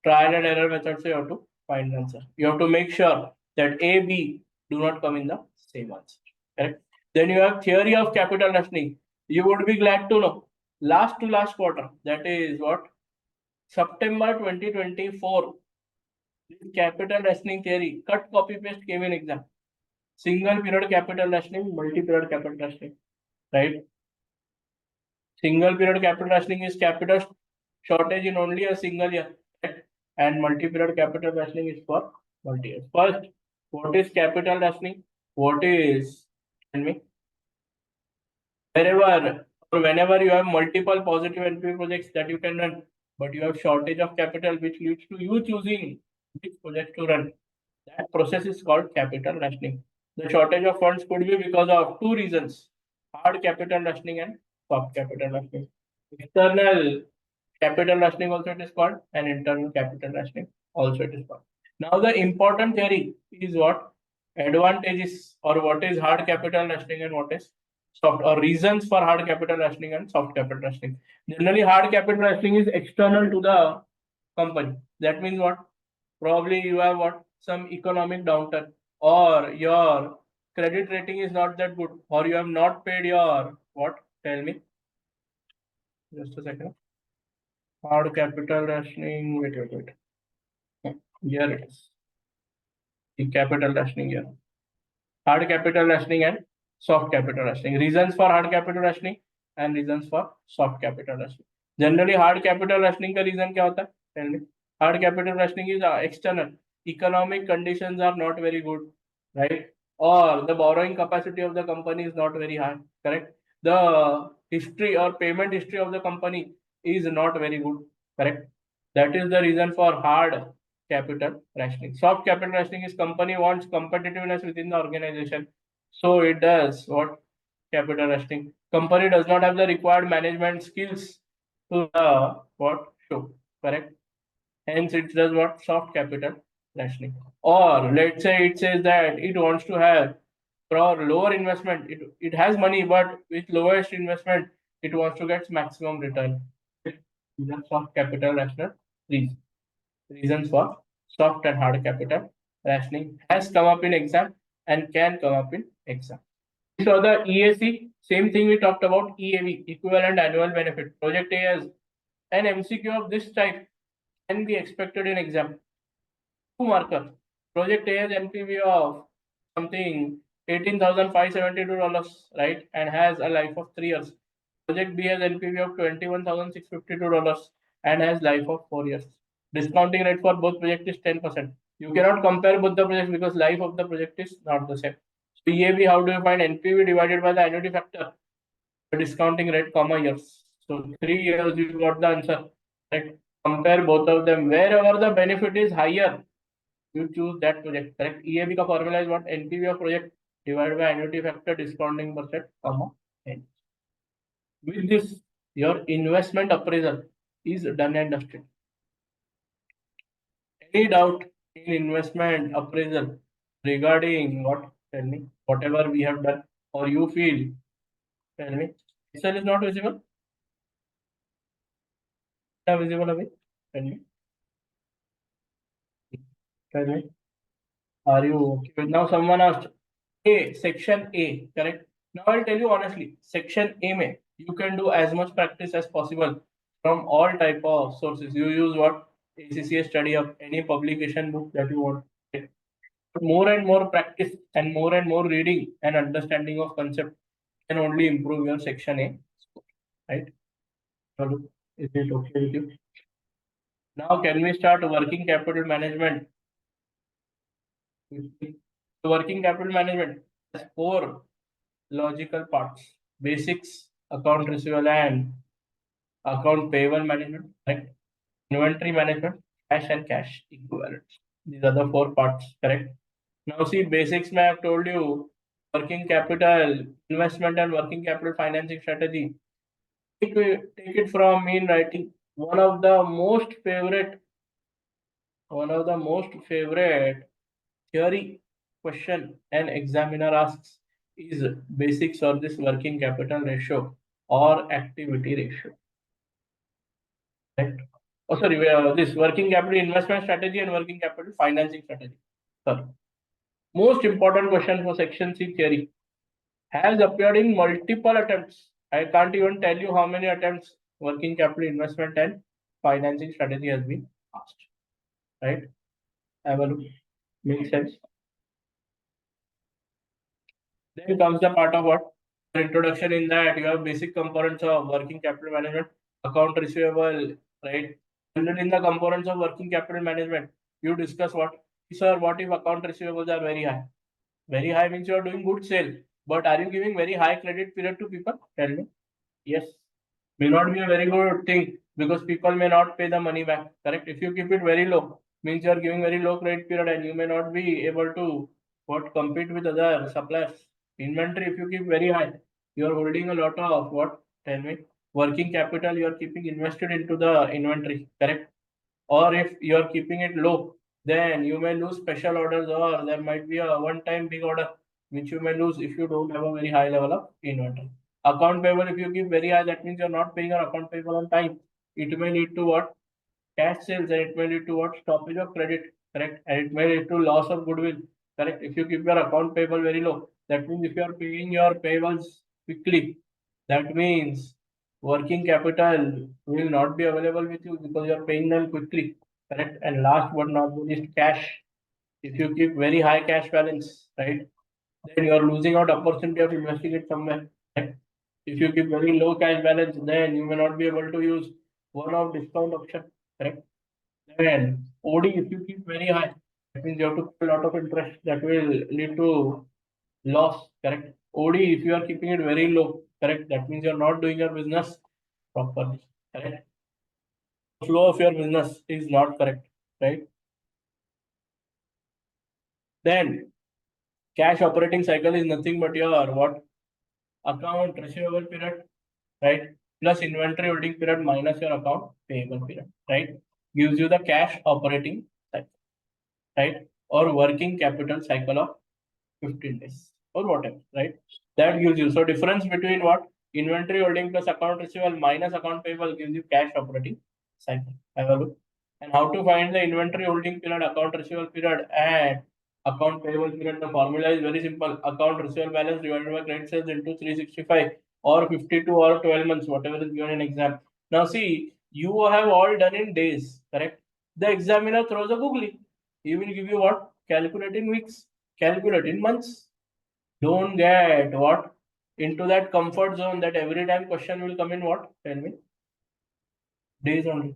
Trial and error method. So you have to find the answer. You have to make sure that A, B do not come in the same answer. Correct? Then you have theory of capital rationing. You would be glad to know. Last to last quarter, that is what? September 2024. This capital rationing theory, cut copy paste came in exam. Single period capital rationing, multi period capital rationing, right? Single period capital rationing is capital shortage in only a single year, right? And multi period capital rationing is for multi years. First, what is capital rationing? What is, tell me, wherever or whenever you have multiple positive NPV projects that you can run, but you have shortage of capital, which leads to you choosing which project to run. That process is called capital rationing. The shortage of funds could be because of two reasons: hard capital rationing and soft capital rationing. External capital rationing also it is called, and internal capital rationing also it is called. Now the important theory is what? Advantages, or what is hard capital rationing and what is soft, or reasons for hard capital rationing and soft capital rationing. Generally, hard capital rationing is external to the company. That means what? Probably you have what? Some economic downturn, or your credit rating is not that good, or you have not paid your what? Tell me. Just a second. Hard capital rationing. Wait. Here it is. The capital rationing here. Hard capital rationing and soft capital rationing. Reasons for hard capital rationing and reasons for soft capital rationing. Generally, hard capital rationing का reason क्या होता है? Tell me. Hard capital rationing is external. Economic conditions are not very good, right? Or the borrowing capacity of the company is not very high, correct? The history or payment history of the company is not very good, correct? That is the reason for hard capital rationing. Soft capital rationing is company wants competitiveness within the organization. So it does what? Capital rationing. Company does not have the required management skills to what? Show. Correct? Hence it does what? Soft capital rationing. Or let's say it says that it wants to have for lower investment. It has money, but with lowest investment, it wants to get maximum return. These are soft capital rational reasons. Reasons for soft and hard capital rationing has come up in exam and can come up in exam. We saw the EAC, same thing we talked about EAV, equivalent annual benefit. Project A has an MCQ of this type can be expected in exam. Two markers. Project A has NPV of something $18,572, right? And has a life of 3 years. Project B has NPV of $21,652 and has life of 4 years. Discounting rate for both projects is 10%. You cannot compare both the projects because life of the project is not the same. So EAB, how do you find NPV divided by the annuity factor? The discounting rate, comma years. So 3 years you got the answer. Right? Compare both of them. Wherever the benefit is higher, you choose that project. Correct? EAB ka formula is what? NPV of project divided by annuity factor, discounting percent, comma n. With this, your investment appraisal is done and dusted. Any doubt in investment appraisal regarding what? Tell me. Whatever we have done, or you feel, tell me. Excel is not visible? Not visible away? Tell me. Tell me. Are you okay? Now someone asked A, section A, correct? Now I'll tell you honestly, section A may you can do as much practice as possible from all type of sources. You use what? ACCA study of any publication book that you want. Right? More and more practice and more reading and understanding of concept can only improve your section A score. Right? So, is it okay with you? Now, can we start working capital management? So working capital management has four logical parts: basics, account receivable and account payable management, correct? Inventory management, cash and cash equivalents. These are the four parts, correct? Now see, basics I have told you, working capital, investment and working capital financing strategy. Take it from me in writing. One of the most favorite theory question an examiner asks is basics of this working capital ratio or activity ratio. Right? Oh, sorry, this working capital investment strategy and working capital financing strategy. Sorry. Most important question for section C theory has appeared in multiple attempts. I can't even tell you how many attempts working capital investment and financing strategy has been asked. Right? Have a look. Makes sense. Then comes the part of what? Introduction. In that you have basic components of working capital management, account receivable, right? And then in the components of working capital management, you discuss what? Sir, what if account receivables are very high? Very high means you are doing good sale, but are you giving very high credit period to people? Tell me. Yes. May not be a very good thing because people may not pay the money back. Correct? If you keep it very low, means you are giving very low credit period and you may not be able to what compete with other suppliers. Inventory, if you keep very high, you are holding a lot of what? Tell me. Working capital you are keeping invested into the inventory. Correct? Or if you are keeping it low, then you may lose special orders or there might be a one-time big order which you may lose if you don't have a very high level of inventory. Account payable, if you keep very high, that means you're not paying your account payable on time. It may lead to what? Cash sales, and it may lead to what? Stoppage of credit, correct? And it may lead to loss of goodwill, correct? If you keep your account payable very low, that means if you are paying your payables quickly, that means working capital will not be available with you because you are paying them quickly, correct? And last but not least, cash. If you keep very high cash balance, right, then you are losing out opportunity of investing it somewhere. Right? If you keep very low cash balance, then you may not be able to use one-off discount option. Correct? Then OD, if you keep very high, that means you have to pay a lot of interest. That will lead to loss. Correct? OD, if you are keeping it very low, correct, that means you are not doing your business properly. Correct? Flow of your business is not correct. Right? Then cash operating cycle is nothing but your what? Account receivable period, right? Plus inventory holding period minus your account payable period, right? Gives you the cash operating cycle, right? Or working capital cycle of 15 days or whatever, right? That gives you. So difference between what? Inventory holding plus account receivable minus account payable gives you cash operating cycle. Have a look. And how to find the inventory holding period, account receivable period, and account payable period? The formula is very simple. Account receivable balance divided by credit sales into 365 or 52 or 12 months, whatever is given in exam. Now see, you have all done in days, correct? The examiner throws a googly. He will give you what? Calculate in weeks, calculate in months. Don't get what? Into that comfort zone that every time question will come in what? Tell me. Days only.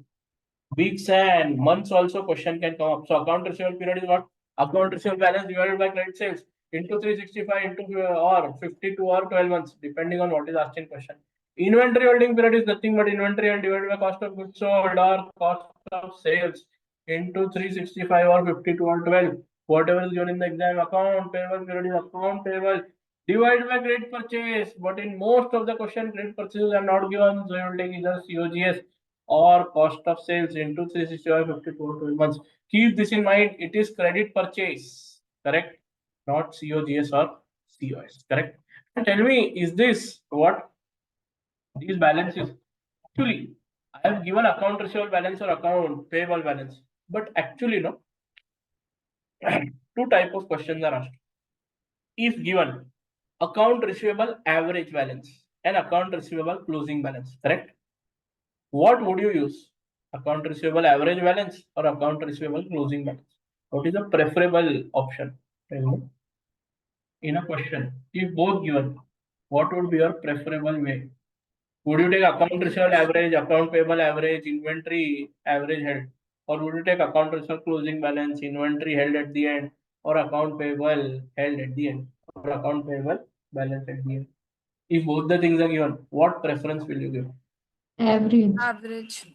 Weeks and months also question can come up. So account receivable period is what? Account receivable balance divided by credit sales into 365 into or 52 or 12 months, depending on what is asked in question. Inventory holding period is nothing but inventory and divided by cost of goods sold or cost of sales into 365 or 52 or 12. Whatever is given in the exam. Account payable period is account payable divided by credit purchase. But in most of the question, credit purchases are not given. So you will take either COGS or cost of sales into 365 52 or 12 months. Keep this in mind. It is credit purchase, correct? Not COGS or COS, correct? And tell me, is this what? These balances. Actually, I have given account receivable balance or account payable balance. But actually, no. Two type of questions are asked. If given account receivable average balance and account receivable closing balance, correct? What would you use? account receivable average balance or account receivable closing balance? What is the preferable option? Tell me. In a question, if both given, what would be your preferable way? Would you take account receivable average, account payable average, inventory average held? Or would you take account receivable closing balance, inventory held at the end, or account payable held at the end, or account payable balance at the end? If both the things are given, what preference will you give? Average. Average.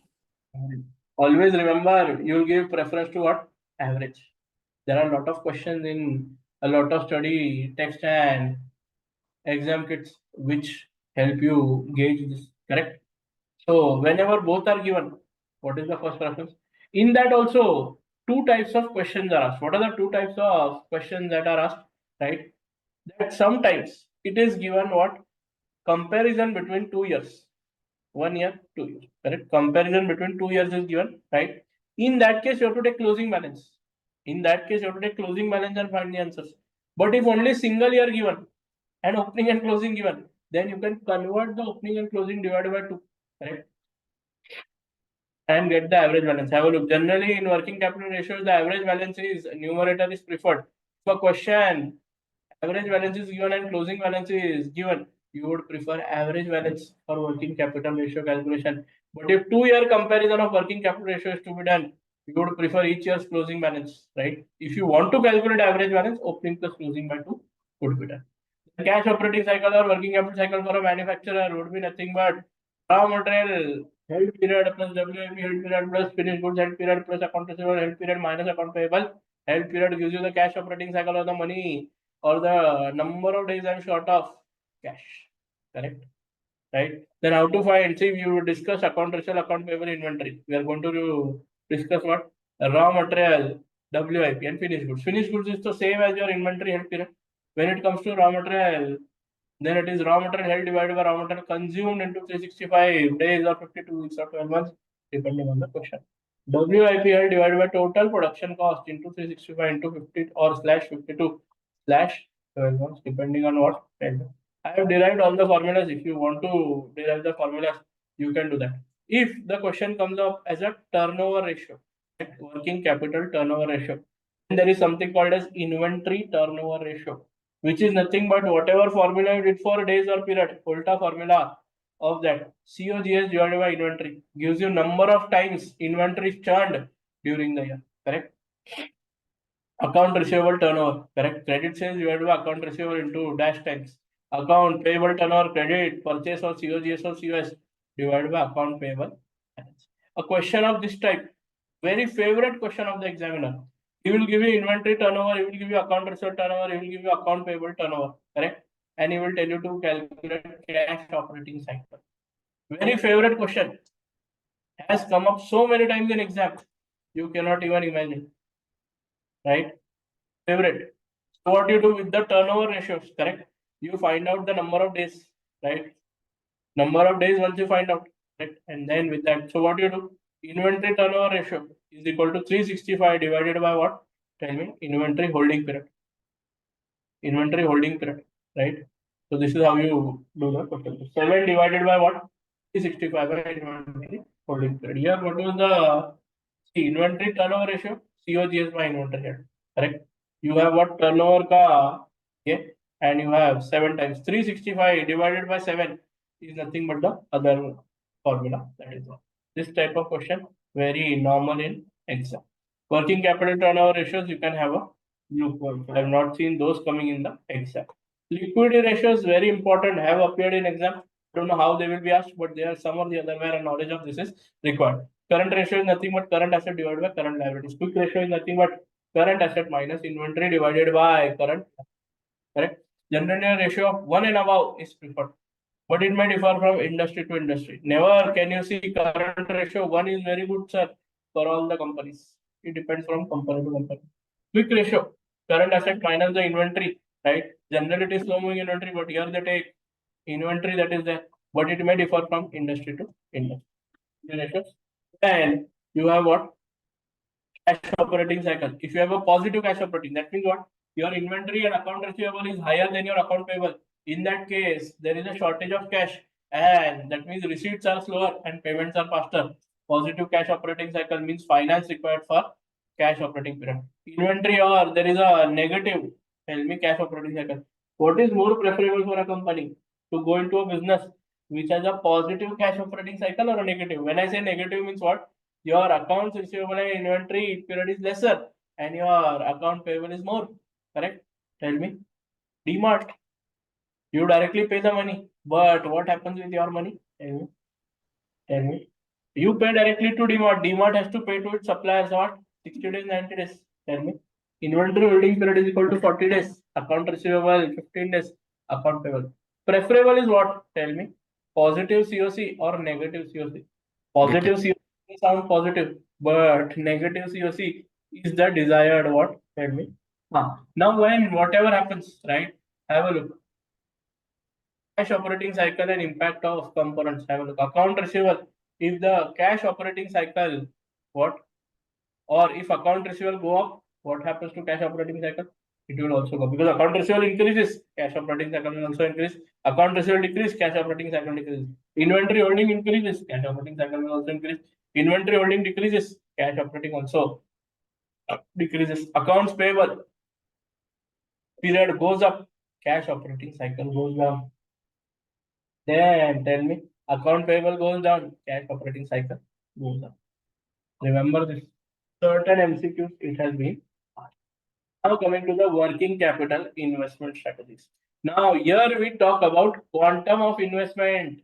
Always remember, you'll give preference to what? Average. There are a lot of questions in a lot of study text and exam kits which help you gauge this, correct? So whenever both are given, what is the first preference? In that also, two types of questions are asked. What are the two types of questions that are asked? Right? That sometimes it is given what? Comparison between 2 years. 1 year, 2 years. Correct? Comparison between 2 years is given, right? In that case, you have to take closing balance. In that case, you have to take closing balance and find the answers. But if only single year given and opening and closing given, then you can convert the opening and closing divided by 2. Correct? And get the average balance. Have a look. Generally, in working capital ratios, the average balance is numerator is preferred. For question, average balance is given and closing balance is given, you would prefer average balance for working capital ratio calculation. But if 2 year comparison of working capital ratio is to be done, you would prefer each year's closing balance, right? If you want to calculate average balance, opening plus closing by 2 would be done. The cash operating cycle or working capital cycle for a manufacturer would be nothing but raw material held period plus WIP held period plus finished goods held period plus account receivable held period minus account payable held period gives you the cash operating cycle or the money or the number of days I'm short of cash. Correct? Right? Then how to find? See, we will discuss account receivable, account payable, inventory. We are going to discuss what? Raw material, WIP, and finished goods. Finished goods is the same as your inventory held period. When it comes to raw material, then it is raw material held divided by raw material consumed into 365 days or 52 weeks or 12 months, depending on the question. WIP held divided by total production cost into 365 into 50 or slash 52 slash 12 months, depending on what. I have derived all the formulas. If you want to derive the formulas, you can do that. If the question comes up as a turnover ratio, working capital turnover ratio, then there is something called as inventory turnover ratio, which is nothing but whatever formula you did for days or period, Volta formula of that COGS divided by inventory gives you number of times inventory is churned during the year. Correct? Account receivable turnover. Correct? Credit sales divided by account receivable into dash times. Account payable turnover credit purchase or COGS or COS divided by account payable. A question of this type, very favorite question of the examiner. He will give you inventory turnover, he will give you account receivable turnover, he will give you account payable turnover. Correct? And he will tell you to calculate cash operating cycle. Very favorite question. Has come up so many times in exam. You cannot even imagine. Right? Favorite. So what you do with the turnover ratios, correct? You find out the number of days, right? Number of days once you find out, right? And then with that, so what you do? Inventory turnover ratio is equal to 365 divided by what? Tell me, inventory holding period. Inventory holding period, right? So this is how you do the question. 7 divided by what? 365 by inventory holding period. Here, what was the inventory turnover ratio? COGS by inventory head, correct? You have what turnover ka, okay, and you have 7 times 365 divided by 7 is nothing but the other formula. That is all. This type of question very normal in exam. Working capital turnover ratios you can have a look. I have not seen those coming in the exam. Liquidity ratios very important, have appeared in exam. Don't know how they will be asked, but there are some or the other where a knowledge of this is required. Current ratio is nothing but current asset divided by current liabilities. Quick ratio is nothing but current asset minus inventory divided by current. Correct? Generally, a ratio of 1 and above is preferred, but it may differ from industry to industry. Never can you see current ratio 1 is very good, sir, for all the companies. It depends from company to company. Quick ratio, current asset minus the inventory, right? Generally, it is slow moving inventory, but here they take inventory that is there, but it may differ from industry to industry. And you have what? Cash operating cycle. If you have a positive cash operating, that means what? Your inventory and account receivable is higher than your account payable. In that case, there is a shortage of cash, and that means receipts are slower and payments are faster. Positive cash operating cycle means finance required for cash operating period. Inventory or there is a negative, tell me, cash operating cycle. What is more preferable for a company to go into a business which has a positive cash operating cycle or a negative? When I say negative means what? Your accounts receivable and inventory period is lesser and your account payable is more. Correct? Tell me. DMart. You directly pay the money, but what happens with your money? Tell me. Tell me. You pay directly to DMart. DMart has to pay to its suppliers what? 60 days, 90 days. Tell me. Inventory holding period is equal to 40 days. Account receivable 15 days. Account payable. Preferable is what? Tell me. Positive COC or negative COC? Positive COC sound positive, but negative COC is the desired what? Tell me. Now when whatever happens, right? Have a look. Cash operating cycle and impact of components. Have a look. Account receivable. If the cash operating cycle, what? Or if account receivable go up, what happens to cash operating cycle? It will also go because account receivable increases, cash operating cycle will also increase. Account receivable decrease, cash operating cycle decreases. Inventory holding increases, cash operating cycle will also increase. Inventory holding decreases, cash operating also decreases. Accounts payable period goes up, cash operating cycle goes down. Then tell me, account payable goes down, cash operating cycle goes up. Remember this. Certain MCQs it has been. Now coming to the working capital investment strategies. Now here we talk about quantum of investment.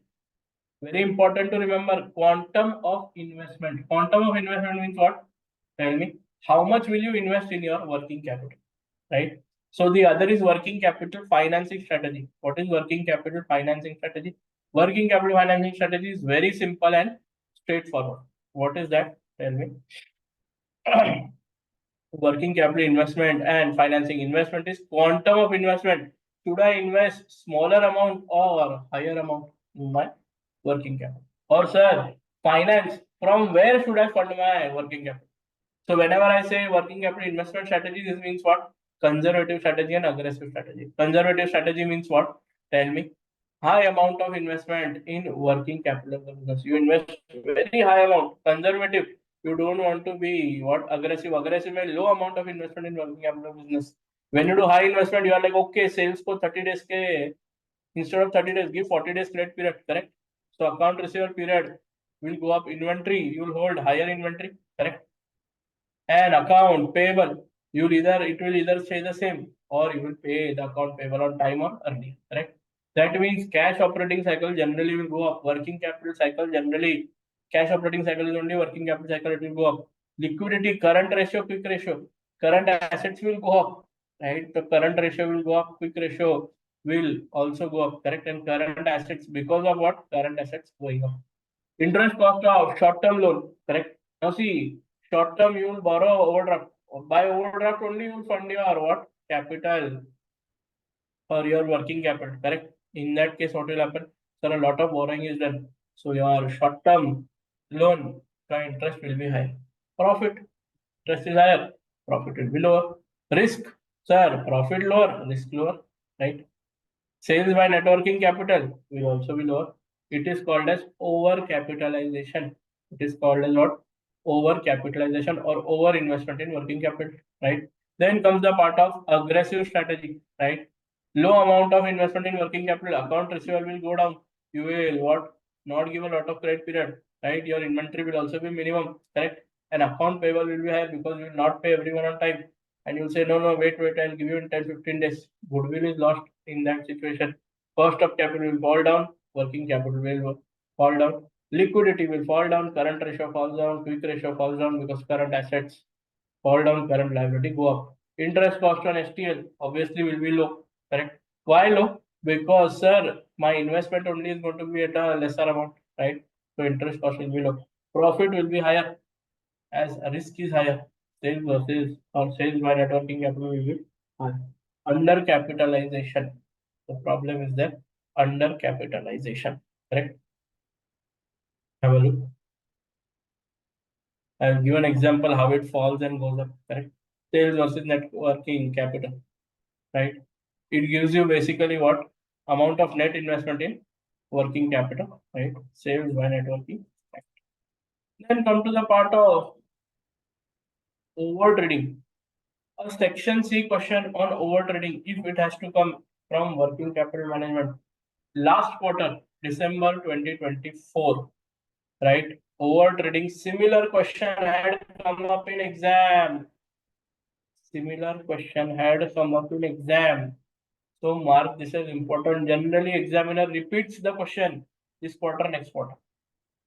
Very important to remember quantum of investment. Quantum of investment means what? Tell me. How much will you invest in your working capital? Right? So the other is working capital financing strategy. What is working capital financing strategy? Working capital financing strategy is very simple and straightforward. What is that? Tell me. Working capital investment and financing. Investment is quantum of investment. Should I invest smaller amount or higher amount in my working capital? Or sir, finance, from where should I fund my working capital? So whenever I say working capital investment strategy, this means what? Conservative strategy and aggressive strategy. Conservative strategy means what? Tell me. High amount of investment in working capital of the business. You invest very high amount. Conservative. You don't want to be what? Aggressive. Aggressive means low amount of investment in working capital of business. When you do high investment, you are like, okay, sales for 30 days ke, instead of 30 days, give 40 days credit period, correct? So account receivable period will go up. Inventory, you will hold higher inventory, correct? And account payable, it will either stay the same or you will pay the account payable on time or early, correct? That means cash operating cycle generally will go up. Working capital cycle generally, cash operating cycle is only working capital cycle, it will go up. Liquidity, current ratio, quick ratio. Current assets will go up, right? The current ratio will go up, quick ratio will also go up, correct? And current assets, because of what? Current assets going up. Interest cost of short-term loan, correct? Now see, short-term you will borrow overdraft. By overdraft only you will fund your what? Capital or your working capital, correct? In that case, what will happen? Sir, a lot of borrowing is done. So your short-term loan, the interest will be high. Profit, interest is higher, profit will be lower. Risk, sir, profit lower, risk lower, right? Sales by net working capital will also be lower. It is called as over-capitalization. It is called as what? Over-capitalization or over-investment in working capital, right? Then comes the part of aggressive strategy, right? Low amount of investment in working capital, account receivable will go down. You will what? Not give a lot of credit period, right? Your inventory will also be minimum, correct? And account payable will be higher because you will not pay everyone on time. And you'll say, no, wait, I'll give you in 10, 15 days. Goodwill is lost in that situation. Cost of capital will fall down, working capital will fall down, liquidity will fall down, current ratio falls down, quick ratio falls down because current assets fall down, current liability go up. Interest cost on STL obviously will be low, correct? Why low? Because, sir, my investment only is going to be at a lesser amount, right? So interest cost will be low. Profit will be higher as risk is higher. Sales versus or sales by net working capital will be high. Under capitalization. The problem is that under capitalization. Correct? Have a look. I'll give an example how it falls and goes up. Correct? Sales versus net working capital. Right? It gives you basically what amount of net investment in working capital. Right? Sales by net working capital. Then come to the part of over trading. A section C question on over trading, if it has to come from working capital management. Last quarter, December 2024, right? Over trading, similar question had come up in exam. Similar question had come up in exam. So mark this as important. Generally, examiner repeats the question this quarter, next quarter.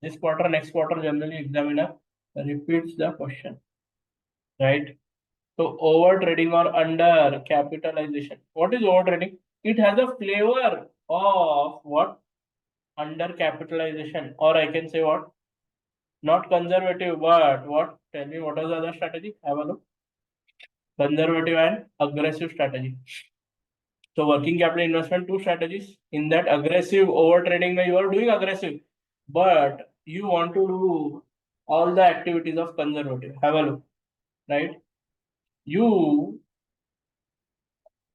This quarter, next quarter, generally examiner repeats the question, right? So over trading or under capitalization. What is over trading? It has a flavor of what? Under capitalization, or I can say what? Not conservative, but what? Tell me what is the other strategy? Have a look. Conservative and aggressive strategy. So working capital investment, two strategies. In that aggressive over trading, you are doing aggressive, but you want to do all the activities of conservative. Have a look, right? You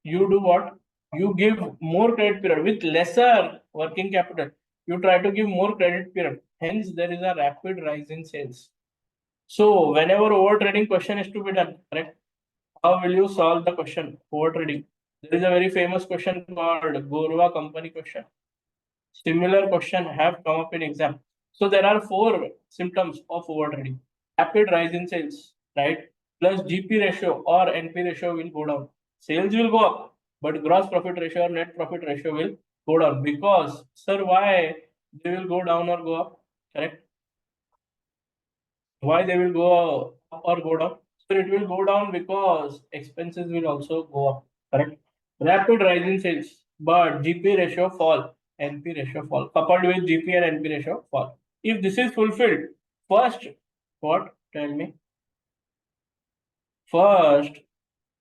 do what? You give more credit period with lesser working capital. You try to give more credit period. Hence, there is a rapid rise in sales. So whenever over trading question is to be done, correct? How will you solve the question over trading? There is a very famous question called Gorva company question. Similar question have come up in exam. So there are 4 symptoms of over trading. Rapid rise in sales, right? Plus GP ratio or NP ratio will go down. Sales will go up, but gross profit ratio or net profit ratio will go down. Because, sir, why they will go down or go up? Correct? Why they will go up or go down? So it will go down because expenses will also go up. Correct? Rapid rise in sales, but GP ratio fall, NP ratio fall. Coupled with GP and NP ratio fall. If this is fulfilled, first, what? Tell me. First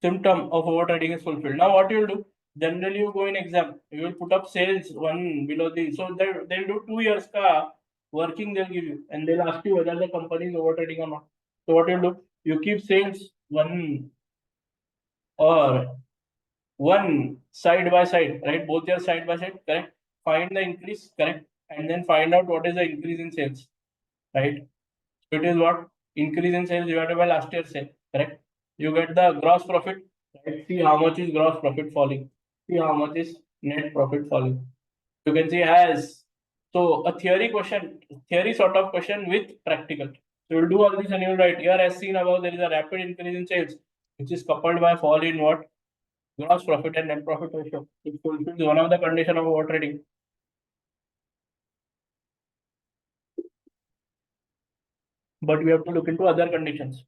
symptom of over trading is fulfilled. Now what you will do? Generally, you go in exam, you will put up sales one below the. So they'll do 2 years ka working they'll give you, and they'll ask you whether the company is over trading or not. So what you do? You keep sales one or one side by side, right? Both are side by side, correct? Find the increase, correct? And then find out what is the increase in sales, right? So it is what? Increase in sales divided by last year's sale, correct? You get the gross profit, right? See how much is gross profit falling. See how much is net profit falling. You can see as, so a theory sort of question with practical. So you'll do all this and you'll write here as seen above, there is a rapid increase in sales, which is coupled by fall in what? Gross profit and net profit ratio. It fulfills one of the condition of over trading. But we have to look into other conditions.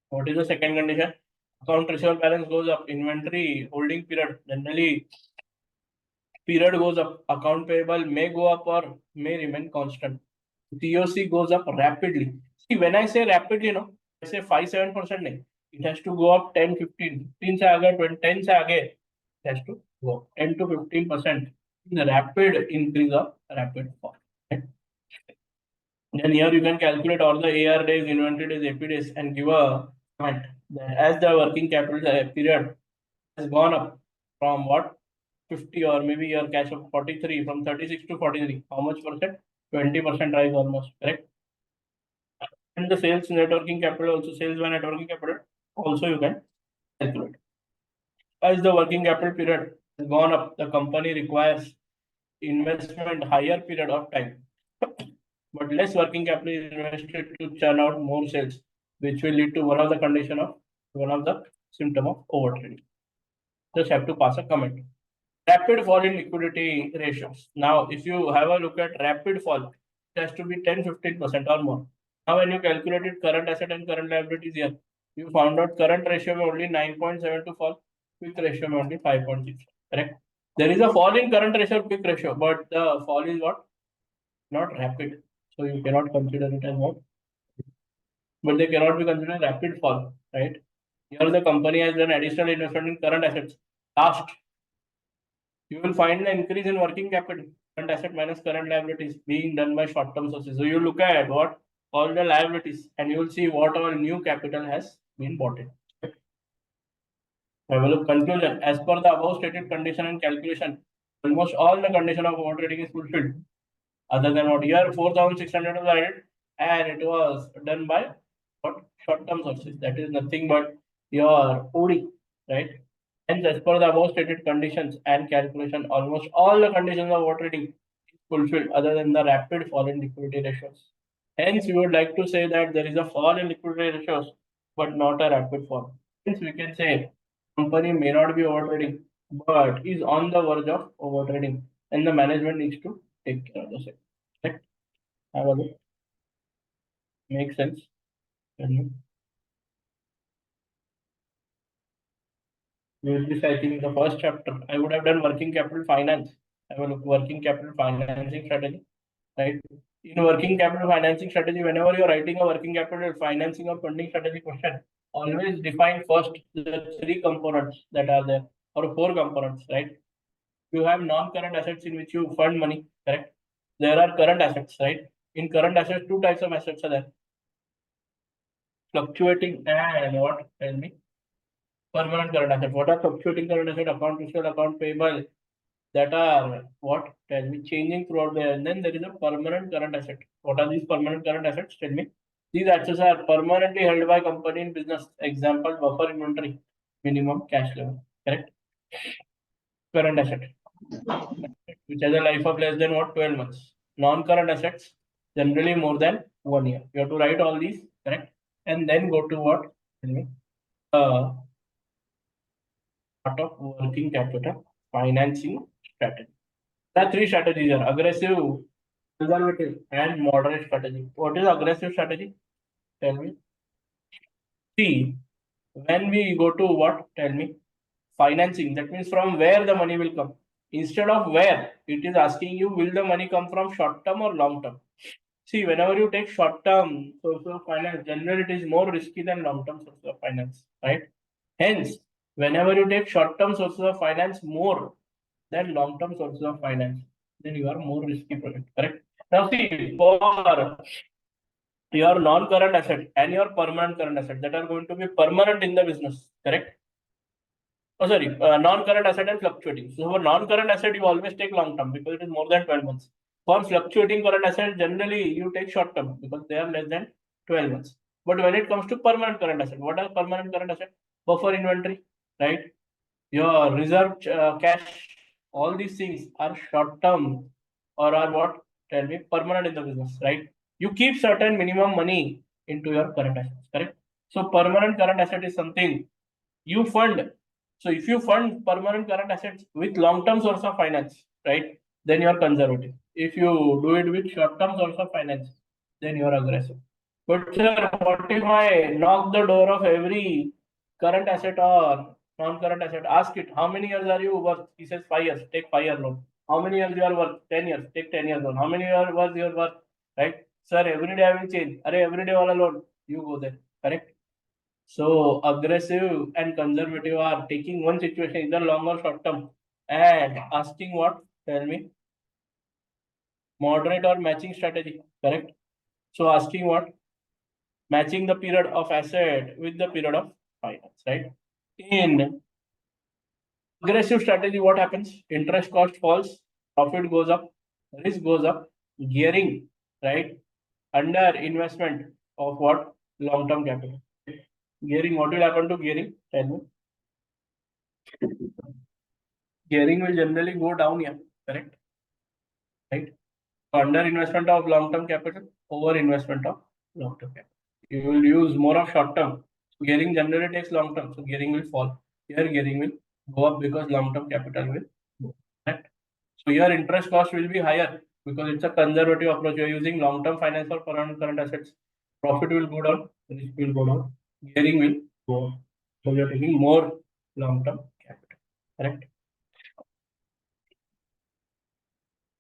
What is the second condition? Account receivable balance goes up. Inventory holding period, generally period goes up. Account payable may go up or may remain constant. TOC goes up rapidly. See, when I say rapidly, I say 5-7%. It has to go up 10-15. 15 se aage, 20, 10 se aage, it has to go up 10 to 15%. The rapid increase or rapid fall. Right? Then here you can calculate all the AR days, inventory days, AP days, and give a comment that as the working capital period has gone up from what? 50 or maybe your cash of 43, from 36 to 43. How much percent? 20% rise almost, correct? And the sales net working capital also, sales by net working capital also you can calculate. As the working capital period has gone up, the company requires investment higher period of time, but less working capital is invested to churn out more sales, which will lead to one of the symptom of overtrading. Just have to pass a comment. Rapid fall in liquidity ratios. Now, if you have a look at rapid fall, it has to be 10-15% or more. Now, when you calculated current asset and current liabilities here, you found out current ratio may only 9.7 to fall, quick ratio may only 5.6. Correct? There is a fall in current ratio, quick ratio, but the fall is what? Not rapid. So you cannot consider it as what? But they cannot be considered rapid fall, right? Here the company has done additional investment in current assets. Last, you will find the increase in working capital, current asset minus current liabilities being done by short-term sources. So you look at what? All the liabilities, and you will see what all new capital has been bought in. Have a look. Conclusion. As per the above stated condition and calculation, almost all the condition of over trading is fulfilled. Other than what? Here 4,600 was added, and it was done by what short-term sources. That is nothing but your OD, right? Hence, as per the above stated conditions and calculation, almost all the conditions of water trading is fulfilled other than the rapid fall in liquidity ratios. Hence, we would like to say that there is a fall in liquidity ratios, but not a rapid fall. Hence, we can say company may not be overtrading, but is on the verge of overtrading, and the management needs to take care of the same. Correct? Have a look. Make sense? Mhm. This, I think, the first chapter. I would have done working capital finance. Have a look. Working capital financing strategy, right? In working capital financing strategy, whenever you're writing a working capital financing or funding strategy question, always define first the three components that are there, or four components, right? You have non-current assets in which you fund money, correct? There are current assets, right? In current assets, two types of assets are there: fluctuating and what? Tell me. Permanent current asset. What are fluctuating current asset? Account receivable, account payable. That are what? Tell me. Changing throughout the year. And then there is a permanent current asset. What are these permanent current assets? Tell me. These assets are permanently held by company in business. Example: buffer inventory, minimum cash level. Correct. Current asset, which has a life of less than what? 12 months. Non-current assets, generally more than 1 year. You have to write all these, correct? And then go to what? Tell me. Part of working capital financing strategy. There are three strategies here: aggressive, conservative, and moderate strategy. What is aggressive strategy? Tell me. See, when we go to what? Tell me. Financing, that means from where the money will come. Instead of where, it is asking you, will the money come from short term or long term? See, whenever you take short term source of finance, generally it is more risky than long term source of finance, right? Hence, whenever you take short term sources of finance more than long term sources of finance, then you are more risky project, correct? Now, see, for your non-current asset and your permanent current asset that are going to be permanent in the business, correct? Oh, sorry, non-current asset and fluctuating. So for non-current asset, you always take long term because it is more than 12 months. For fluctuating current asset, generally you take short term because they are less than 12 months. But when it comes to permanent current asset, what are permanent current asset? Buffer inventory, right? Your reserve cash, all these things are short term or are what? Tell me, permanent in the business, right? You keep certain minimum money into your current assets, correct? So permanent current asset is something you fund. So if you fund permanent current assets with long-term source of finance, right, then you are conservative. If you do it with short-term source of finance, then you are aggressive. But sir, what if I knock the door of every current asset or non-current asset? Ask it, how many years are you worth? He says 5 years, take 5-year loan. How many years you are worth? 10 years, take 10-year loan. How many years was your worth? Right? Sir, every day I will change. Array, every day all alone. You go there. Correct? So aggressive and conservative are taking one situation, either long or short term, and asking what? Tell me. Moderate or matching strategy, correct? So asking what? Matching the period of asset with the period of finance, right? In aggressive strategy, what happens? Interest cost falls, profit goes up, risk goes up, gearing, right? Under investment of what? Long-term capital. Gearing, what will happen to gearing? Tell me. Gearing will generally go down here, correct? Right? Under investment of long-term capital, over investment of long-term capital. You will use more of short-term. Gearing generally takes long-term, so gearing will fall. Here gearing will go up because long-term capital will go. Right? So your interest cost will be higher because it's a conservative approach. You are using long-term finance for current assets. Profit will go down, risk will go down, gearing will go up. So you are taking more long-term capital. Correct?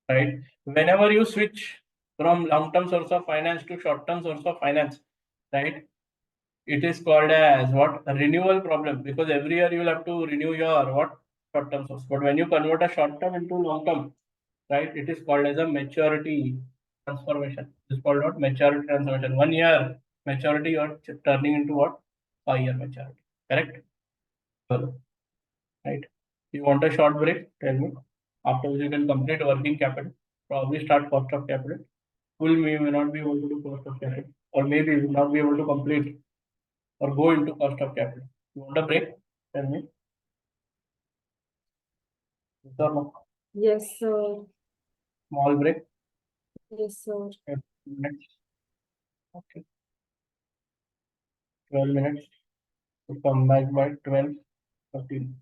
Right? Whenever you switch from long-term source of finance to short-term source of finance, right? It is called as what? A renewal problem, because every year you will have to renew your what? Short-term source. But when you convert a short-term into long-term, right? It is called as a maturity transformation. It is called what? Maturity transformation. 1 year maturity you are turning into what? 5-year maturity. Correct? Right? You want a short break? Tell me. After which you can complete working capital. Probably start cost of capital. school may not be able to do cost of capital, or maybe will not be able to complete or go into cost of capital. You want a break? Tell me. Yes or no? Yes, sir. Small break. Yes, sir. 10 minutes. Okay. 12 minutes. To come back by 12:13.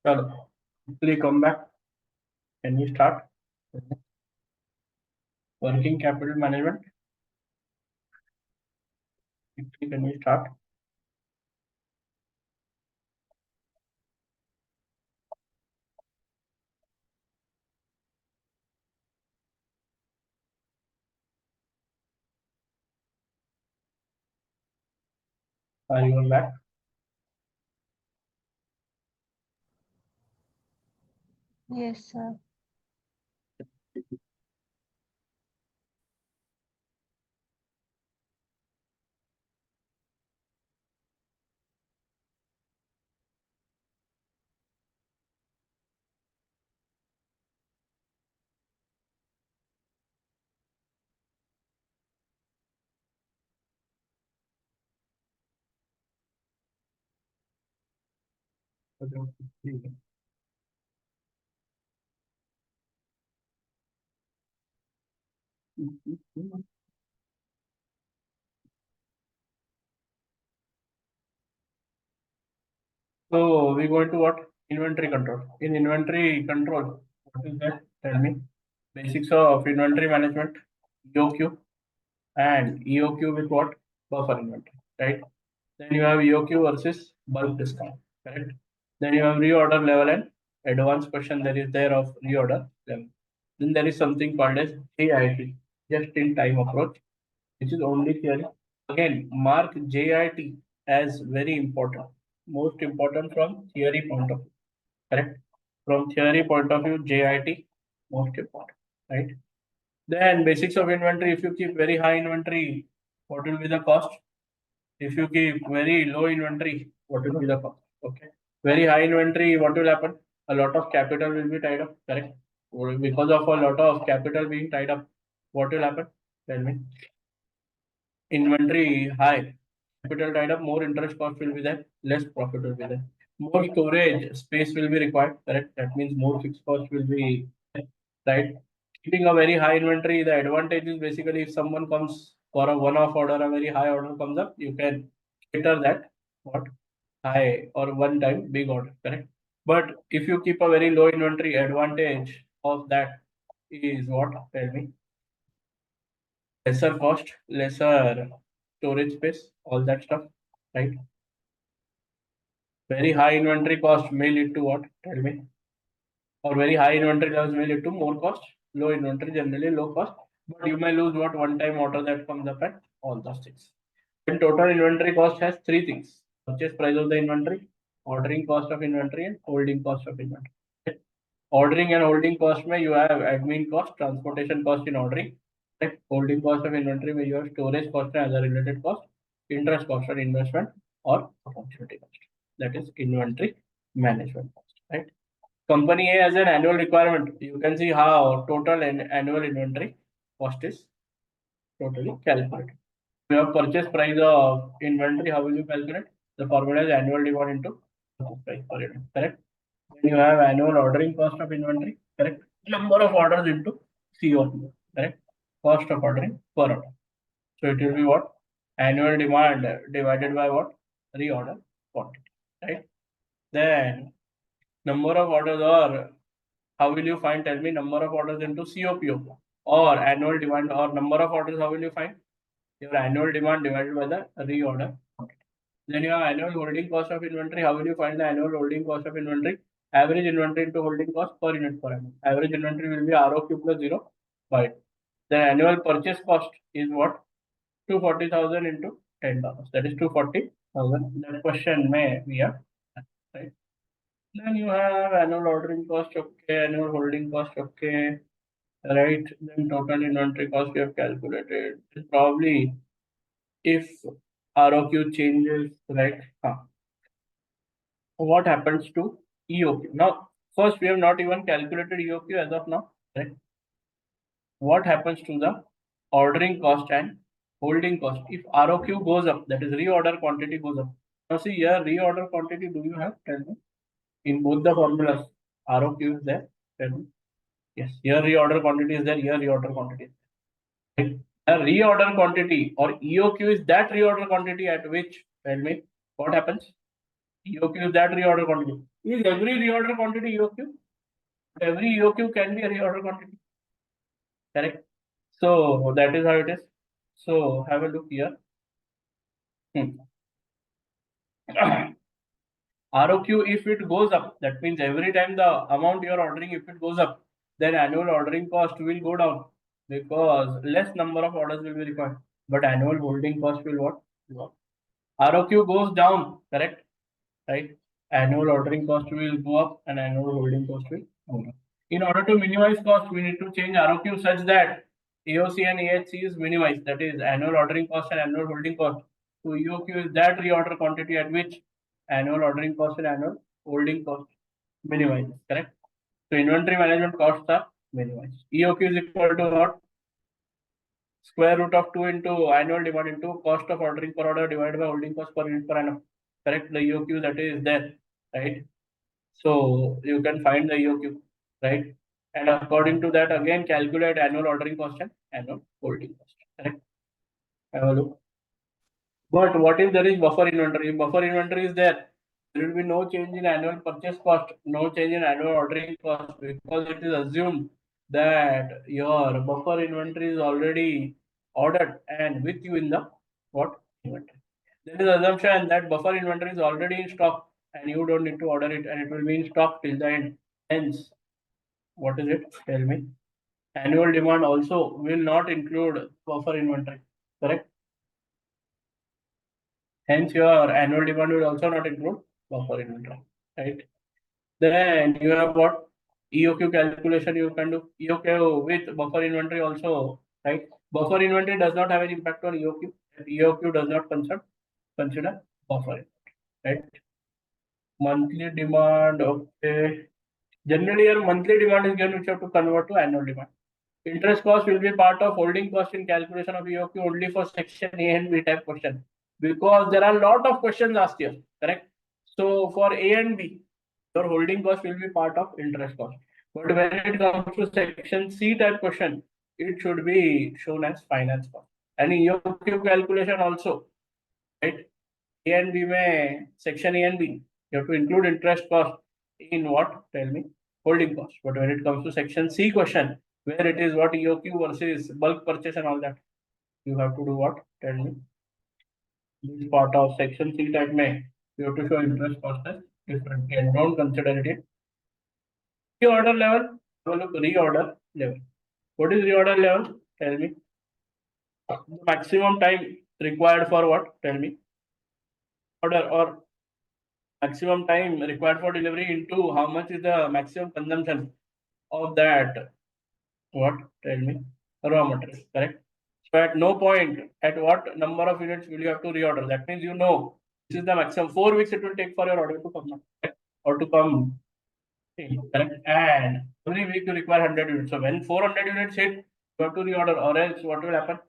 चलो, quickly come back. Can you start? Working capital management. Quickly, can you start? Are you back? Yes, sir. So we go into what? Inventory control. In inventory control, what is that? Tell me. Basics of inventory management, EOQ, and EOQ with what? Buffer inventory, right? Then you have EOQ versus bulk discount, correct? Then you have reorder level and advanced question there is there of reorder level. Then there is something called as JIT, just in time approach, which is only theory. Again, mark JIT as very important, most important from theory point of view, correct? From theory point of view, JIT most important, right? Then basics of inventory, if you keep very high inventory, what will be the cost? If you keep very low inventory, what will be the cost? Okay. Very high inventory, what will happen? A lot of capital will be tied up, correct? Or because of a lot of capital being tied up, what will happen? Tell me. Inventory high, capital tied up, more interest cost will be there, less profit will be there. More storage space will be required, correct? That means more fixed cost will be there, right? Keeping a very high inventory, the advantage is basically if someone comes for a one-off order, a very high order comes up, you can cater that what high or one time big order, correct? But if you keep a very low inventory, advantage of that is what? Tell me. Lesser cost, lesser storage space, all that stuff, right? Very high inventory cost may lead to what? Tell me. Or very high inventory levels may lead to more cost. Low inventory generally low cost, but you may lose what one-time order that comes up and all those things. And total inventory cost has three things: purchase price of the inventory, ordering cost of inventory, and holding cost of inventory. Okay. Ordering and holding cost may you have admin cost, transportation cost in ordering. Right? Holding cost of inventory may you have storage cost and other related cost, interest cost on investment, or opportunity cost. That is inventory management cost. Right? Company A has an annual requirement. You can see how total and annual inventory cost is totally calculated. You have purchase price of inventory, how will you calculate? The formula is annual demand into purchase price per unit, correct? Then you have annual ordering cost of inventory, correct? Number of orders into COP, correct? Cost of ordering per order. So it will be what? Annual demand divided by what? Reorder quantity, right? Then number of orders, or how will you find? Tell me number of orders into COPO or annual demand, or number of orders, how will you find? Your annual demand divided by the reorder quantity. Then you have annual holding cost of inventory. How will you find the annual holding cost of inventory? Average inventory into holding cost per unit per annum. Average inventory will be ROQ plus 0 by it. The annual purchase cost is what? 240,000 into $10. That is 240,000. That question may be a right. Then you have annual ordering cost, okay, annual holding cost, okay, right. Then total inventory cost you have calculated. Probably if ROQ changes, right? What happens to EOQ? Now, first we have not even calculated EOQ as of now, right? What happens to the ordering cost and holding cost if ROQ goes up, that is reorder quantity goes up? Now see here, reorder quantity do you have? Tell me. In both the formulas, ROQ is there. Tell me. Yes, here reorder quantity is there, here reorder quantity is there. Right? A reorder quantity or EOQ is that reorder quantity at which, tell me, what happens? EOQ is that reorder quantity. Is every reorder quantity EOQ? Every EOQ can be a reorder quantity. Correct? So that is how it is. So have a look here. ROQ, if it goes up, that means every time the amount you are ordering, if it goes up, then annual ordering cost will go down because less number of orders will be required. But annual holding cost will what? Go up. ROQ goes down, correct? Right? Annual ordering cost will go up and annual holding cost will go down. In order to minimize cost, we need to change ROQ such that AOC and AHC is minimized. That is annual ordering cost and annual holding cost. So EOQ is that reorder quantity at which annual ordering cost and annual holding cost minimized. Correct? So inventory management costs are minimized. EOQ is equal to what? Square root of 2 into annual demand into cost of ordering per order divided by holding cost per unit per annum. Correct? The EOQ that is there, right? So you can find the EOQ, right? And according to that, again calculate annual ordering cost and annual holding cost. Correct? Have a look. But what if there is buffer inventory? If buffer inventory is there, there will be no change in annual purchase cost, no change in annual ordering cost because it is assumed that your buffer inventory is already ordered and with you in the what inventory. There is assumption that buffer inventory is already in stock and you don't need to order it and it will be in stock till the end. Hence, what is it? Tell me. Annual demand also will not include buffer inventory. Correct? Hence, your annual demand will also not include buffer inventory, right? Then you have what? EOQ calculation you can do. EOQ with buffer inventory also, right? Buffer inventory does not have any impact on EOQ. EOQ does not consider buffer, right? Monthly demand, okay. Generally, your monthly demand is given which you have to convert to annual demand. Interest cost will be part of holding cost in calculation of EOQ only for section A and B type question because there are a lot of questions asked here, correct? So for A and B, your holding cost will be part of interest cost. But when it comes to section C type question, it should be shown as finance cost. And EOQ calculation also, right? A and B may section A and B, you have to include interest cost in what? Tell me, holding cost. But when it comes to section C question, where it is what EOQ versus bulk purchase and all that, you have to do what? Tell me. This part of section C type may you have to show interest cost as different and don't consider it in reorder level. Look, reorder level. What is reorder level? Tell me. The maximum time required for what? Tell me. Order or maximum time required for delivery into how much is the maximum consumption of that what? Tell me. Raw material, correct? So at no point at what number of units will you have to reorder? That means you know this is the maximum 4 weeks it will take for your order to come correct? Or to come in, correct? And every week you require 100 units. So when 400 units hit, you have to reorder or else what will happen?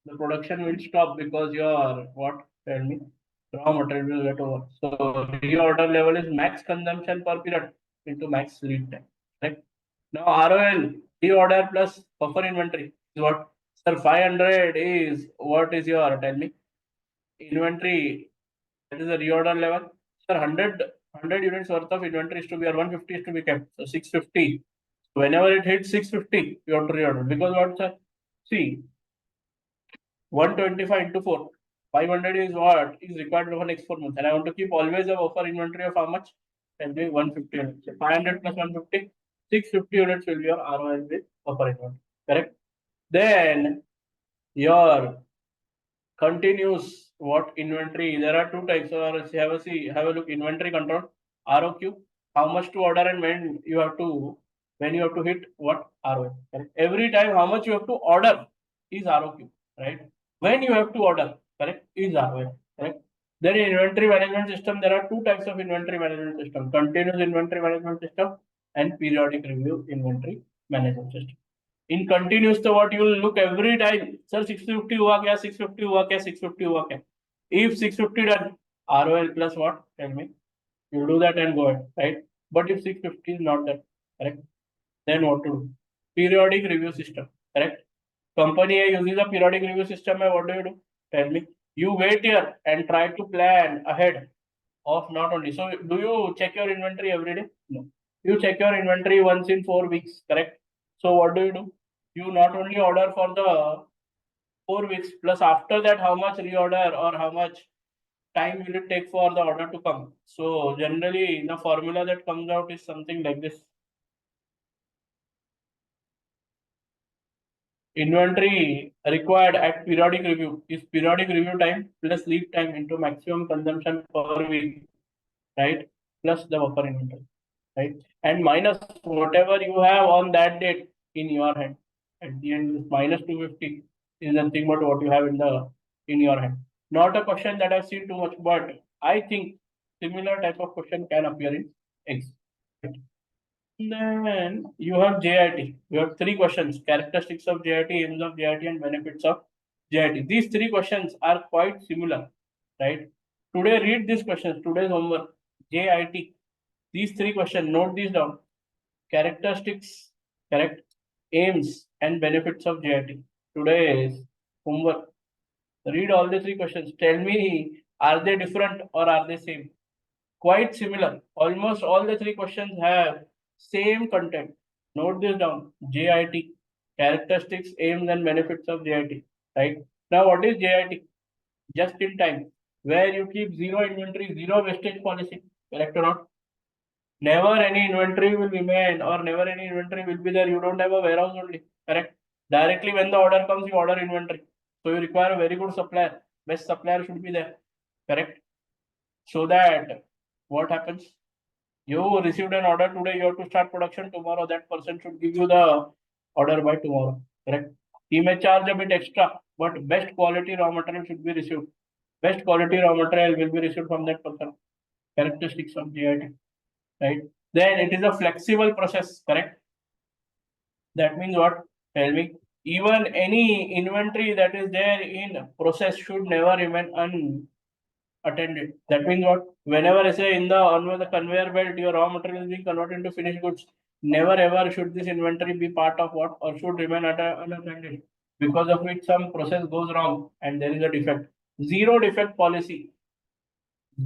the production will stop because your what? Tell me. Raw material will get over. So reorder level is max consumption per period into max lead time. Right? Now ROL reorder plus buffer inventory is what? Sir, 500 is what is your? Tell me. Inventory. That is the reorder level. Sir, 100 units worth of inventory is to be or 150 is to be kept. So 650. Whenever it hits 650, you have to reorder because what? Sir? See, 125 into 4. 500 is what is required for next 4 months. And I want to keep always a buffer inventory of how much? Can be 150 units. So 500 plus 150, 650 units will be your ROI with buffer inventory. Correct? Then your continuous what inventory? There are two types. Or have a look. Inventory control, ROQ. How much to order and when you have to hit what ROI. Correct? Every time how much you have to order is ROQ. Right? When you have to order, correct, is ROI. Correct? Then in inventory management system, there are two types of inventory management system: continuous inventory management system and periodic review inventory management system. In continuous, तो what you will look every time, sir 650 हुआ क्या, 650 हुआ क्या, 650 हुआ क्या. If 650 done, ROL plus what? Tell me. You do that and go ahead, right? But if 650 is not done, correct? Then what to do? Periodic review system, correct? Company A uses a periodic review system. What do? Tell me. You wait here and try to plan ahead of not only. So do you check your inventory every day? No. You check your inventory once in 4 weeks, correct? So what do? You not only order for the 4 weeks, plus after that, how much reorder or how much time will it take for the order to come? So generally, the formula that comes out is something like this. Inventory required at periodic review is periodic review time plus lead time into maximum consumption per week, right? Plus the buffer inventory, right? And minus whatever you have on that date in your hand. At the end, minus 250 is nothing but what you have in your hand. Not a question that I've seen too much, but I think similar type of question can appear in X. Then you have JIT. You have 3 questions: characteristics of JIT, aims of JIT, and benefits of JIT. These 3 questions are quite similar, right? Today, read these questions. Today's homework: JIT. These 3 questions. Note these down. Characteristics, correct? Aims and benefits of JIT. Today's homework. Read all the 3 questions. Tell me, are they different or are they same? Quite similar. Almost all the 3 questions have same content. Note this down. JIT, characteristics, aims, and benefits of JIT. Right? Now, what is JIT? Just in time, where you keep zero inventory, zero wastage policy. Correct or not? Never any inventory will remain, or never any inventory will be there. You don't have a warehouse only. Correct? Directly when the order comes, you order inventory. So you require a very good supplier. Best supplier should be there. Correct? So that what happens? You received an order today, you have to start production tomorrow. That person should give you the order by tomorrow. Correct? He may charge a bit extra, but best quality raw material should be received. Best quality raw material will be received from that person. Characteristics of GIT. Right? Then it is a flexible process. Correct? That means what? Tell me. Even any inventory that is there in process should never remain attended. That means what? Whenever I say on the conveyor belt, your raw material is being converted into finished goods, never ever should this inventory be part of what or should remain unattended, because of which some process goes wrong and there is a defect. Zero defect policy.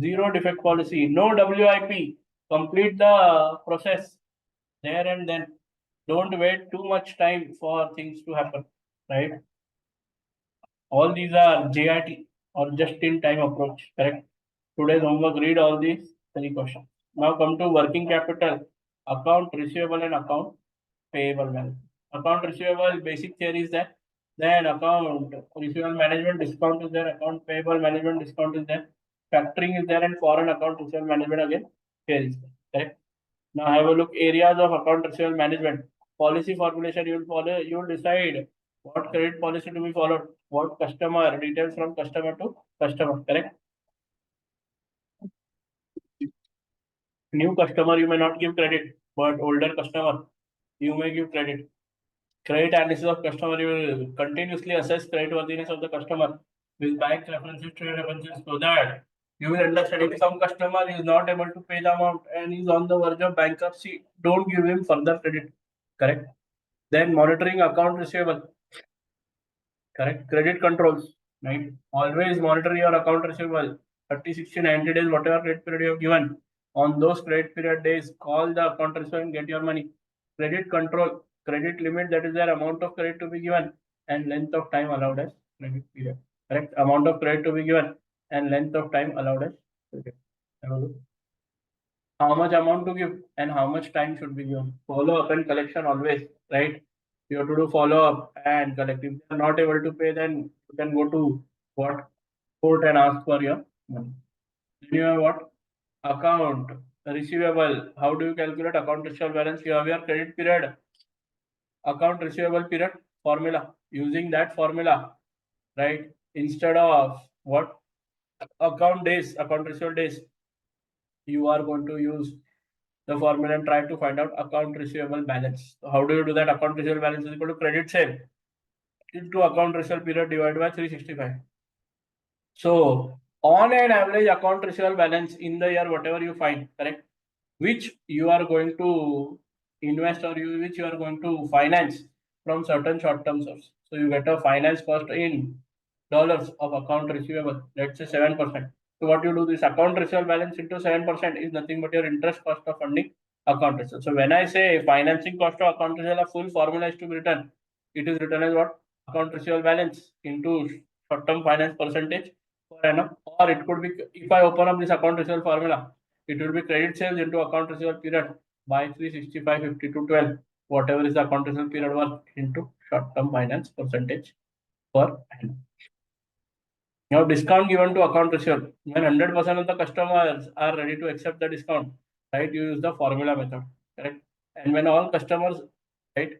Zero defect policy. No WIP. Complete the process there and then. Don't wait too much time for things to happen. Right? All these are JIT or just in time approach. Correct? Today's homework, read all these 3 questions. Now come to working capital, account receivable and account payable management. Account receivable, basic theory is there. Then account receivable management discount is there. Account payable management discount is there. Factoring is there, and foreign account receivable management again here is there. Correct? Now have a look areas of account receivable management. Policy formulation you will follow. You will decide what credit policy to be followed. What customer details from customer to customer. Correct? New customer, you may not give credit, but older customer, you may give credit. credit analysis of customer, you will continuously assess credit worthiness of the customer with bank references, trade references, so that you will understand if some customer is not able to pay the amount and is on the verge of bankruptcy, don't give him further credit. Correct. Then monitoring account receivable. Correct. Credit controls. Right. Always monitor your account receivable. 30, 60, 90 days, whatever credit period you have given. On those credit period days, call the account receivable and get your money. Credit control, credit limit, that is their amount of credit to be given and length of time allowed as credit period. Correct. Amount of credit to be given and length of time allowed as credit. How much amount to give and how much time should be given. Follow up and collection always, right? You have to do follow up and collect. If you are not able to pay, then you can go to what? Court and ask for your money. Then you have what? Account receivable. How do you calculate account receivable balance? You have your credit period, account receivable period formula. Using that formula, right? Instead of what? Account days, account receivable days, you are going to use the formula and try to find out account receivable balance. So how do you do that? Account receivable balance is equal to credit sale into account receivable period divided by 365. So on an average account receivable balance in the year, whatever you find, correct, which you are going to invest or which you are going to finance from certain short-term source. So you get a finance cost in dollars of account receivable, let's say 7%. So what you do, this account receivable balance into 7% is nothing but your interest cost of funding account receivable. So when I say financing cost of account receivable, a full formula is to be written. It is written as what? Account receivable balance into short-term finance percentage per annum, or it could be, if I open up this account receivable formula, it will be credit sales into account receivable period by 365, 52, 12, whatever is the account receivable period worth into short-term finance percentage per annum. Now, discount given to account receivable. When 100% of the customers are ready to accept the discount, right, you use the formula method, correct? And when all customers, right,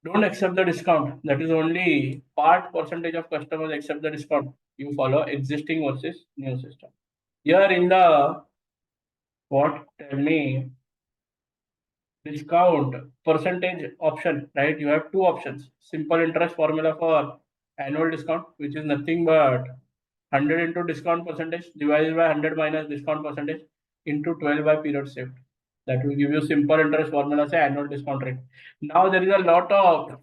don't accept the discount, that is only part percentage of customers accept the discount, you follow existing versus new system. Here in the what? Tell me, discount percentage option, right? You have two options. Simple interest formula for annual discount, which is nothing but 100 into discount percentage divided by 100 minus discount percentage into 12 by period saved. That will give you simple interest formula, say annual discount rate. Now there is a lot of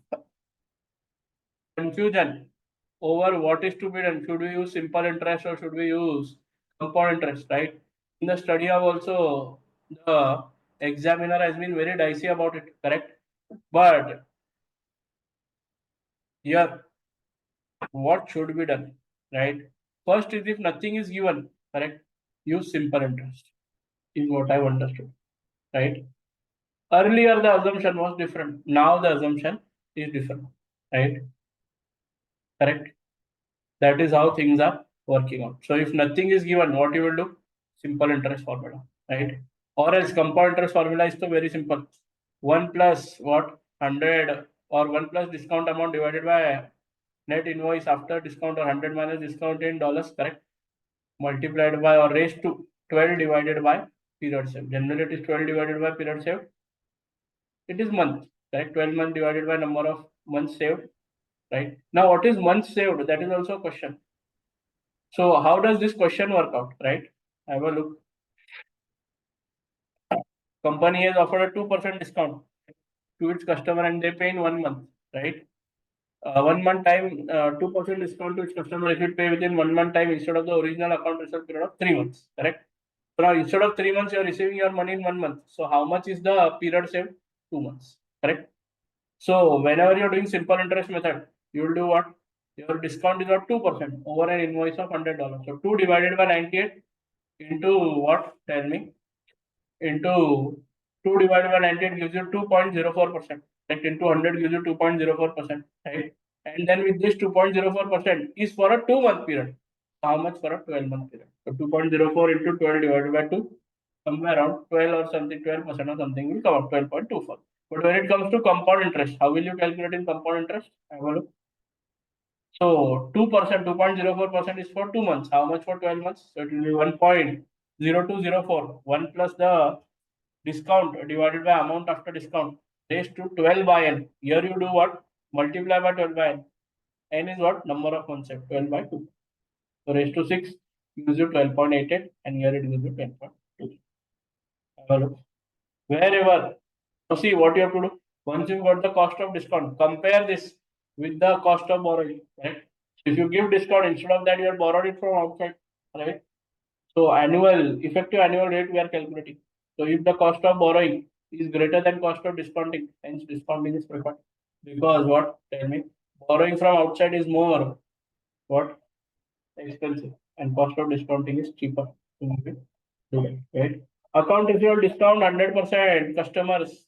confusion over what is to be done. Should we use simple interest or should we use compound interest, right? In the study of also, the examiner has been very dicey about it, correct? But here, what should be done, right? First is, if nothing is given, correct, use simple interest, is what I've understood, right? Earlier the assumption was different. Now the assumption is different, right? Correct. That is how things are working out. So if nothing is given, what you will do? Simple interest formula, right? Or else compound interest formula is so very simple. 1 plus what? 100 or 1 plus discount amount divided by net invoice after discount, or 100 minus discount in dollars, correct? Multiplied by or raised to 12 divided by period saved. Generally it is 12 divided by period saved. It is month, correct? 12 months divided by number of months saved, right? Now what is months saved? That is also a question. So how does this question work out, right? Have a look. Company has offered a 2% discount to its customer and they pay in 1 month, right? 1 month time, 2% discount to its customer if it pay within 1 month time instead of the original account receivable period of 3 months, correct? So now instead of 3 months, you are receiving your money in 1 month. So how much is the period saved? 2 months, correct? So whenever you're doing simple interest method, you will do what? Your discount is at 2% over an invoice of $100. So 2 divided by 98 into what? Tell me. Into 2 divided by 98 gives you 2.04%. Right? Into 100 gives you 2.04%. Right? And then with this 2.04% is for a 2-month period. How much for a 12-month period? So 2.04 into 12 divided by 2, somewhere around 12 or something, 12% or something will come out, 12.24. But when it comes to compound interest, how will you calculate in compound interest? Have a look. So 2%, 2.04% is for 2 months. How much for 12 months? So it will be 1.0204. 1 plus the discount divided by amount after discount. raised to 12 by n. Here you do what? Multiply by 12 by n. N is what? Number of months, 12 by 2. So raised to 6 gives you 12.88 and here it gives you 10.2. Have a look. Wherever, so see what you have to do. Once you got the cost of discount, compare this with the cost of borrowing, right? So if you give discount, instead of that, you have borrowed it from outside, right? So effective annual rate we are calculating. So if the cost of borrowing is greater than cost of discounting, hence discounting is preferred. Because what? Tell me, borrowing from outside is more what? Expensive, and cost of discounting is cheaper. Right? Account receivable discount 100%. Customers,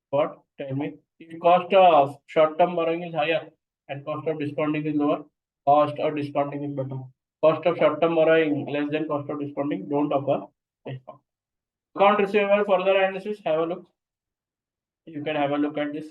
what? Tell me. If cost of short-term borrowing is higher and cost of discounting is lower, cost of discounting is better. Cost of short-term borrowing less than cost of discounting, don't offer discount. Account receivable further analysis, have a look. You can have a look at this.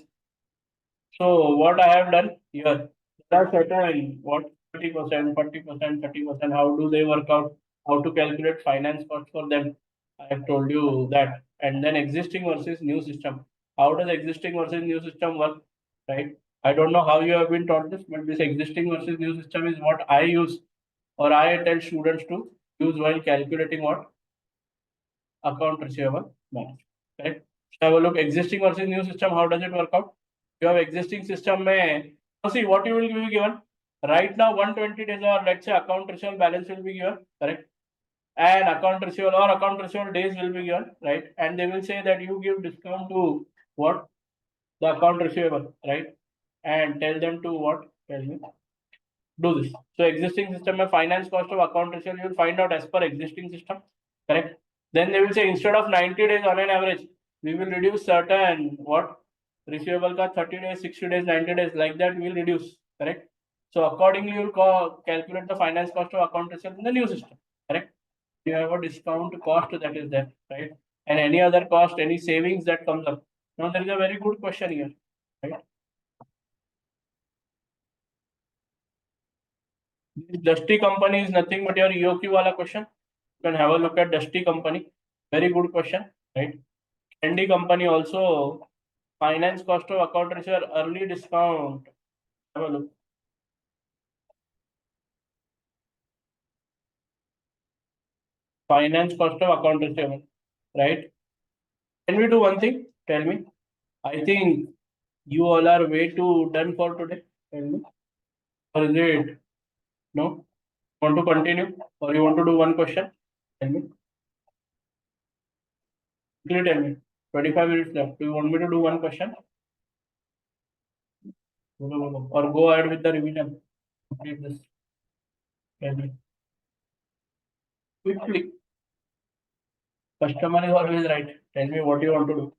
So what I have done here, there are certain what 30%, 40%, 30%. How do they work out? How to calculate finance cost for them? I have told you that. And then existing versus new system. How does existing versus new system work? Right? I don't know how you have been taught this, but this existing versus new system is what I use or I tell students to use while calculating what account receivable balance. Right? So have a look. Existing versus new system. How does it work out? You have existing system may see what you will be given right now 120 days or let's say account receivable balance will be given, correct, and account receivable or account receivable days will be given, right, and they will say that you give discount to what the account receivable, right, and tell them to what, tell me, do this. So existing system में finance cost of account receivable you will find out as per existing system, correct. Then they will say instead of 90 days on an average we will reduce certain what receivable का 30 days, 60 days, 90 days, like that we will reduce, correct. So accordingly you will calculate the finance cost of account receivable in the new system, correct. You have a discount cost that is there, right, and any other cost, any savings that comes up. Now there is a very good question here, right. This Dusty company is nothing but your EOQ wala question. You can have a look at Dusty company. Very good question, right? Candy company also finance cost of account receivable early discount. Have a look. Finance cost of account receivable, right? Can we do one thing? Tell me. I think you all are way too done for today. Tell me. Or is it no? Want to continue or you want to do one question? Tell me. Quickly tell me. 25 minutes left. Do you want me to do one question? Or go ahead with the revision. Complete this. Tell me. Quickly. Customer is always right. Tell me what you want to do.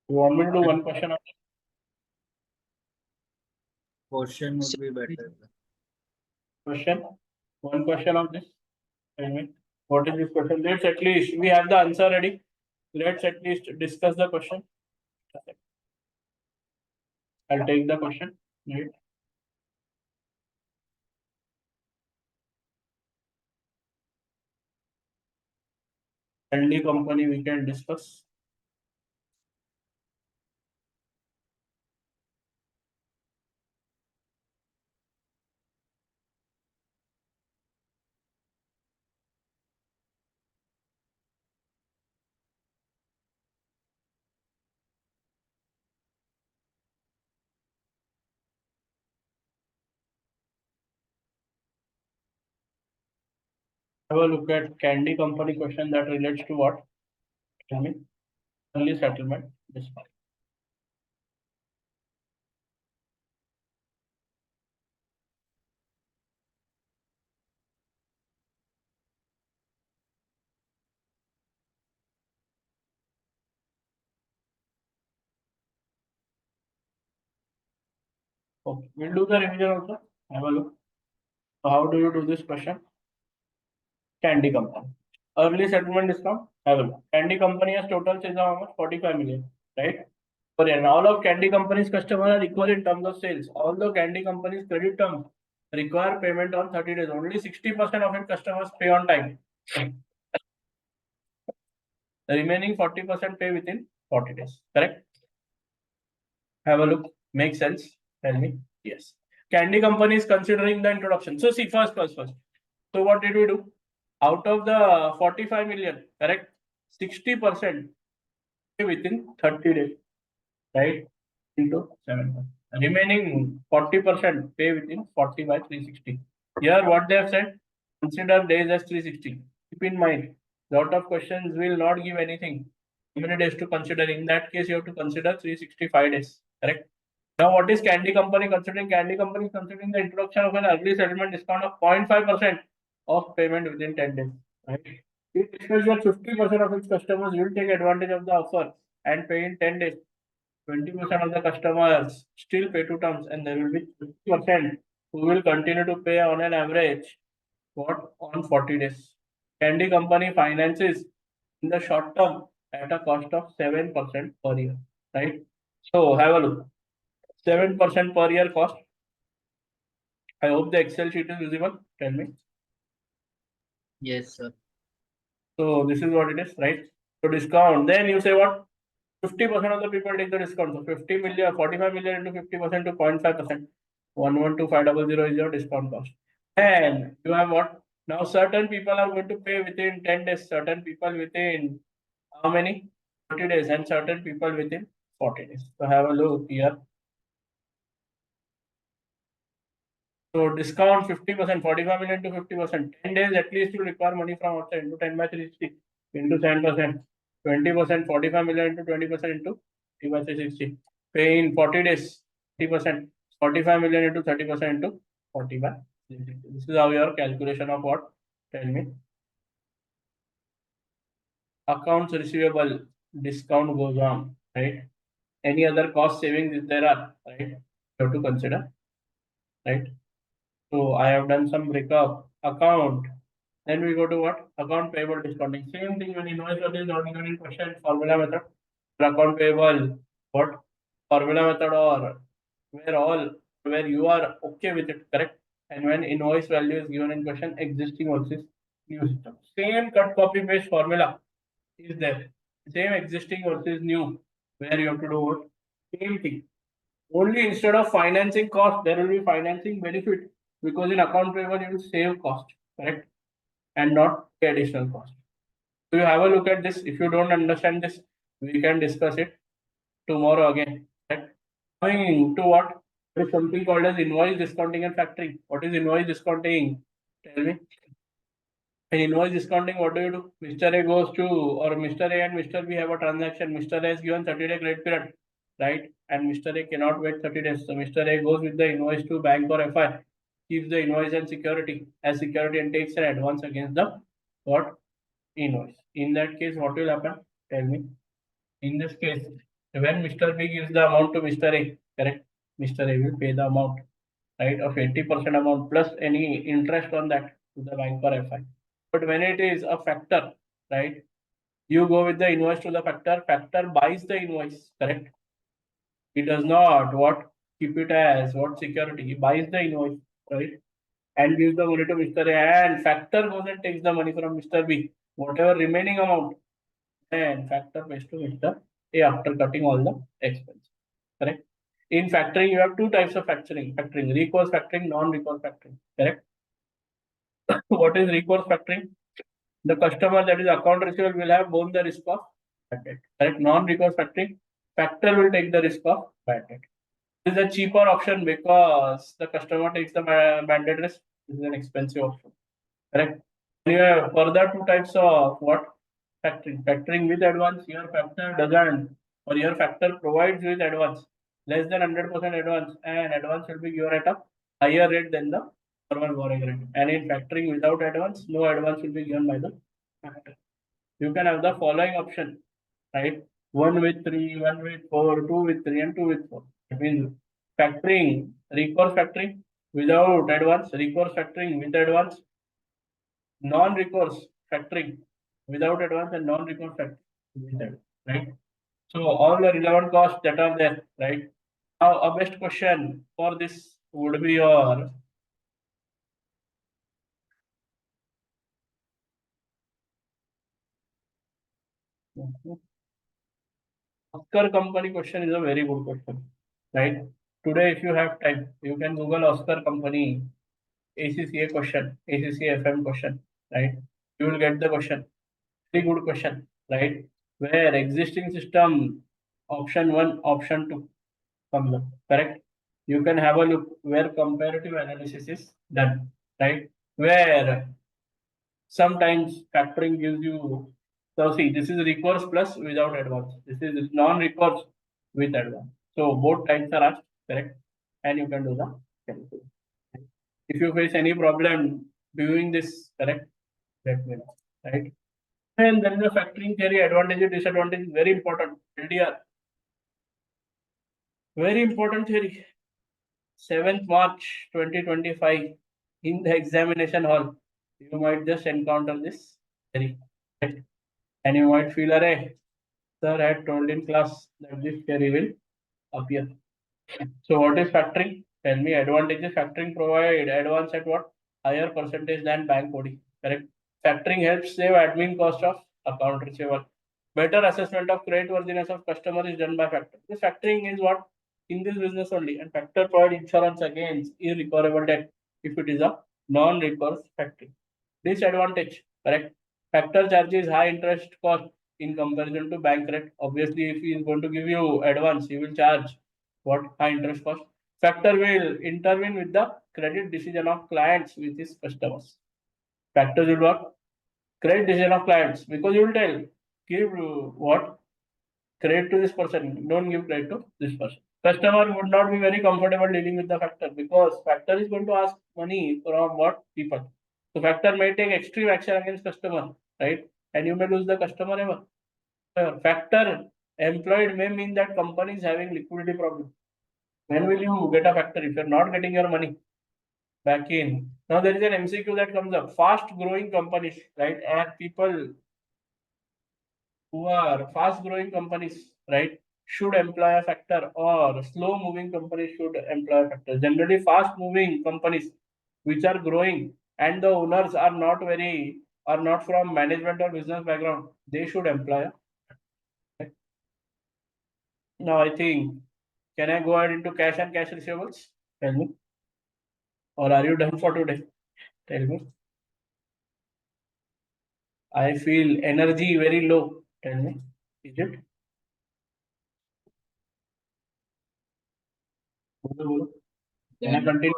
You want me to do one question? Question would be better. Question? One question of this. Tell me. What is this question? Let's at least, we have the answer ready. Let's at least discuss the question. I'll take the question. Right. Candy company we can discuss. Have a look at Candy company question that relates to what? Tell me. Early settlement. This one. Okay, we'll do the revision also. Have a look. So how do you do this question? Candy company. Early settlement discount. Have a look. Candy company has total sales of how much? 45 million, right? But and all of Candy company's customers are equal in terms of sales. Although Candy company's credit terms require payment on 30 days, only 60% of its customers pay on time. The remaining 40% pay within 40 days. Correct? Have a look. Make sense? Tell me. Yes. Candy company is considering the introduction. So see, first. So what did we do? Out of the 45 million, correct? 60% within 30 days, right? Into 7. Remaining 40% pay within 40 by 360. Here, what they have said, consider days as 360. Keep in mind, lot of questions will not give anything. How many days to consider? In that case, you have to consider 365 days, correct? Now, what is Candy Company considering? Candy Company is considering the introduction of an early settlement discount of 0.5% of payment within 10 days, right? It expects that 50% of its customers will take advantage of the offer and pay in 10 days. 20% of the customers still pay to terms, and there will be 50% who will continue to pay on an average on 40 days. Candy Company finances in the short term at a cost of 7% per year, right? So have a look. 7% per year cost. I hope the Excel sheet is visible. Tell me. Yes, sir. So this is what it is, right? So discount. Then you say what? 50% of the people take the discount. So 50 million, 45 million into 50% to 0.5%. 112,500 is your discount cost. And you have what? Now certain people are going to pay within 10 days, certain people within how many? 30 days, and certain people within 40 days. So have a look here. So discount 50%, 45 million to 50%. 10 days at least you require money from outside into 10 by 360 into 7%. 20%, 45 million into 20% into 3 by 360. Pay in 40 days, 30%. 45 million into 30% into 40 by 360. This is how your calculation of what? Tell me. Accounts receivable discount goes on, right? Any other cost savings if there are, right? You have to consider, right? So I have done some breakup account. Then we go to what? Account payable discounting. Same thing when invoice value is not given in question, formula method. For account payable, what? Formula method, or where you are okay with it, correct? And when invoice value is given in question, existing versus new system. Same cut copy paste formula is there. Same existing versus new, where you have to do what? Same thing. Only instead of financing cost, there will be financing benefit, because in account payable you will save cost, correct? And not pay additional cost. So you have a look at this. If you don't understand this, we can discuss it tomorrow again. Right? Coming to what? There is something called as invoice discounting and factoring. What is invoice discounting? Tell me. In invoice discounting, what do? Mr. A goes to, or Mr. A and Mr. B have a transaction. Mr. A is given 30-day credit period, right? And Mr. A cannot wait 30 days. So Mr. A goes with the invoice to bank or FI, keeps the invoice and security as security, and takes an advance against the what? Invoice. In that case, what will happen? Tell me. In this case, when Mr. B gives the amount to Mr. A, correct? Mr. A will pay the amount, right, of 80% amount plus any interest on that to the bank or FI. But when it is a factor, right, you go with the invoice to the factor, factor buys the invoice, correct? He does not what? Keep it as what security? He buys the invoice, right? And gives the money to Mr. A, and factor goes and takes the money from Mr. B, whatever remaining amount, and factor pays to Mr. A after cutting all the expenses, correct? In factoring, you have two types of factoring: recourse factoring, non-recourse factoring, correct? What is recourse factoring? The customer, that is account receivable, will have borne the risk of bad debt, correct? Non-recourse factoring, factor will take the risk of bad debt. This is a cheaper option because the customer takes the bad debt risk. This is an expensive option, correct? And you have further two types of what? Factoring. Factoring with advance. Your factor doesn't, or your factor provides with advance less than 100% advance, and advance will be given at a higher rate than the normal borrowing rate. And in factoring without advance, no advance will be given by the factor. You can have the following option, right? 1 with 3, 1 with 4, 2 with 3, and 2 with 4. That means factoring, recourse factoring without advance, recourse factoring with advance, non-recourse factoring without advance, and non-recourse factoring with advance, right? So all the relevant costs that are there, right? Now a best question for this would be your Oscar company question is a very good question, right? Today, if you have time, you can Google Oscar company ACCA question, ACCA FM question, right? You will get the question. Very good question, right? Where existing system option 1, option 2 comes up, correct? You can have a look where comparative analysis is done, right? Where sometimes factoring gives you, so see, this is recourse plus without advance. This is non-recourse with advance. So both types are asked, correct? And you can do the calculation. If you face any problem doing this, correct, let me know, right? And then the factoring theory, advantage, disadvantage, very important. LDR, very important theory. 7th March 2025 in the examination hall, you might just encounter this theory, right? And you might feel, array, sir had told in class that this theory will appear. So what is factoring? Tell me advantages. Factoring provide advance at what? Higher percentage than bank OD. Correct. Factoring helps save admin cost of account receivable. Better assessment of credit worthiness of customer is done by factor. This factoring is what in this business only, and factor provide insurance against irrecoverable debt if it is a non-recourse factoring. Disadvantage, correct. Factor charges high interest cost in comparison to bank rate. Obviously, if he is going to give you advance, he will charge what? High interest cost. Factor will intervene with the credit decision of clients with his customers. Factors will work credit decision of clients because you will tell give what credit to this person, don't give credit to this person. Customer would not be very comfortable dealing with the factor because factor is going to ask money from what people. So factor may take extreme action against customer, right? And you may lose the customer ever. Factor employed may mean that company is having liquidity problem. When will you get a factor if you're not getting your money back in? Now there is an MCQ that comes up. Fast growing companies, right? And people who are fast growing companies, right, should employ a factor, or slow moving companies should employ a factor. Generally, fast moving companies which are growing and the owners are not from management or business background, they should employ a. Now I think, can I go ahead into cash and cash receivables? Tell me. Or are you done for today? Tell me. I feel energy very low. Tell me. Is it? Can I continue?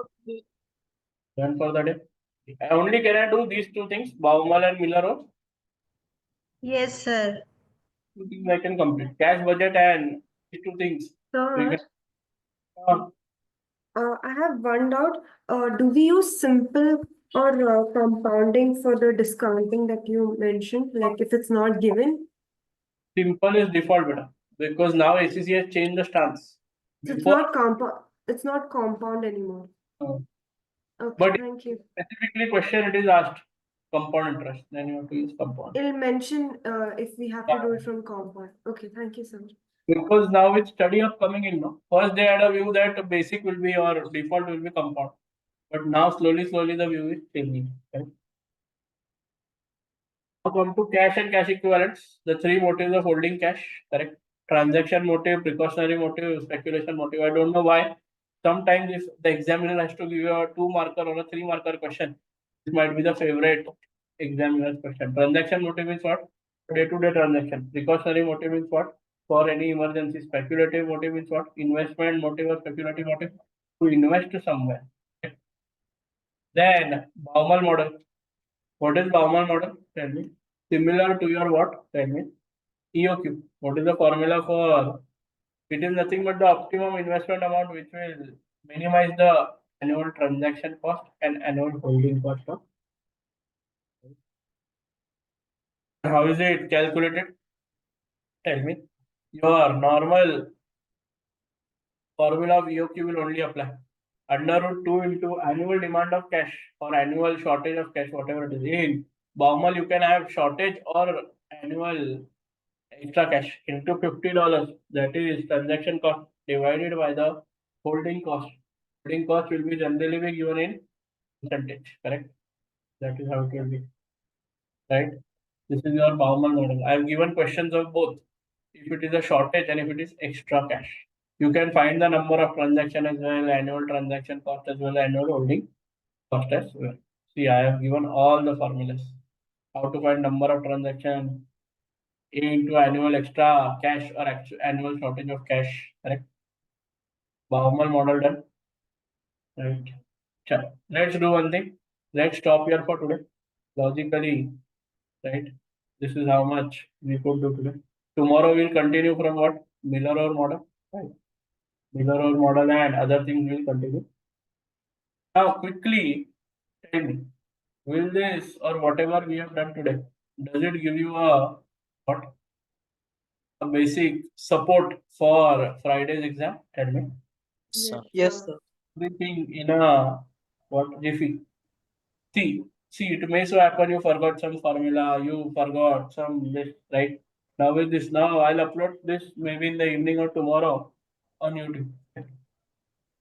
Done for the day? Only can I do these two things, Baumal and Miller Road? Yes, sir. Two things I can complete. Cash budget and these two things. We Sir, can, uh, I have one doubt. Do we use simple or compounding for the discounting that you mentioned? Like if it's not given, simple is default beta because now ACCA has changed the stance. so it's Before, not compound. It's not compound anymore. uh, Okay, but thank you. specifically question it is asked compound interest, then you have to use compound. It'll mention if we have to do it from compound. Okay, thank you so much. Because now with study of coming in, no? First they had a view that basic will be or default will be compound. But now slowly the view is changing. Okay? Now come to cash and cash equivalents. The three motives of holding cash, correct? Transaction motive, precautionary motive, speculation motive. I don't know why. Sometimes if the examiner has to give you a 2-marker or a 3-marker question, this might be the favorite examiner's question. Transaction motive is what? Day-to-day transaction. Precautionary motive is what? For any emergency. Speculative motive is what? Investment motive or speculative motive to invest somewhere. Then Baumal model. What is Bauman model? Tell me. Similar to your what? Tell me. EOQ. What is the formula for? It is nothing but the optimum investment amount which will minimize the annual transaction cost and annual holding cost of. How is it calculated? Tell me. Your normal formula of EOQ will only apply. Under root 2 into annual demand of cash or annual shortage of cash, whatever it is. In Baumal, you can have shortage or annual extra cash into $50. That is transaction cost divided by the holding cost. Holding cost will be generally be given in percentage, correct? That is how it will be, right? This is your Bauman model. I have given questions of both. If it is a shortage and if it is extra cash. You can find the number of transaction as well, annual transaction cost as well, annual holding cost as well. See, I have given all the formulas. How to find number of transaction, A into annual extra cash or actual annual shortage of cash, correct? Bauman model done. Right. Sure. Let's do one thing. Let's stop here for today. Logically, right? This is how much we could do today. Tomorrow we'll continue from what? Miller-Orr model. Right. Miller-Orr model and other things will continue. Now, quickly tell me, will this or whatever we have done today, does it give you a what? A basic support for Friday's exam? Tell me. Sir. Yes, sir. Everything in a what? Jiffy. See, it may so happen you forgot some formula, you forgot some list, right? Now with this, now I'll upload this maybe in the evening or tomorrow on YouTube.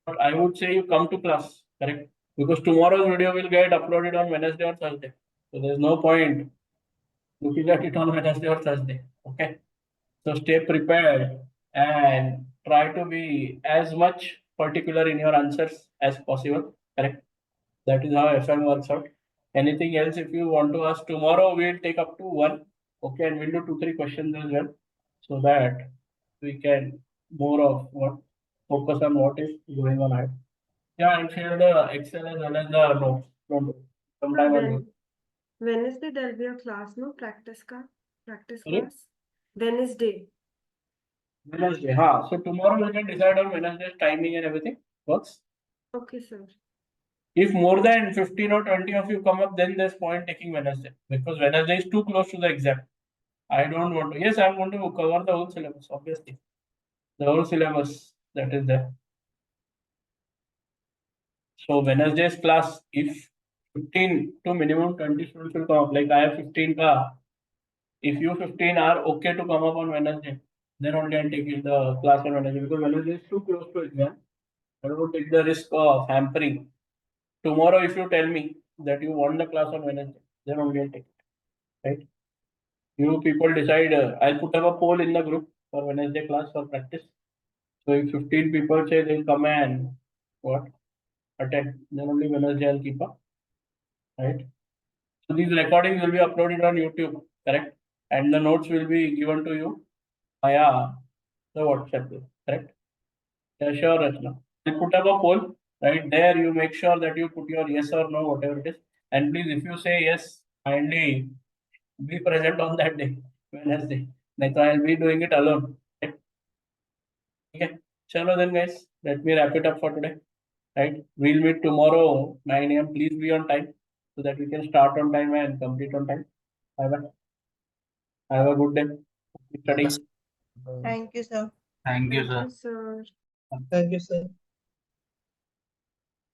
But I would say you come to class, correct? Because tomorrow's video will get uploaded on Wednesday or Thursday. So there's no point looking at it on Wednesday or Thursday. Okay. So stay prepared and try to be as much particular in your answers as possible. Correct. That is how FM works out. Anything else if you want to ask tomorrow, we'll take up to one. Okay, and we'll do 2-3 questions as well, so that we can more of what focus on what is going on ahead. Yeah, and share the Excel as well as the notes. Don't do. Sometime I'll do. Wednesday there'll be a class, no? Practice Sorry? class. Wednesday. Wednesday. Ha. So tomorrow we can decide on Wednesday's timing and everything. Works. Okay, sir. If more than 15 or 20 of you come up, then there's point taking Wednesday because Wednesday is too close to the exam. I don't want to. Yes, I'm going to cover the whole syllabus, obviously. The whole syllabus that is there. So Wednesday's class, if 15 to minimum 20 students will come up, like I have 15 ka. If you 15 are okay to come up on Wednesday, then only I'll take the class on Wednesday because Wednesday is too close to exam. I don't take the risk of hampering. Tomorrow, if you tell me that you want the class on Wednesday, then only I'll take it. Right? You people decide. I'll put up a poll in the group for Wednesday class for practice. So if 15 people say they'll come and what attend, then only Wednesday I'll keep up. Right? So these recordings will be uploaded on YouTube, correct? And the notes will be given to you via the WhatsApp group, correct? Yeah, sure, Rachna. I'll put up a poll. Right there, you make sure that you put your yes or no, whatever it is. And please, if you say yes, kindly be present on that day, Wednesday. Like I'll be doing it alone. Okay. Chalo then, guys. Let me wrap it up for today. Right. We'll meet tomorrow 9 a.m. Please be on time so that we can start on time and complete on time. Have a good day. Keep studying. Thank you, sir. Thank you, Thank sir. you, sir. Thank you, sir.